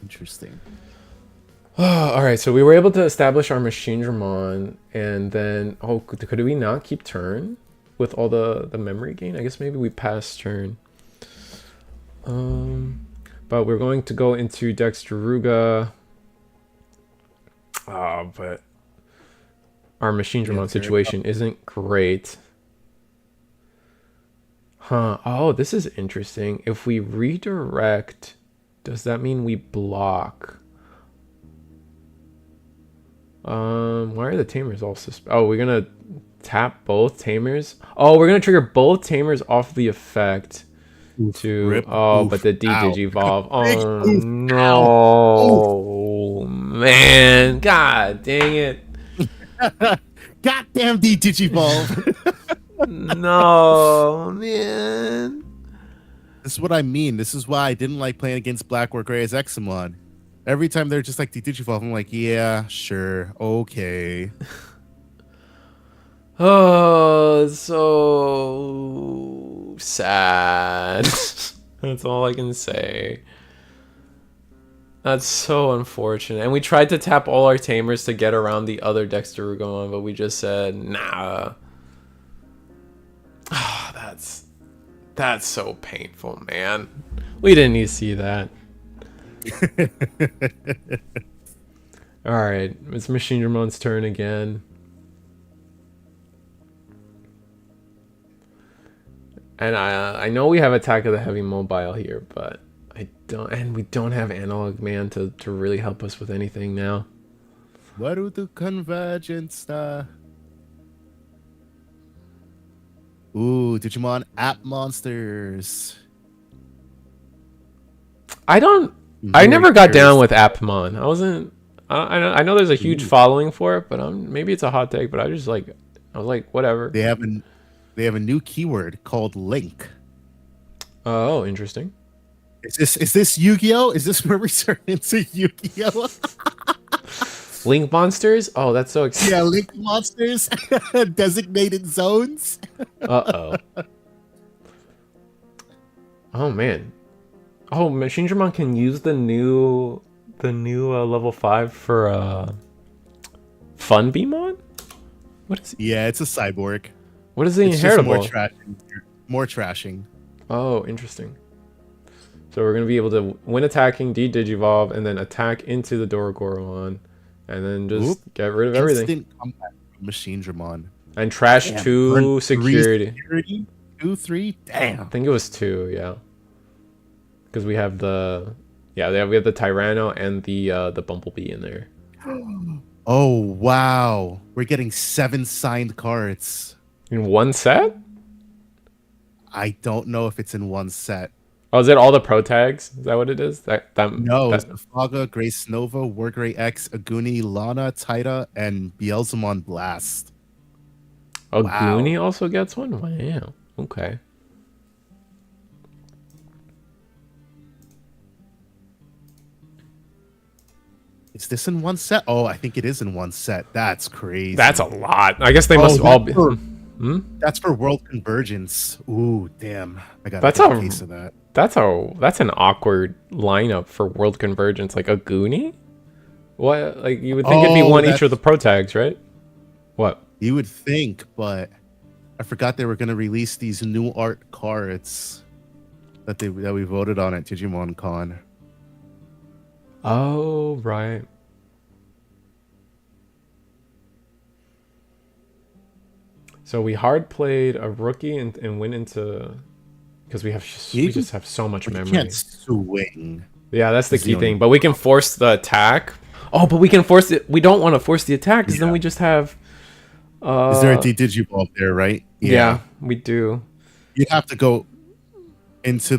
Interesting. All right, so we were able to establish our Machinedramon, and then could we not keep turn with all the memory gain? I guess maybe we passed turn. But we're going to go into Dexteruga. But our Machinedramon situation isn't great. Huh. Oh, this is interesting. If we redirect, does that mean we block? Why are the tamers all oh, we're gonna tap both tamers. Oh, we're gonna trigger both tamers off the effect to but the D-Digivolve. Oh no, man! God dang it! Goddamn D-Digivolve! No, man. This is what I mean. This is why I didn't like playing against Black or Gray as Examon. Every time they're just like D-Digivolve, I'm like, yeah, sure, okay. Oh, so sad. That's all I can say. That's so unfortunate. And we tried to tap all our tamers to get around the other Dexterugamon, but we just said, nah. Oh, that's so painful, man. We didn't need to see that. Alright, it's Machinedramon's turn again. And I know we have Attack of the Heavy Mobile here, but we don't have Analog Man to really help us with anything now. What do the convergence? Ooh, Digimon app monsters. I never got down with Appmon. I know there's a huge following for it, but maybe it's a hot take, but I was like, whatever. They have a new keyword called link. Oh, interesting. Is this Yu-Gi-Oh? Is this where we turn into Yu-Gi-Oh? Link monsters? Oh, that's so exciting. Yeah, link monsters. Designated zones. Uh-oh. Oh man. Oh, Machinedramon can use the new level 5 for Fun Beamon? What is it? Yeah, it's a cyborg. What is the inheritable? More trashing. Oh, interesting. So we're gonna be able to win attacking, D-Digivolve, and then attack into the Dorogoromon, and then just get rid of everything. Instant combat from Machinedramon. And trash 2 security. 2, 3. Damn. I think it was 2, yeah. Because we have the we have the Tyranno and the Bumblebee in there. Oh wow, we're getting 7 signed cards in one set. I don't know if it's in one set. Oh, is it all the pro tags? Is that what it is? No, it's Faga, Grace Nova, Wargray X, Aguni, Lana, Taita, and Beelzemon Blast. Aguni also gets one? Wow. Okay. Is this in one set? Oh, I think it is in one set. That's crazy. That's a lot. I guess they must all be. That's for World Convergence. Ooh, damn! I got a case of that. That's an awkward lineup for World Convergence. Like a Goonie? What? Like you would think it'd be one each of the pro tags, right? What? You would think, but I forgot they were going to release these new art cards that we voted on at Digimon Con. Oh, right. So we hard played a rookie and went into because we just have so much memory. Can't swing. Yeah, that's the key thing. But we can force the attack. Oh, but we can force it. We don't want to force the attack because then we just have. Is there a D-Digivolve there, right? Yeah, we do. You'd have to go into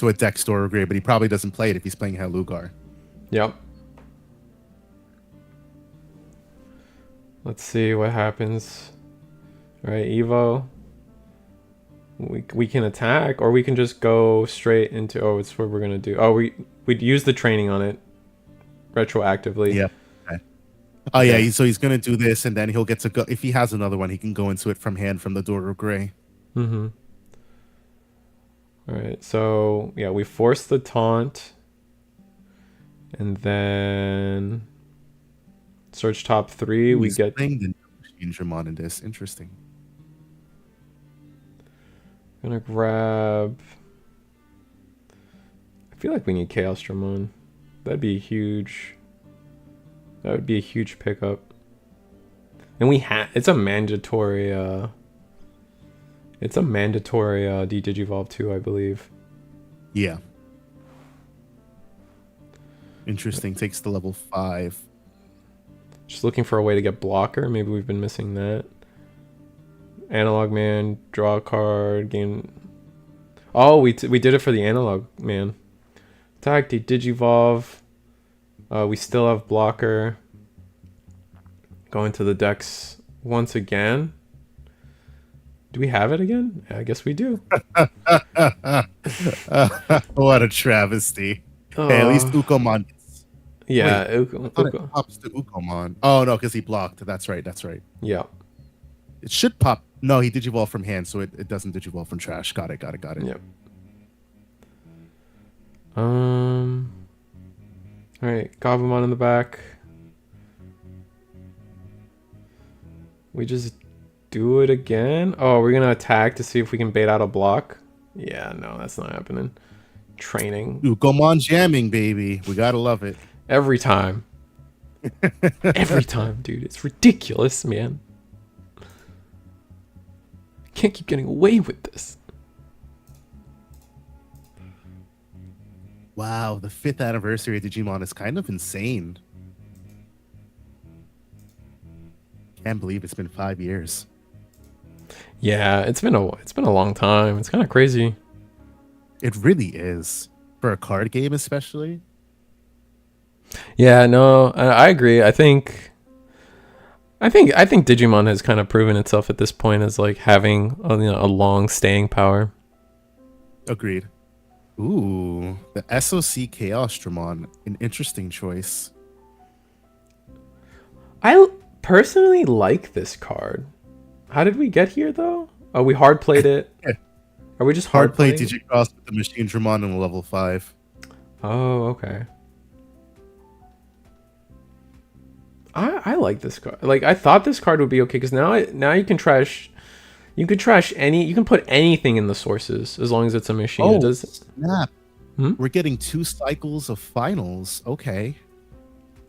a Dex Store grade, but he probably doesn't play it if he's playing Halugar. Yep. Let's see what happens. All right, Evo. we can attack, or we can just go straight into. Oh, it's what we're gonna do. Oh, we'd use the training on it retroactively. Yeah. Okay. Oh yeah. So he's gonna do this, and then he'll get to go. If he has another one, he can go into it from hand from the Doro Gray. Mm-hmm. All right. So yeah, we force the taunt, and then search top 3. We get playing the Machinedramon in this. Interesting. Gonna grab. I feel like we need Chaosdramon. That'd be huge. That would be a huge pickup. And it's a mandatory D-Digivolve too, I believe. Yeah. Interesting. Takes to level 5. Just looking for a way to get blocker. Maybe we've been missing that. Analog Man, draw a card, gain. Oh, we did it for the Analog Man. Attack, Digivolve. We still have blocker. Go into the Dex once again. Do we have it again? I guess we do. What a travesty. Hey, at least Ukomon. Yeah, It pops to Ukomon. Oh no, because he blocked. That's right. That's right. Yeah. It should pop. No, he Digivolve from hand, so it doesn't Digivolve from trash. Got it. Yep. Alright, Gabumon in the back. We just do it again? Oh, we're gonna attack to see if we can bait out a block? Yeah, no, that's not happening. Training. Ukomon jamming, baby. We gotta love it. Every time. Every time, dude. It's ridiculous, man. Can't keep getting away with this. Wow, the 5th anniversary of Digimon is kind of insane. Can't believe it's been 5 years. Yeah, it's been a long time. It's kind of crazy. It really is, for a card game especially. Yeah, no, I agree. I think Digimon has kind of proven itself at this point as like having a long staying power. Agreed. Ooh, the SOC Chaosdramon, an interesting choice. I personally like this card. How did we get here though? Oh, we hard played it. Are we just hard played Digicross with the Machinedramon in level 5? Oh, okay. I like this card. Like I thought this card would be okay because now you can trash. You could trash you can put anything in the sources as long as it's a machine. Oh, it does. Snap. We're getting 2 cycles of finals. Okay.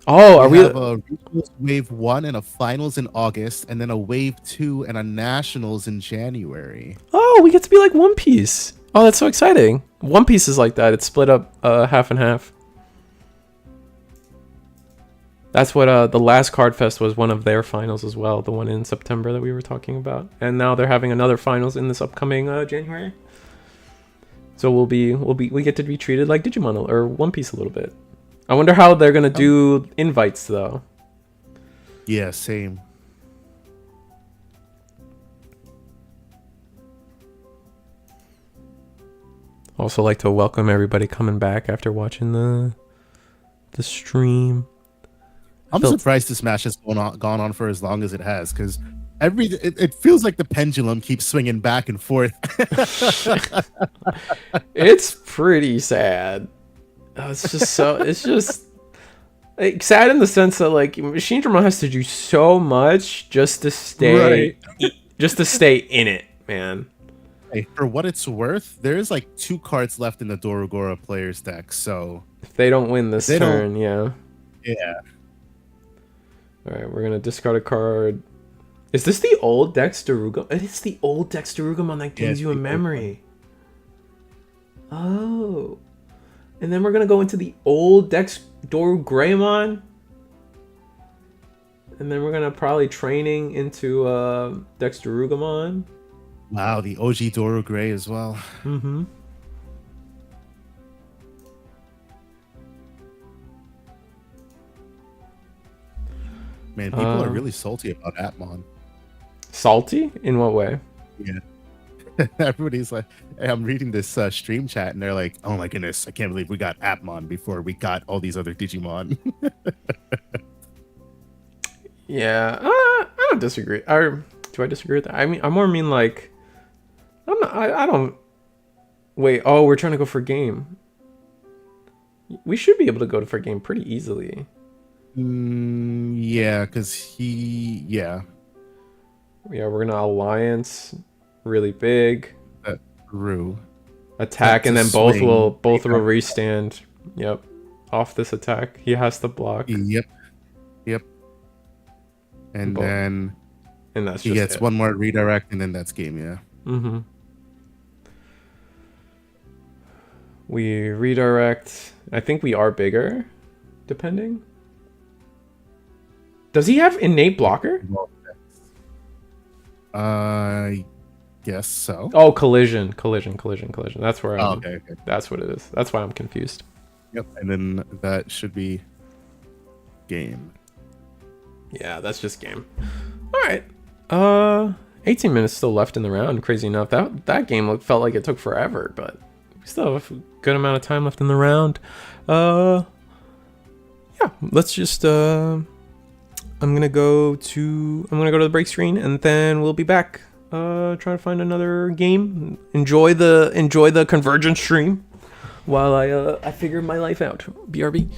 Oh, we have a regionals wave 1 and a finals in August, and then a wave 2 and a nationals in January. Oh, we get to be like One Piece. Oh, that's so exciting. One Piece is like that. It's split up half and half. That's what the last Card Fest was, one of their finals as well, the one in September that we were talking about. And now they're having another finals in this upcoming January. So we get to be treated like Digimon or One Piece a little bit. I wonder how they're gonna do invites though. Yeah, same. Also like to welcome everybody coming back after watching the stream. I'm surprised this match has gone on for as long as it has, because it feels like the pendulum keeps swinging back and forth. It's pretty sad. It's just like, sad in the sense that like Machinedramon has to do so much just to stay in it, man. Hey, for what it's worth, there's like 2 cards left in the Dorogora player's deck, so if they don't win this turn, yeah. All right, we're gonna discard a card. Is this the old Dextermon? It is the old Dextermon that gains you a memory. Oh, and then we're gonna go into the old Greymon, and then we're gonna probably training into Dextermon. Wow, the OG Doro Gray as well. Mm-hmm. Man, people are really salty about Atmon. Salty? In what way? Yeah. everybody's like, hey, I'm reading this stream chat, and they're like, "Oh my goodness, I can't believe we got Appmon before we got all these other Digimon." Yeah, I don't disagree. Do I disagree with that? I mean, I more mean like, I'm not. I don't. Wait. Oh, we're trying to go for game. We should be able to go for game pretty easily. Yeah, because yeah, we're gonna alliance really big. True. Attack, and then both will restand. Yep, off this attack, he has to block. Yep. And then that's he gets one more redirect, and then that's game. Yeah. Mm-hmm. We redirect. I think we are bigger, depending. Does he have innate blocker? Guess so. Oh, collision. That's where I'm. Okay. That's what it is. That's why I'm confused. Yep, and then that should be game. Yeah, that's just game. All right. 18 minutes still left in the round. Crazy enough, that game felt like it took forever, but we still have a good amount of time left in the round. Yeah, let's just. I'm gonna go to the break screen, and then we'll be back. Try to find another game. Enjoy the Convergence stream while I figure my life out. BRB.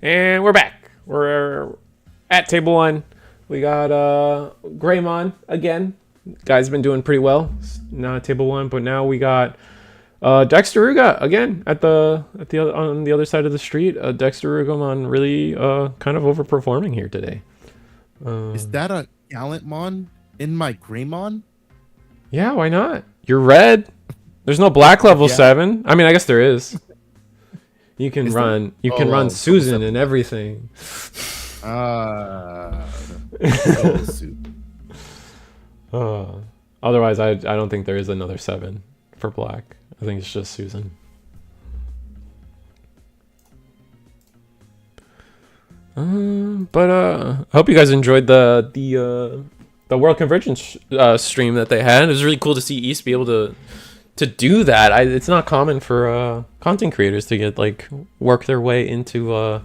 And we're back. We're at table 1. We got Greymon again. Guy's been doing pretty well. Not at table 1, but now we got Dextermon again at the on the other side of the street. Dextermon really kind of overperforming here today. Is that a Gallantmon in my Greymon? Yeah, why not? You're red. There's no black level 7. I mean, I guess there is. You can run. You can run Susan and everything. Otherwise, I don't think there is another 7 for black. I think it's just Susan. But I hope you guys enjoyed the World Convergence stream that they had. It was really cool to see East be able to do that. It's not common for content creators to get like work their way into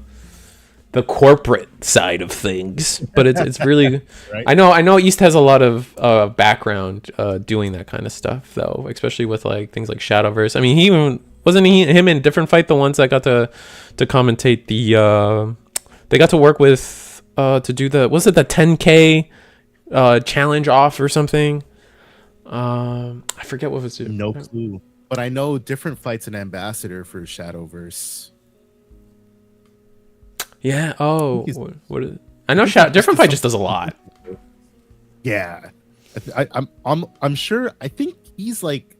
the corporate side of things, but it's really Right. I know East has a lot of background doing that kind of stuff though, especially with like things like Shadowverse. I mean, he even wasn't him in Different Fight the ones that got to commentate the they got to work with to do was it the 10K challenge off or something. I forget what was it. No clue. But I know Different Fight's an ambassador for Shadowverse. Yeah. Oh, He's- what is it? I know Different Fight just does a lot. Yeah, I'm sure. I think he's like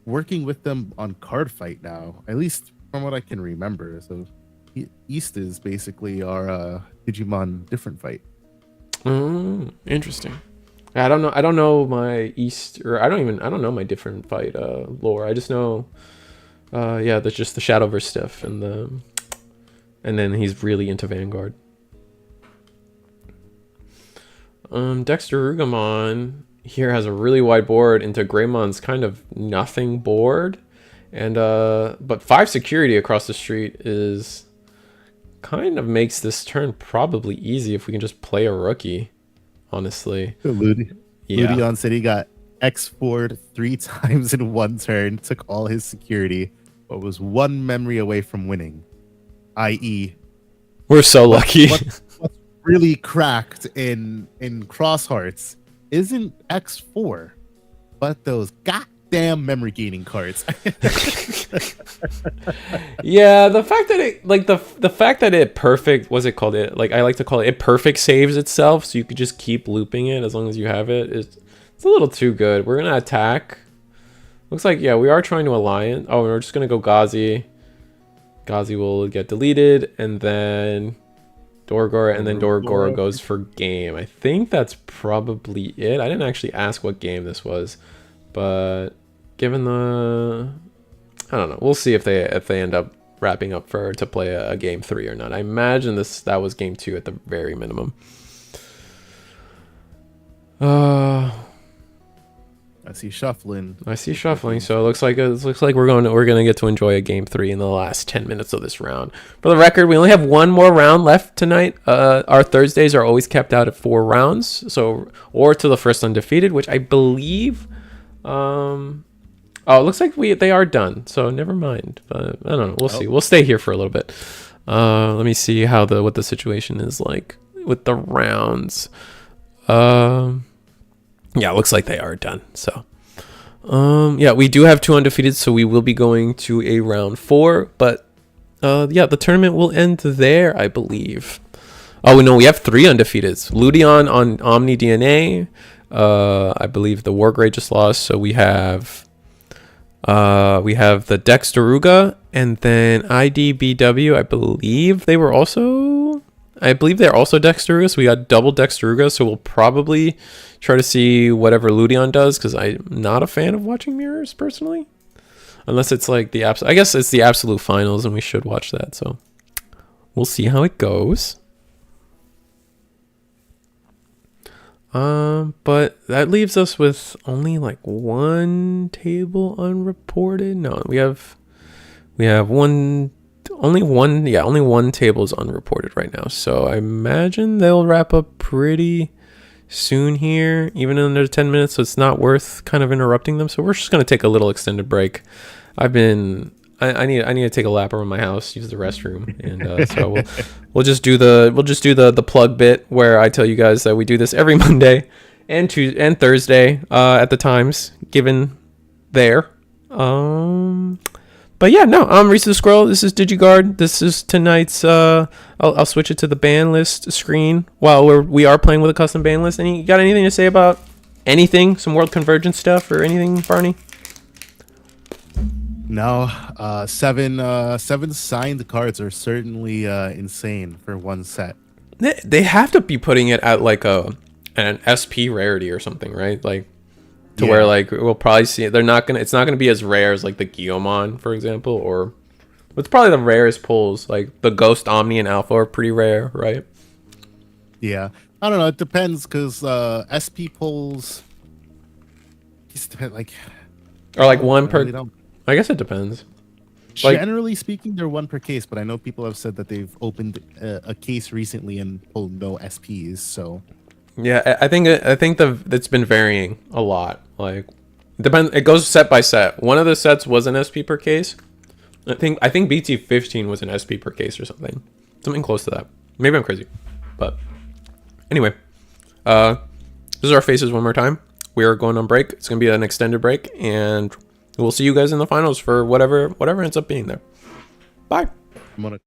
working with them on Card Fight now, at least from what I can remember. So East is basically our Digimon Different Fight. Interesting. I don't know my East, or I don't know my Different Fight lore. I just know yeah, that's just the Shadowverse stuff and then he's really into Vanguard. Dextermon here has a really wide board into Greymon's kind of nothing board, and but 5 security across the street is kind of makes this turn probably easy if we can just play a rookie, honestly. Ludion said he got X4'd 3 times in one turn, took all his security, but was 1 memory away from winning. I.e., we're so lucky. what's really cracked in Cross Hearts isn't X4, but those goddamn memory gaining cards. Yeah, the fact that it like the fact that it perfect, what's it called, it like I like to call it perfect saves itself, so you could just keep looping it as long as you have it. It's a little too good. We're gonna attack. Looks like, yeah, we are trying to align. Oh, we're just gonna go Gazi. Gazi will get deleted, and then Dorgora, and then Dorgora goes for game. I think that's probably it. I didn't actually ask what game this was, but given the, I don't know. We'll see if they end up wrapping up to play a game 3 or not. I imagine that was game 2 at the very minimum. I see shuffling. So it looks like we're gonna get to enjoy a game 3 in the last 10 minutes of this round. For the record, we only have one more round left tonight. Our Thursdays are always capped out at 4 rounds, or to the first undefeated, which I believe. Oh, it looks like they are done. So never mind. But I don't know. We'll see. We'll stay here for a little bit. Let me see what the situation is like with the rounds. Yeah, it looks like they are done. So, yeah, we do have 2 undefeated, so we will be going to a round 4. But, yeah, the tournament will end there, I believe. Oh, no, we have 3 undefeateds. Ludion on Omni-DNA. I believe the Wargrade just lost, so we have the Dexteruga, and then IDBW. I believe they're also Dexteruga, so we got double Dexteruga, so we'll probably try to see whatever Ludion does, because I'm not a fan of watching mirrors, personally. Unless it's like I guess it's the absolute finals, and we should watch that, so we'll see how it goes. But that leaves us with only like 1 table unreported. No, we have only one table is unreported right now. So I imagine they'll wrap up pretty soon here, even under 10 minutes. So it's not worth kind of interrupting them. So we're just going to take a little extended break. I need to take a lap around my house, use the restroom, and so we'll just do the plug bit where I tell you guys that we do this every Monday and Tuesday and Thursday at the times given there. But yeah, no, I'm Reese the Squirrel. This is DigiGuard. This is tonight's. I'll switch it to the ban list screen while we are playing with a custom ban list. You got anything to say about anything? Some World Convergence stuff or anything, Barney? No, 7 signed cards are certainly insane for one set. They have to be putting it at like an SP rarity or something, right? Like to where like we'll probably see it. It's not gonna be as rare as like the Guillaumon, for example, or It's probably the rarest pulls. Like the Ghost Omni and Alpha are pretty rare, right? Yeah, I don't know. It depends because SP pulls just depend. Like, Or like one I really per. don't. I guess it depends. Like Generally speaking, they're one per case, but I know people have said that they've opened a case recently and pulled no SPs. So yeah, I think it's been varying a lot. Like it depends. It goes set by set. One of the sets was an SP per case. I think BT15 was an SP per case or something close to that. Maybe I'm crazy, but anyway, uh, this is our faces one more time. We are going on break. It's gonna be an extended break, and we'll see you guys in the finals for whatever ends up being there. Bye. I'm gonna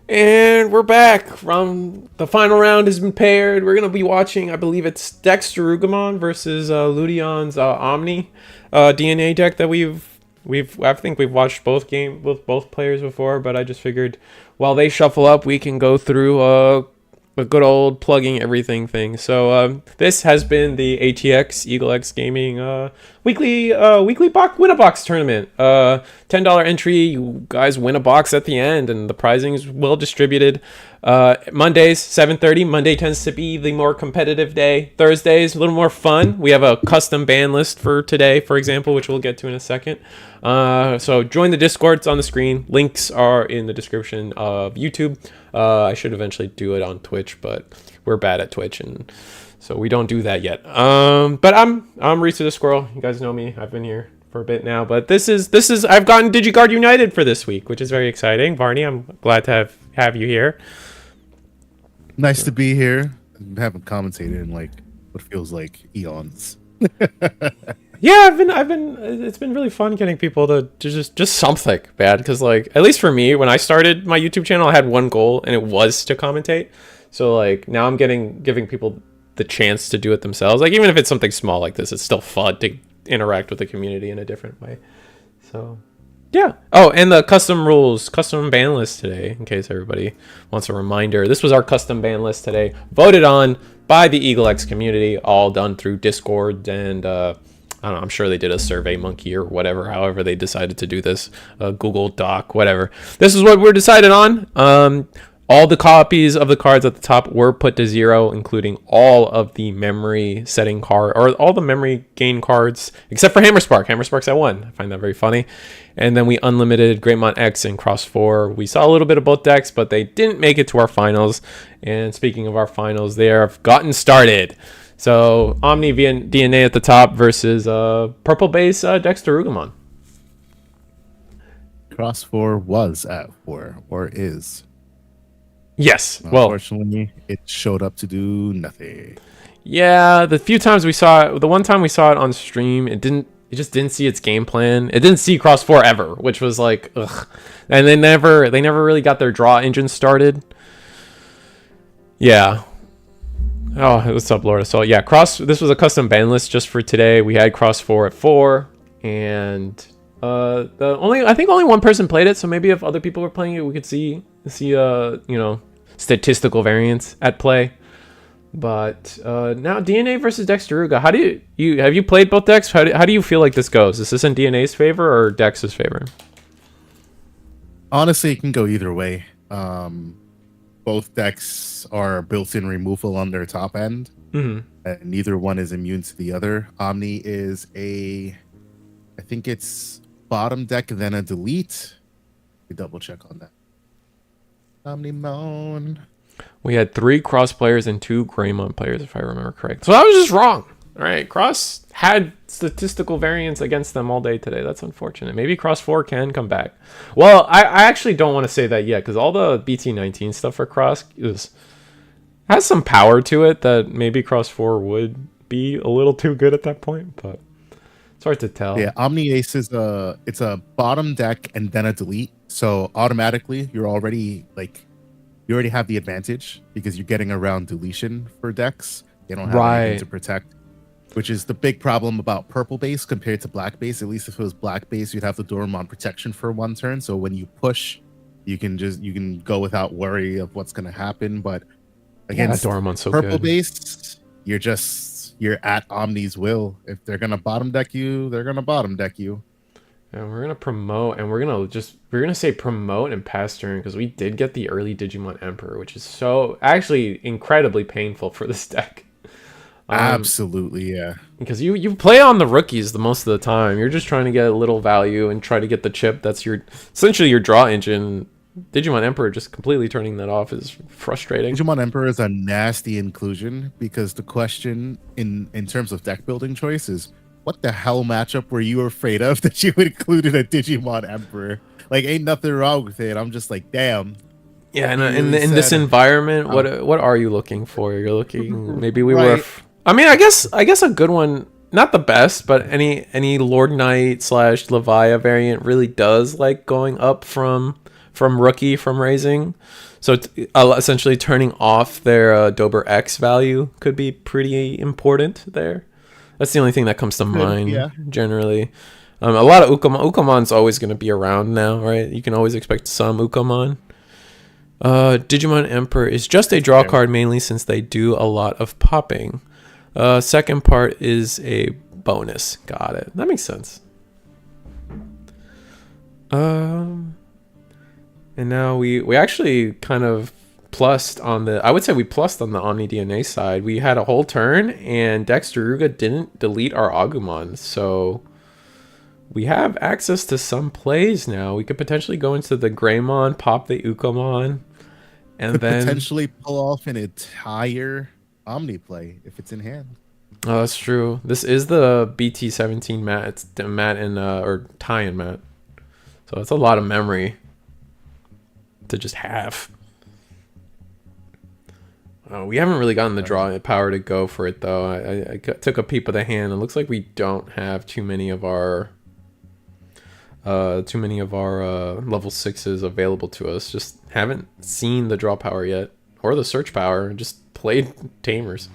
And we're back from the final round has been paired. We're gonna be watching, I believe it's Dextermon versus Ludion's Omni DNA deck that I think we've watched both with both players before, but I just figured while they shuffle up, we can go through a good old plugging everything thing. So this has been the ATX EagleX Gaming weekly win a box tournament. $10 entry. You guys win a box at the end, and the prizing is well distributed. Mondays 7:30. Monday tends to be the more competitive day. Thursdays a little more fun. We have a custom ban list for today, for example, which we'll get to in a second. So join the Discord. It's on the screen. Links are in the description of YouTube. I should eventually do it on Twitch, but we're bad at Twitch, and so we don't do that yet. But I'm Reese the Squirrel. You guys know me. I've been here for a bit now, but this is I've gotten DigiGuard United for this week, which is very exciting. Barney, I'm glad to have you here. Nice to be here. I haven't commentated in like what feels like eons. Yeah, I've been. It's been really fun getting people to just something bad, because like at least for me, when I started my YouTube channel, I had one goal, and it was to commentate. So like now I'm giving people the chance to do it themselves. Like even if it's something small like this, it's still fun to interact with the community in a different way. So yeah. Oh, and the custom ban list today, in case everybody wants a reminder. This was our custom ban list today, voted on by the EagleX community, all done through Discord and I don't know, I'm sure they did a Survey Monkey or whatever, however they decided to do this, Google Doc, whatever. This is what we're decided on. All the copies of the cards at the top were put to 0, including all of the memory setting card, or all the memory gain cards, except for Hammerspark. Hammerspark's at 1. I find that very funny. And then we unlimited Greymon X and Cross 4. We saw a little bit of both decks, but they didn't make it to our finals. And speaking of our finals, they have gotten started. So Omni-DNA at the top versus purple base Dextermon. Cross 4 was at 4, or is. Yes. Well, unfortunately, it showed up to do nothing. Yeah, the few times we saw it, the one time we saw it on stream, it just didn't see its game plan. It didn't see Cross 4 ever, which was like, ugh. And they never really got their draw engine started. Yeah. Oh, what's up, Lord? So yeah, this was a custom ban list just for today. We had Cross 4 at 4, and I think only one person played it, so maybe if other people were playing it, we could see statistical variance at play. But now DNA versus Dexteruga. How do have you played both decks? How do you feel like this goes? Is this in DNA's favor or Dex's favor? Honestly, it can go either way. Both decks are built-in removal on their top end, and neither one is immune to the other. Omni is I think it's bottom deck, then a delete. We double check on that. Omni-Mon. We had 3 Cross players and 2 Greymon players, if I remember correct. So I was just wrong. All right, Cross had statistical variance against them all day today. That's unfortunate. Maybe Cross 4 can come back. Well, I actually don't want to say that yet, because all the BT19 stuff for Cross has some power to it that maybe Cross 4 would be a little too good at that point, but it's hard to tell. Yeah, Omni Ace is it's a bottom deck and then a delete. So automatically you already have the advantage because you're getting around deletion for decks. They don't have anything to protect, which is the big problem about purple base compared to black base. At least if it was black base, you'd have the Dormon protection for 1 turn. So when you push, you can go without worry of what's going to happen. But against purple base, you're at Omni's will. If they're going to bottom deck you, they're going to bottom deck you. And we're gonna promote, and we're gonna say promote and pass turn, because we did get the early Digimon Emperor, which is so actually incredibly painful for this deck. Absolutely, yeah. Because you play on the rookies the most of the time. You're just trying to get a little value and try to get the chip. That's essentially your draw engine. Digimon Emperor just completely turning that off is frustrating. Digimon Emperor is a nasty inclusion, because the question in terms of deck building choice is, what the hell matchup were you afraid of that you included a Digimon Emperor? Like, ain't nothing wrong with it. I'm just like, damn. Yeah, and in this environment, what are you looking for? You're looking, maybe we were. I mean, I guess a good one, not the best, but any Lord Knight / Levia variant really does like going up from rookie from raising. So essentially turning off their Dober X value could be pretty important there. That's the only thing that comes to mind generally. A lot of Ukamon's always going to be around now, right? You can always expect some Ukamon. Digimon Emperor is just a draw card mainly since they do a lot of popping. Second part is a bonus. Got it. That makes sense. And now we actually kind of plussed on the... I would say we plussed on the Omni-DNA side. We had a whole turn, and Dextermon didn't delete our Agumon, so... we have access to some plays now. We could potentially go into the Greymon, pop the Ukamon, and then... potentially pull off an entire Omni play if it's in hand. Oh, that's true. This is the BT17 mat. It's the mat in, or tie-in mat. So that's a lot of memory to just have. We haven't really gotten the draw power to go for it, though. I took a peep of the hand. It looks like we don't have too many of our level 6s available to us. Just haven't seen the draw power yet, or the search power. Just played tamers.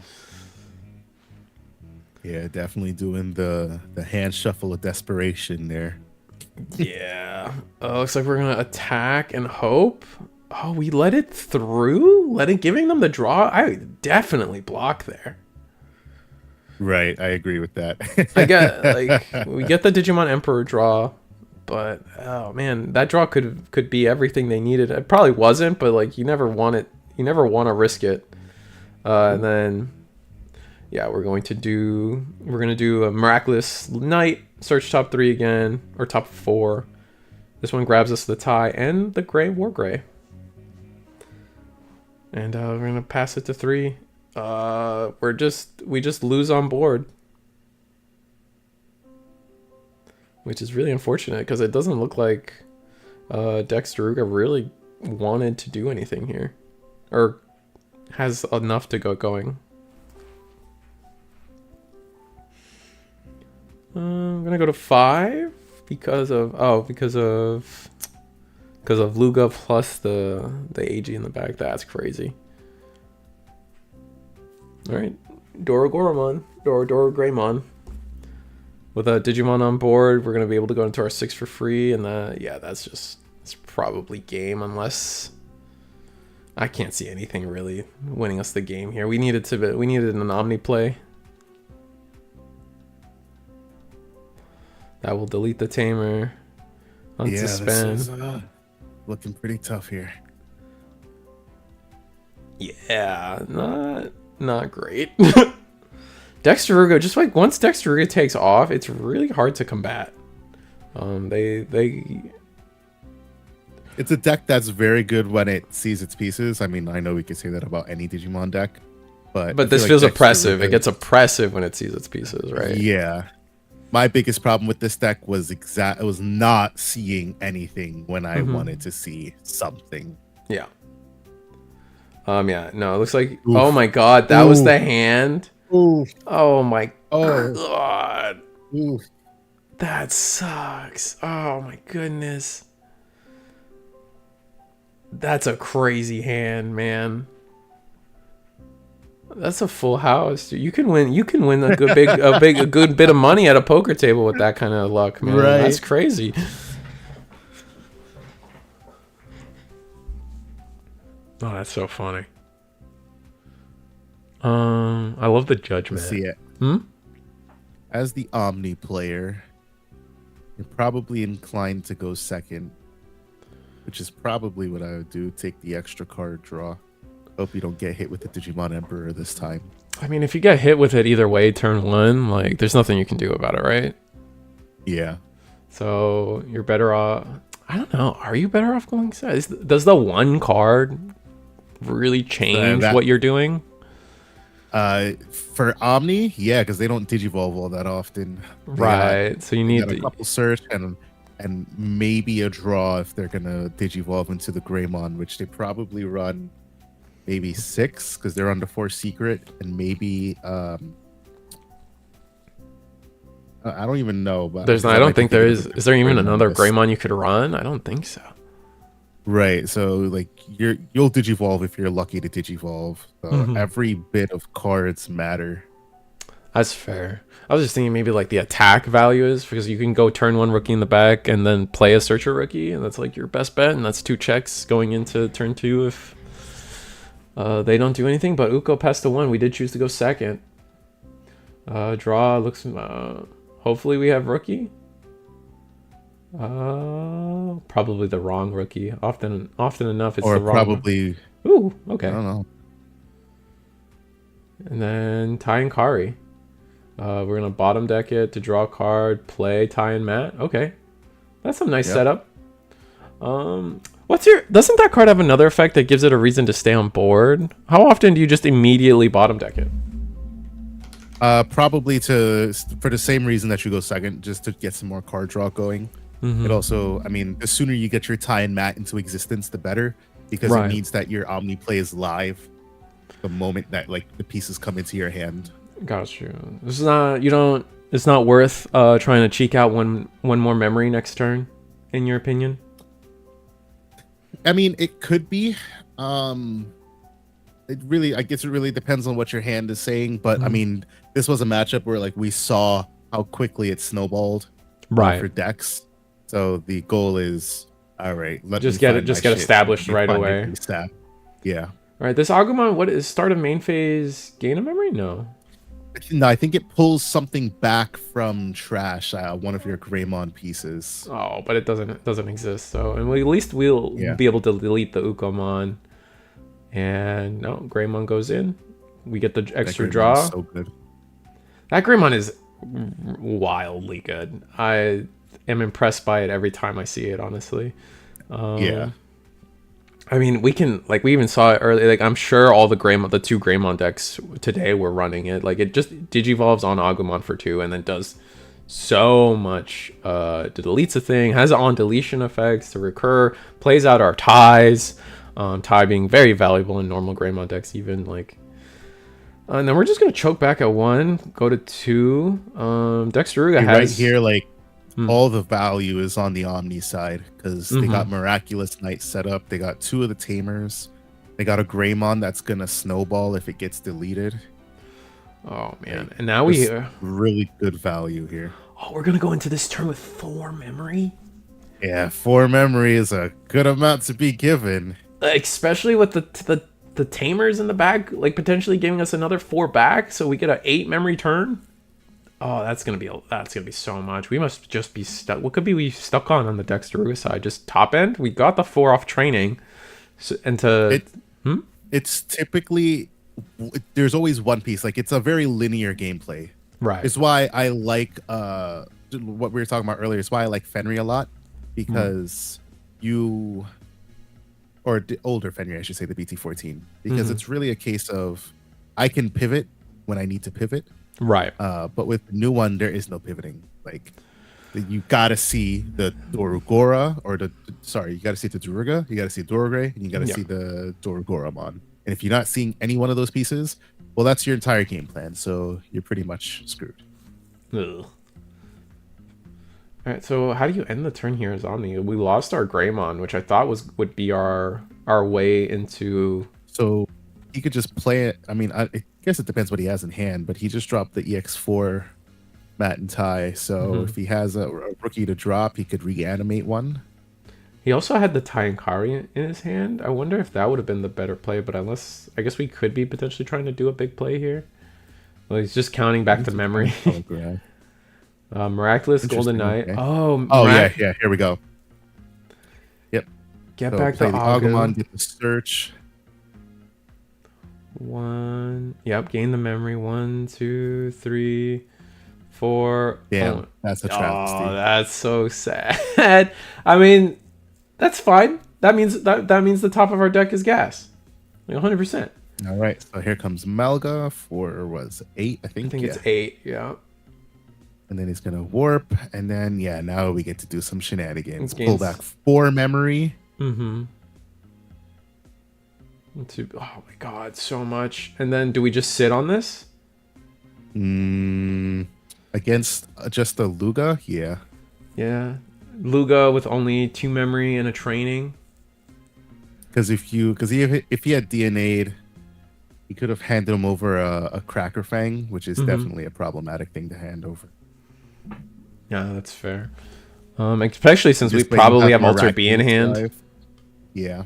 Yeah, definitely doing the hand shuffle of desperation there. Yeah. Looks like we're gonna attack and hope. Oh, we let it through? Giving them the draw? I would definitely block there. Right, I agree with that. I get, like, we get the Digimon Emperor draw, but oh man, that draw could be everything they needed. It probably wasn't, but like you never want to risk it. And then yeah, we're gonna do a Miraculous Knight, search top 3 again, or top 4. This one grabs us the tie and the Gray War Gray. And we're gonna pass it to 3. We just lose on board, which is really unfortunate because it doesn't look like Dextermon really wanted to do anything here, or has enough to go going. I'm gonna go to 5 because of Luga plus the AG in the back. That's crazy. All right, Greymon. With a Digimon on board, we're gonna be able to go into our 6 for free, and it's probably game unless I can't see anything really winning us the game here. We needed an Omni play. That will delete the tamer. Unsuspend. This is looking pretty tough here. Yeah, not great. Dextermon, just like once Dextermon takes off, it's really hard to combat. It's a deck that's very good when it sees its pieces. I mean, I know we could say that about any Digimon deck, but this feels oppressive. It gets oppressive when it sees its pieces, right? Yeah. My biggest problem with this deck was it was not seeing anything when I wanted to see something. Yeah. Yeah. No, it looks like. Oof. Oh my god, that was the hand. Oof. Oh my god. Oof. That sucks. Oh my goodness. That's a crazy hand, man. That's a full house, dude. You can win a good bit of money at a poker table with that kind of luck, man. Right. That's crazy. Oh, that's so funny. I love the judgment. See it. As the Omni player, you're probably inclined to go second, which is probably what I would do. Take the extra card draw. Hope you don't get hit with the Digimon Emperor this time. I mean, if you get hit with it either way, turn 1, like, there's nothing you can do about it, right? Yeah. So you're better off. I don't know. Are you better off going second? Does the 1 card really change what you're doing? For Omni, yeah, because they don't digivolve all that often. Right. So you need a couple search and maybe a draw if they're gonna digivolve into the Greymon, which they probably run maybe 6 because they're on the 4 secret, and maybe I don't even know. But I don't think there is. Is there even another Greymon you could run? I don't think so. Right. So like you'll digivolve if you're lucky to digivolve. So Hmm. every bit of cards matter. That's fair. I was just thinking maybe like the attack value is because you can go turn one rookie in the back and then play a searcher rookie, and that's like your best bet, and that's 2 checks going into turn 2 if they don't do anything. But Uko passed to 1. We did choose to go second. Draw looks. Hopefully we have rookie. Probably the wrong rookie. Often enough, it's Or the wrong one. probably Ooh, I okay. don't know. And then Ty and Kari. We're gonna bottom deck it to draw a card, play Ty and Matt. Okay, that's a nice Yep. setup. What's your? Doesn't that card have another effect that gives it a reason to stay on board? How often do you just immediately bottom deck it? Probably for the same reason that you go second, just to get some more card draw going. It also, I mean, the sooner you get your Ty and Matt into existence, the better, because Right. it means that your Omni play is live the moment that like the pieces come into your hand. Got you. This is not. You don't. It's not worth trying to cheek out one more memory next turn, in your opinion. I mean, it could be. I guess it really depends on what your hand is saying. But I mean, this was a matchup where like we saw how quickly it snowballed, Right. for decks. So the goal is, all right, Just get established right away. Yeah. All right. This Agumon, what is start of main phase? Gain a memory? No. No, I think it pulls something back from trash. One of your Greymon pieces. Oh, but it doesn't exist. So, and at least we'll be able to delete the Ukomon. And no, Greymon goes in. We get the extra draw. So good. That Greymon is wildly good. I am impressed by it every time I see it. Honestly. Yeah. I mean, we even saw it early. Like, I'm sure all the two Greymon decks today were running it. Like, it just digivolves on Agumon for 2 and then does so much. Deletes a thing, has on deletion effects to recur, plays out our ties. Tie being very valuable in normal Greymon decks, even like. And then we're just gonna choke back at 1, go to 2. Dexteruga has right here, like. All the value is on the Omni side because they got Miraculous Knight set up. They got 2 of the Tamers. They got a Greymon that's gonna snowball if it gets deleted. Oh man! And now we really good value here. Oh, we're gonna go into this turn with 4 memory. Yeah, 4 memory is a good amount to be given, especially with the Tamers in the back, like potentially giving us another 4 back, so we get an 8 memory turn. Oh, that's gonna be so much. We must just be stuck. What could we stuck on the Dexteruga side? Just top end. We got the 4 off training, it's typically there's always one piece. Like it's a very linear gameplay. Right. It's why I like what we were talking about earlier. It's why I like Fenry a lot because or the older Fenry, I should say, the BT14, because it's really a case of I can pivot when I need to pivot. Right. But with the new one, there is no pivoting. Like you gotta see the Dorugora you gotta see the Doruga, you gotta see Dorogray, and you gotta see the Dorugoramon. And if you're not seeing any one of those pieces, well, that's your entire game plan. So you're pretty much screwed. Ugh. All right. So how do you end the turn here as Omni? We lost our Greymon, which I thought would be our way into. So he could just play it. I mean, I guess it depends what he has in hand, but he just dropped the EX4 Matt and Ty. So if he has a rookie to drop, he could reanimate one. He also had the Ty and Kari in his hand. I wonder if that would have been the better play, but I guess we could be potentially trying to do a big play here. Well, he's just counting back the memory. Miraculous Golden Knight. Okay. Yeah, here we go. Yep. Get back the Agumon, get the search. 1. Yep, gain the memory. 1, 2, 3, 4. Damn, that's a travesty. Oh, that's so sad. I mean, that's fine. That means the top of our deck is gas. Like 100%. All right, so here comes Malga for 8, I think. I think it's 8, yeah. And then he's gonna warp, and then now we get to do some shenanigans. Pull back 4 memory. Oh my god, so much. And then do we just sit on this? Against just a Luga? Yeah. Yeah. Luga with only 2 memory and a training. because if he had DNA'd, he could have handed him over a Cracker Fang, which is definitely a problematic thing to hand over. Yeah, that's fair. Especially since we probably have Alter B in hand. Life. Yeah.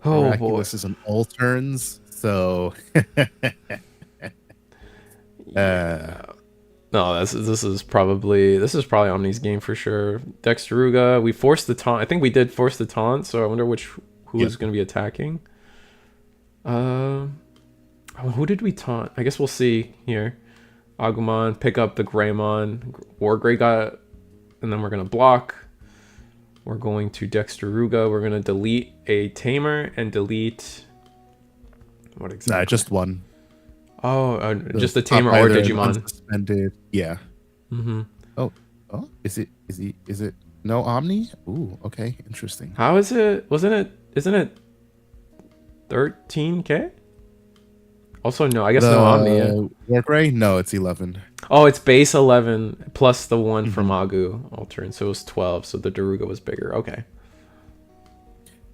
Oh, Miraculous is an all turns, so. Yeah. No, this is probably Omni's game for sure. Dexteruga, we forced the taunt. I think we did force the taunt, so I wonder who is going to be attacking. Who did we taunt? I guess we'll see here. Agumon, pick up the Greymon. Wargrey got, and then we're gonna block. We're going to Dexteruga. We're gonna delete a Tamer and delete. What exactly? Nah, just one. Oh, just a Tamer or Digimon. Suspended. Yeah. Oh, is it no Omni? Ooh, okay, interesting. How is it? Isn't it 13K? Also, no, I guess no Omni. Wargrey? No, it's 11. Oh, it's base 11 plus the one from Agu alternate, so it was 12. So the Daruga was bigger. Okay.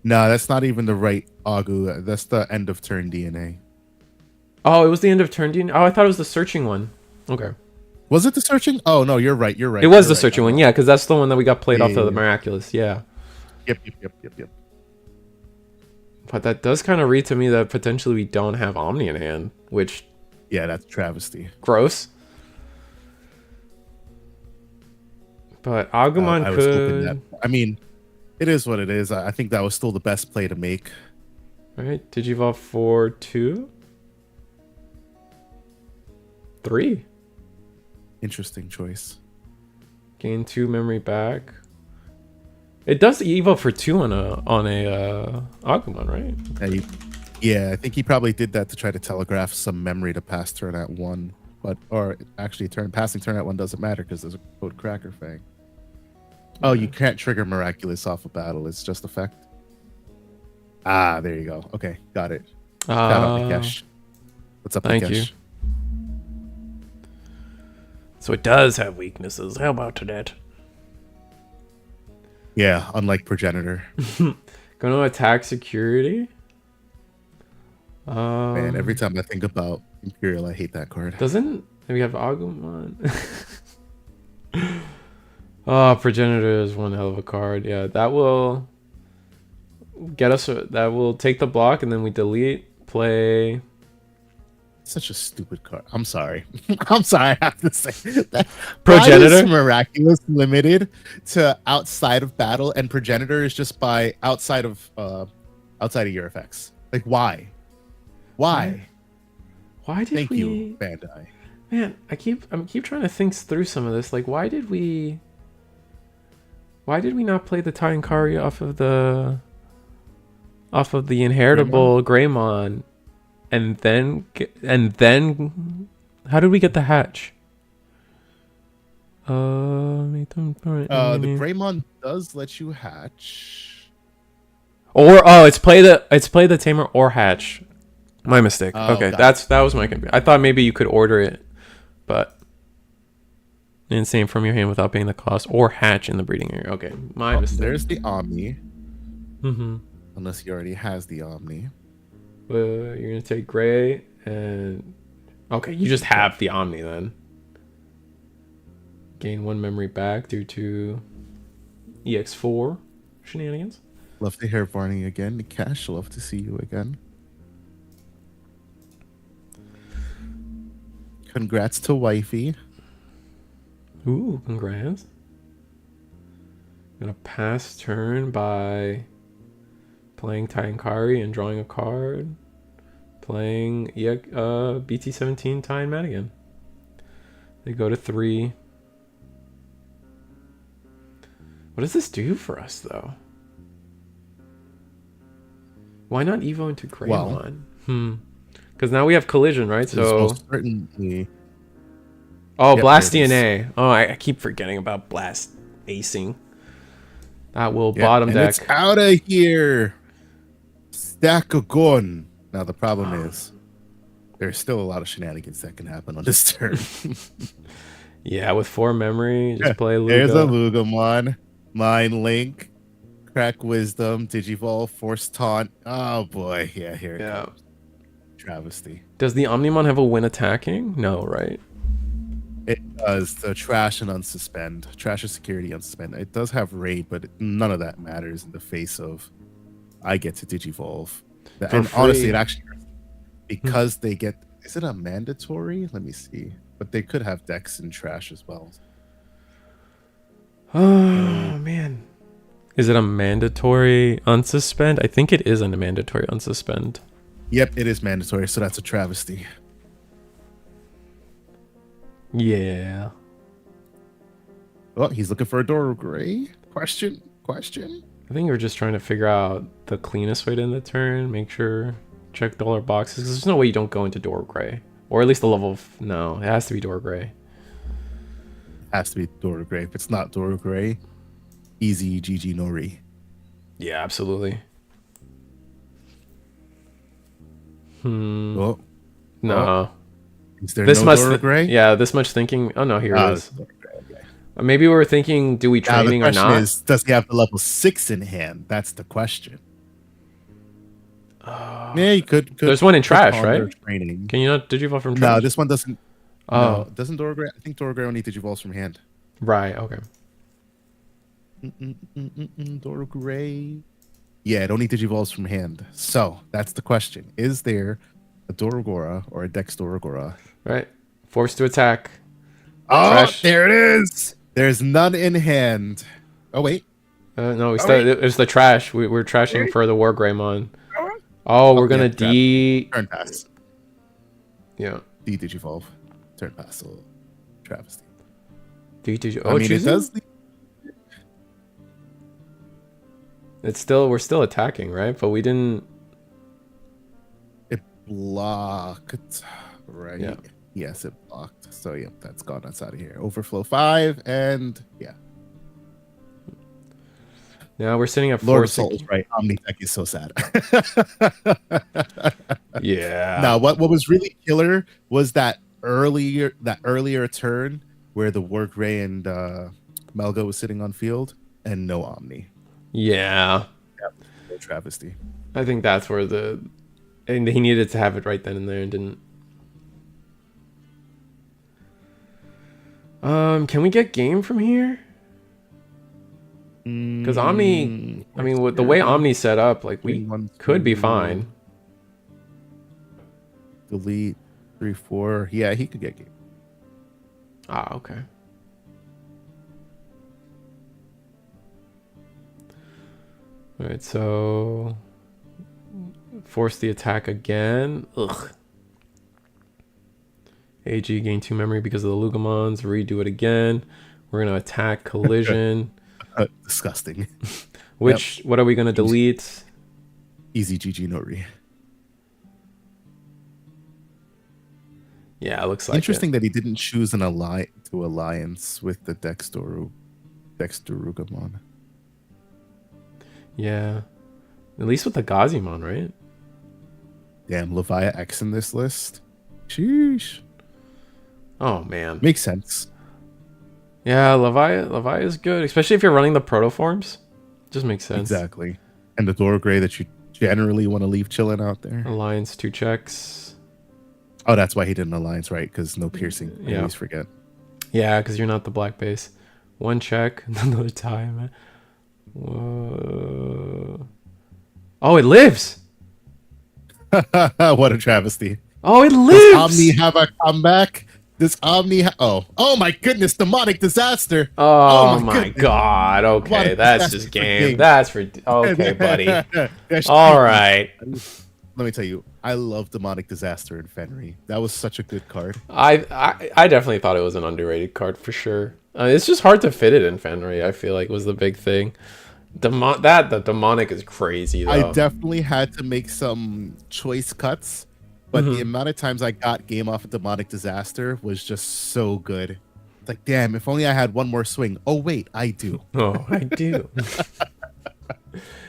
No, that's not even the right Agu. That's the end of turn DNA. Oh, it was the end of turn DNA. Oh, I thought it was the searching one. Okay. Was it the searching? Oh no, you're right. You're right. It was the searching one, yeah, because that's the one that we got played off of the Miraculous. Yeah. Yep. But that does kind of read to me that potentially we don't have Omni in hand, which... Yeah, that's travesty. Gross. But Agumon could... I mean, it is what it is. I think that was still the best play to make. Alright, Digivolve for 2? 3. Interesting choice. Gain 2 memory back. It does evo for 2 on a Agumon, right? Yeah, I think he probably did that to try to telegraph some memory to pass turn at 1. Or actually passing turn at 1 doesn't matter because there's a code Cracker Fang. Oh, you can't trigger Miraculous off a battle. It's just effect. Ah, there you go. Okay, got it. Shout out Nikesh. What's up, thank Nikesh? you. So it does have weaknesses. How about that? Yeah, unlike Progenitor. Going to attack security. Man, every time I think about Imperial, I hate that card. Doesn't we have Agumon? Oh, Progenitor is one hell of a card. Yeah, that will get us. That will take the block, and then we delete, play. Such a stupid card. I'm sorry. I'm sorry. I have to say that. Progenitor? Why is Miraculous limited to outside of battle, and Progenitor is just by outside of your effects. Like why? Why? Why did Thank you, Bandai. Man, I keep trying to think through some of this. Like, why did we not play the Tainkari off of the inheritable Greymon? And then how did we get the hatch? The Greymon does let you hatch. Or it's play the tamer or hatch. My mistake. Okay, that was my confusion. I thought maybe you could order it, but insane from your hand without paying the cost or hatch in the breeding area. Okay, my mistake. There's the Omni. Unless he already has the Omni. You're gonna take Gray and okay, you just have the Omni then. Gain 1 memory back due to EX4 shenanigans. Love to hear Varney again. Nikesh, love to see you again. Congrats to wifey. Ooh, congrats. Gonna pass turn by playing Tainkari and drawing a card. Playing BT17 Tien Madigan. They go to 3. What does this do for us, though? Why not Evo into Greymon? Because now we have collision, right? So certainly. Oh, Blast DNA. Oh, I keep forgetting about Blast acing. That will bottom deck. It's out of here. Stack a gun. Now the problem is there's still a lot of shenanigans that can happen on this turn. Yeah, with 4 memory, just play Luga. There's a Lucemon, Mind Link, Crack Wisdom, Digivolve, Force Taunt. Oh boy, yeah, here it Yeah. comes. Travesty. Does the Omnimon have a win attacking? No, right? It does the trash and unsuspend, trash and security unsuspend. It does have raid, but none of that matters in the face of I get to Digivolve. And honestly, it actually because they get. Is it a mandatory? Let me see. But they could have Dex and trash as well. Oh man. Is it a mandatory unsuspend? I think it is a mandatory unsuspend. Yep, it is mandatory, so that's a travesty. Yeah. Well, he's looking for a Doro Gray. Question. I think we're just trying to figure out the cleanest way to end the turn. Make sure, check dollar boxes. 'Cause there's no way you don't go into Doro Gray. Or at least the level of, no, it has to be Doro Gray. Has to be Doro Gray. If it's not Doro Gray, easy GG Nori. Yeah, absolutely. Oh, No. oh. Is there This no Doro Gray? Yeah, this much thinking. Oh no, here it is. Okay. Maybe we were thinking, do we training now or the question not? is, does he have the level 6 in hand? That's the question. Yeah, you could. There's one in trash, ponder right? Training. Can you not digivolve from trash? No, this one doesn't. Oh, No, doesn't Doro Gray? I think Doro Gray only digivolves from hand. right. Okay. Doro Gray. Yeah, it only digivolves from hand. So that's the question: is there a Dorogora or a Dex Dorogora? Right. Forced to attack. Oh, Trash. there it is. There's none in hand. Oh wait. No, it's the trash. We're trashing for the War Greymon. Oh, we're gonna turn pass. Yeah. Digivolve. Turn pass. Travesty. Oh, I mean, it does. We're still attacking, right? But we didn't. It blocked. Right. Yeah. Yes, it blocked. So yep, that's gone. That's out of here. Overflow 5 and yeah. Now we're sitting at Lord 4. of Souls, right? Omni-Tech is so sad. Yeah. Now, what was really killer was that earlier turn where the War Gray and Melga was sitting on field and no Omni. Yeah. Yep. No travesty. I think that's where and he needed to have it right then and there and didn't. Can we get game from here? Because Omni, I mean, with the way Omni's set up, like we could be fine. Delete 3, 4. Yeah, he could get game. Ah, okay. All right, so force the attack again. Ugh. AG gain 2 memory because of the Lucemons. Redo it again. We're gonna attack collision. Disgusting. Which what are we gonna delete? Easy GG Nori. Yeah, it looks like interesting that he didn't choose an alliance with the Dextermon. Yeah, at least with the Gazimon, right? Damn, LEVCAM in this list. Sheesh. Oh man, makes sense. Yeah, Levi is good, especially if you're running the protoforms. Just makes sense. Exactly. And the Doro Gray that you generally want to leave chilling out there. Alliance 2 checks. Oh, that's why he did an alliance, right? Because no piercing. I always forget. Yeah, because you're not the black base. 1 check, another time. Whoa. Oh, it lives. What a travesty. Oh, it lives. Does Omni have a comeback? This Omni oh my goodness, demonic disaster. Oh my god. Okay, that's just game. That's for okay, buddy. All right. Let me tell you, I love demonic disaster in Fenry. That was such a good card. I definitely thought it was an underrated card for sure. It's just hard to fit it in Fenry. I feel like was the big thing. The demonic is crazy though. I definitely had to make some choice cuts. But the amount of times I got game off of Demonic Disaster was just so good. It's like, damn, if only I had one more swing. Oh, wait, I do. Oh, I do.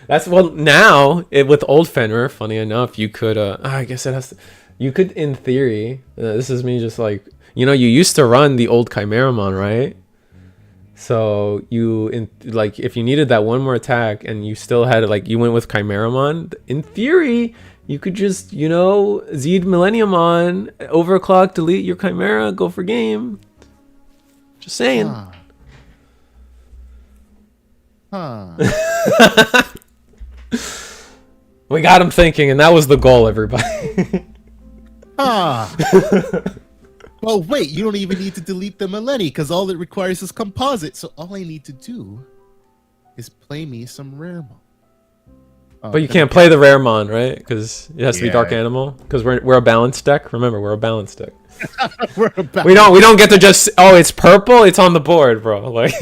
That's, well, now, with Old Fenrir, funny enough, you could, I guess it has to, you could, in theory, this is me just like, you know, you used to run the old Chimeramon, right? So like if you needed that one more attack and you still had like you went with Chimeramon, in theory you could just Zed Millenniumon, overclock, delete your Chimera, go for game. Just saying. We got him thinking, and that was the goal, everybody. Well, wait, you don't even need to delete the Millenni because all it requires is composite. So all I need to do is play me some Raremon. But you can't play the Raremon, right? Because it has to be Dark Animal. Because we're a balanced deck. Remember, we're a balanced deck. We don't get to just it's purple. It's on the board, bro. Like.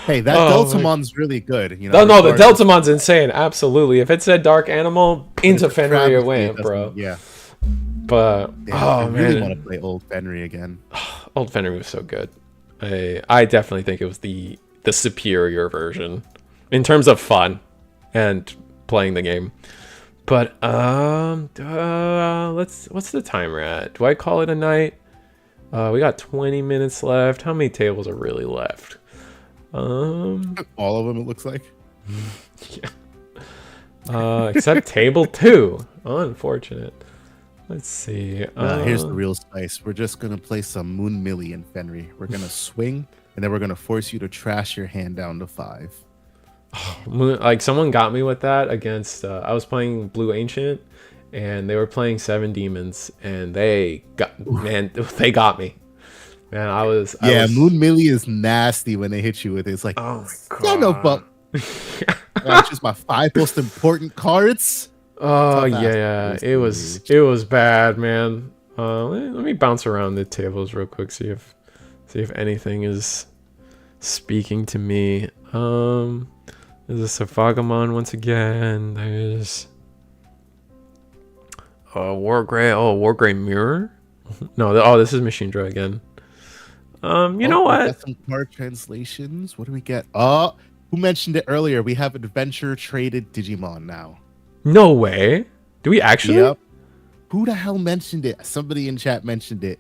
Hey, that Deltamon's really good. No, the Deltamon's insane. Absolutely. If it said Dark Animal, into Fenrir it went, bro. Yeah. But I really want to play Old Fenrir again. Old Fenrir was so good. I definitely think it was the superior version in terms of fun and playing the game. But what's the timer at? Do I call it a night? We got 20 minutes left. How many tables are really left? All of them, it looks like. Yeah. Except table 2. Unfortunate. Let's see. Here's the real spice. We're just gonna play some Moon Millie and Fenrir. We're gonna swing, and then we're gonna force you to trash your hand down to 5. Like someone got me with that against. I was playing Blue Ancient, and they were playing 7 Demons, and they got me. Man, I was Moon Millie is nasty when they hit you with it. It's like, oh my god, yeah, no, but that's just my 5 most important cards. Oh yeah, it was bad, man. Let me bounce around the tables real quick, see if anything is speaking to me. There's a Safagamon once again. There's Wargray Mirror. No, this is Machinedramon again. You know what? Got some card translations. What do we get? Who mentioned it earlier? We have Adventure Traded Digimon now. No way. Do we actually? Yep. Who the hell mentioned it? Somebody in chat mentioned it.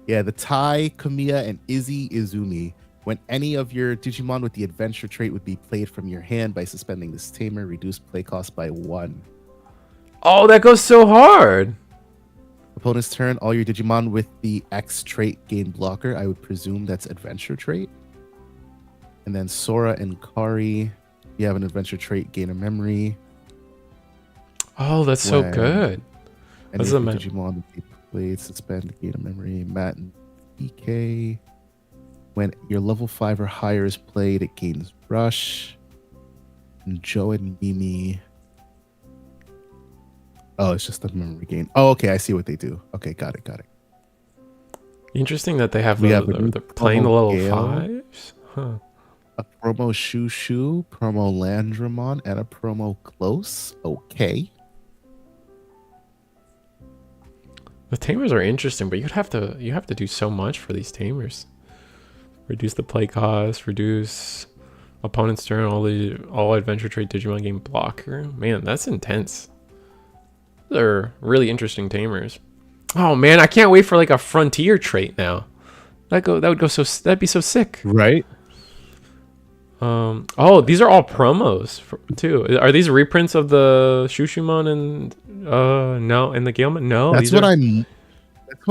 Yeah, the Tai, Kamiya, and Izzy Izumi. When any of your Digimon with the adventure trait would be played from your hand by suspending this tamer, reduce play cost by 1. Oh, that goes so hard. Opponent's turn, all your Digimon with the X trait gain blocker. I would presume that's adventure trait. And then Sora and Kari, you have an adventure trait, gain a memory. Oh, that's so good. And if Digimon would be played, suspend, gain a memory. Matt and DK. When your level 5 or higher is played, it gains Rush. And Joe and Mimi. Oh, it's just a memory gain. Oh, okay, I see what they do. Okay, got it. Interesting that they have they're playing the level 5s. Huh. A promo Shushu, promo Landramon, and a promo Close. Okay. The tamers are interesting, but you have to do so much for these tamers. Reduce the play cost, reduce opponent's turn, all adventure trait Digimon game blocker. Man, that's intense. They're really interesting tamers. Oh man, I can't wait for like a frontier trait now. That'd be so sick. Right? Oh, these are all promos too. Are these reprints of the Shushumon and no, and the Galeman? No, that's what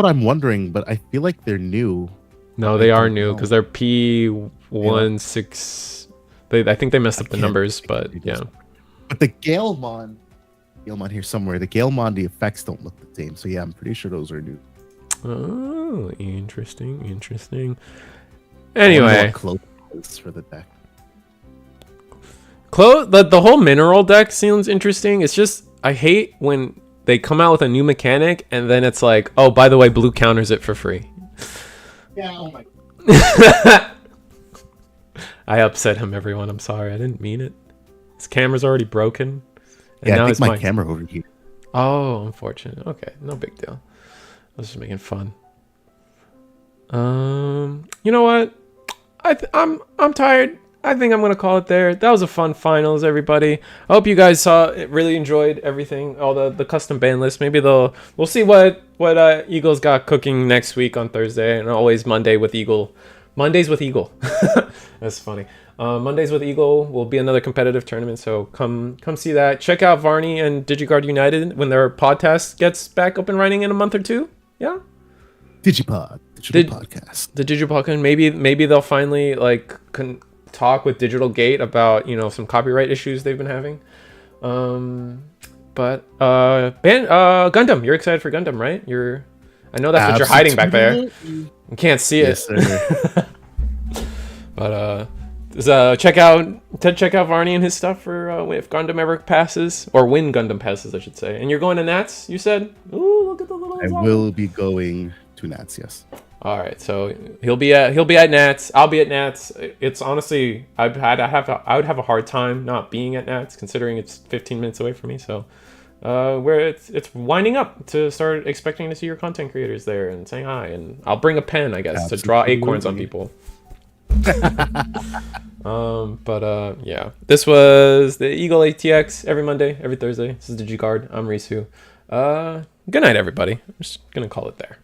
I'm wondering, but I feel like they're new. No, they are new because they're P16. I think they messed up the numbers, but yeah. But the Galeman here somewhere. The Galeman, the effects don't look the same. So yeah, I'm pretty sure those are new. Oh, interesting. Anyway, close for the deck. The whole mineral deck sounds interesting. It's just I hate when they come out with a new mechanic and then it's like, oh, by the way, blue counters it for free. Yeah, oh my. I upset him, everyone. I'm sorry. I didn't mean it. His camera's already broken. And now I think my camera over here. Oh, unfortunate. Okay, no big deal. I was just making fun. You know what? I'm tired. I think I'm gonna call it there. That was a fun finals, everybody. I hope you guys really enjoyed everything, all the custom ban list. Maybe we'll see what Eagle's got cooking next week on Thursday, and always Monday with Eagle. Mondays with Eagle. That's funny. Mondays with Eagle will be another competitive tournament, so come see that. Check out Varney and Digiguard United when their podcast gets back up and running in a month or two. Yeah. Digipod, digital podcast. The digital podcast. Maybe they'll finally like talk with Digital Gate about some copyright issues they've been having. But Gundam, you're excited for Gundam, right? I know that's what you're hiding back there. You can't see it. Yes, but check out Varney and his stuff for if Gundam ever passes, or when Gundam passes, I should say. And you're going to Nats, you said? Ooh, look at the little. I will be going to Nats, yes. All right, so he'll be at Nats. I'll be at Nats. It's honestly, I would have a hard time not being at Nats, considering it's 15 minutes away from me. So, where it's winding up to start expecting to see your content creators there and saying hi. And I'll bring a pen, I guess, Absolutely. To draw acorns on people. Yeah, this was the EAGLEATX every Monday, every Thursday. This is DigiGuard. I'm Risu. Good night, everybody. I'm just gonna call it there.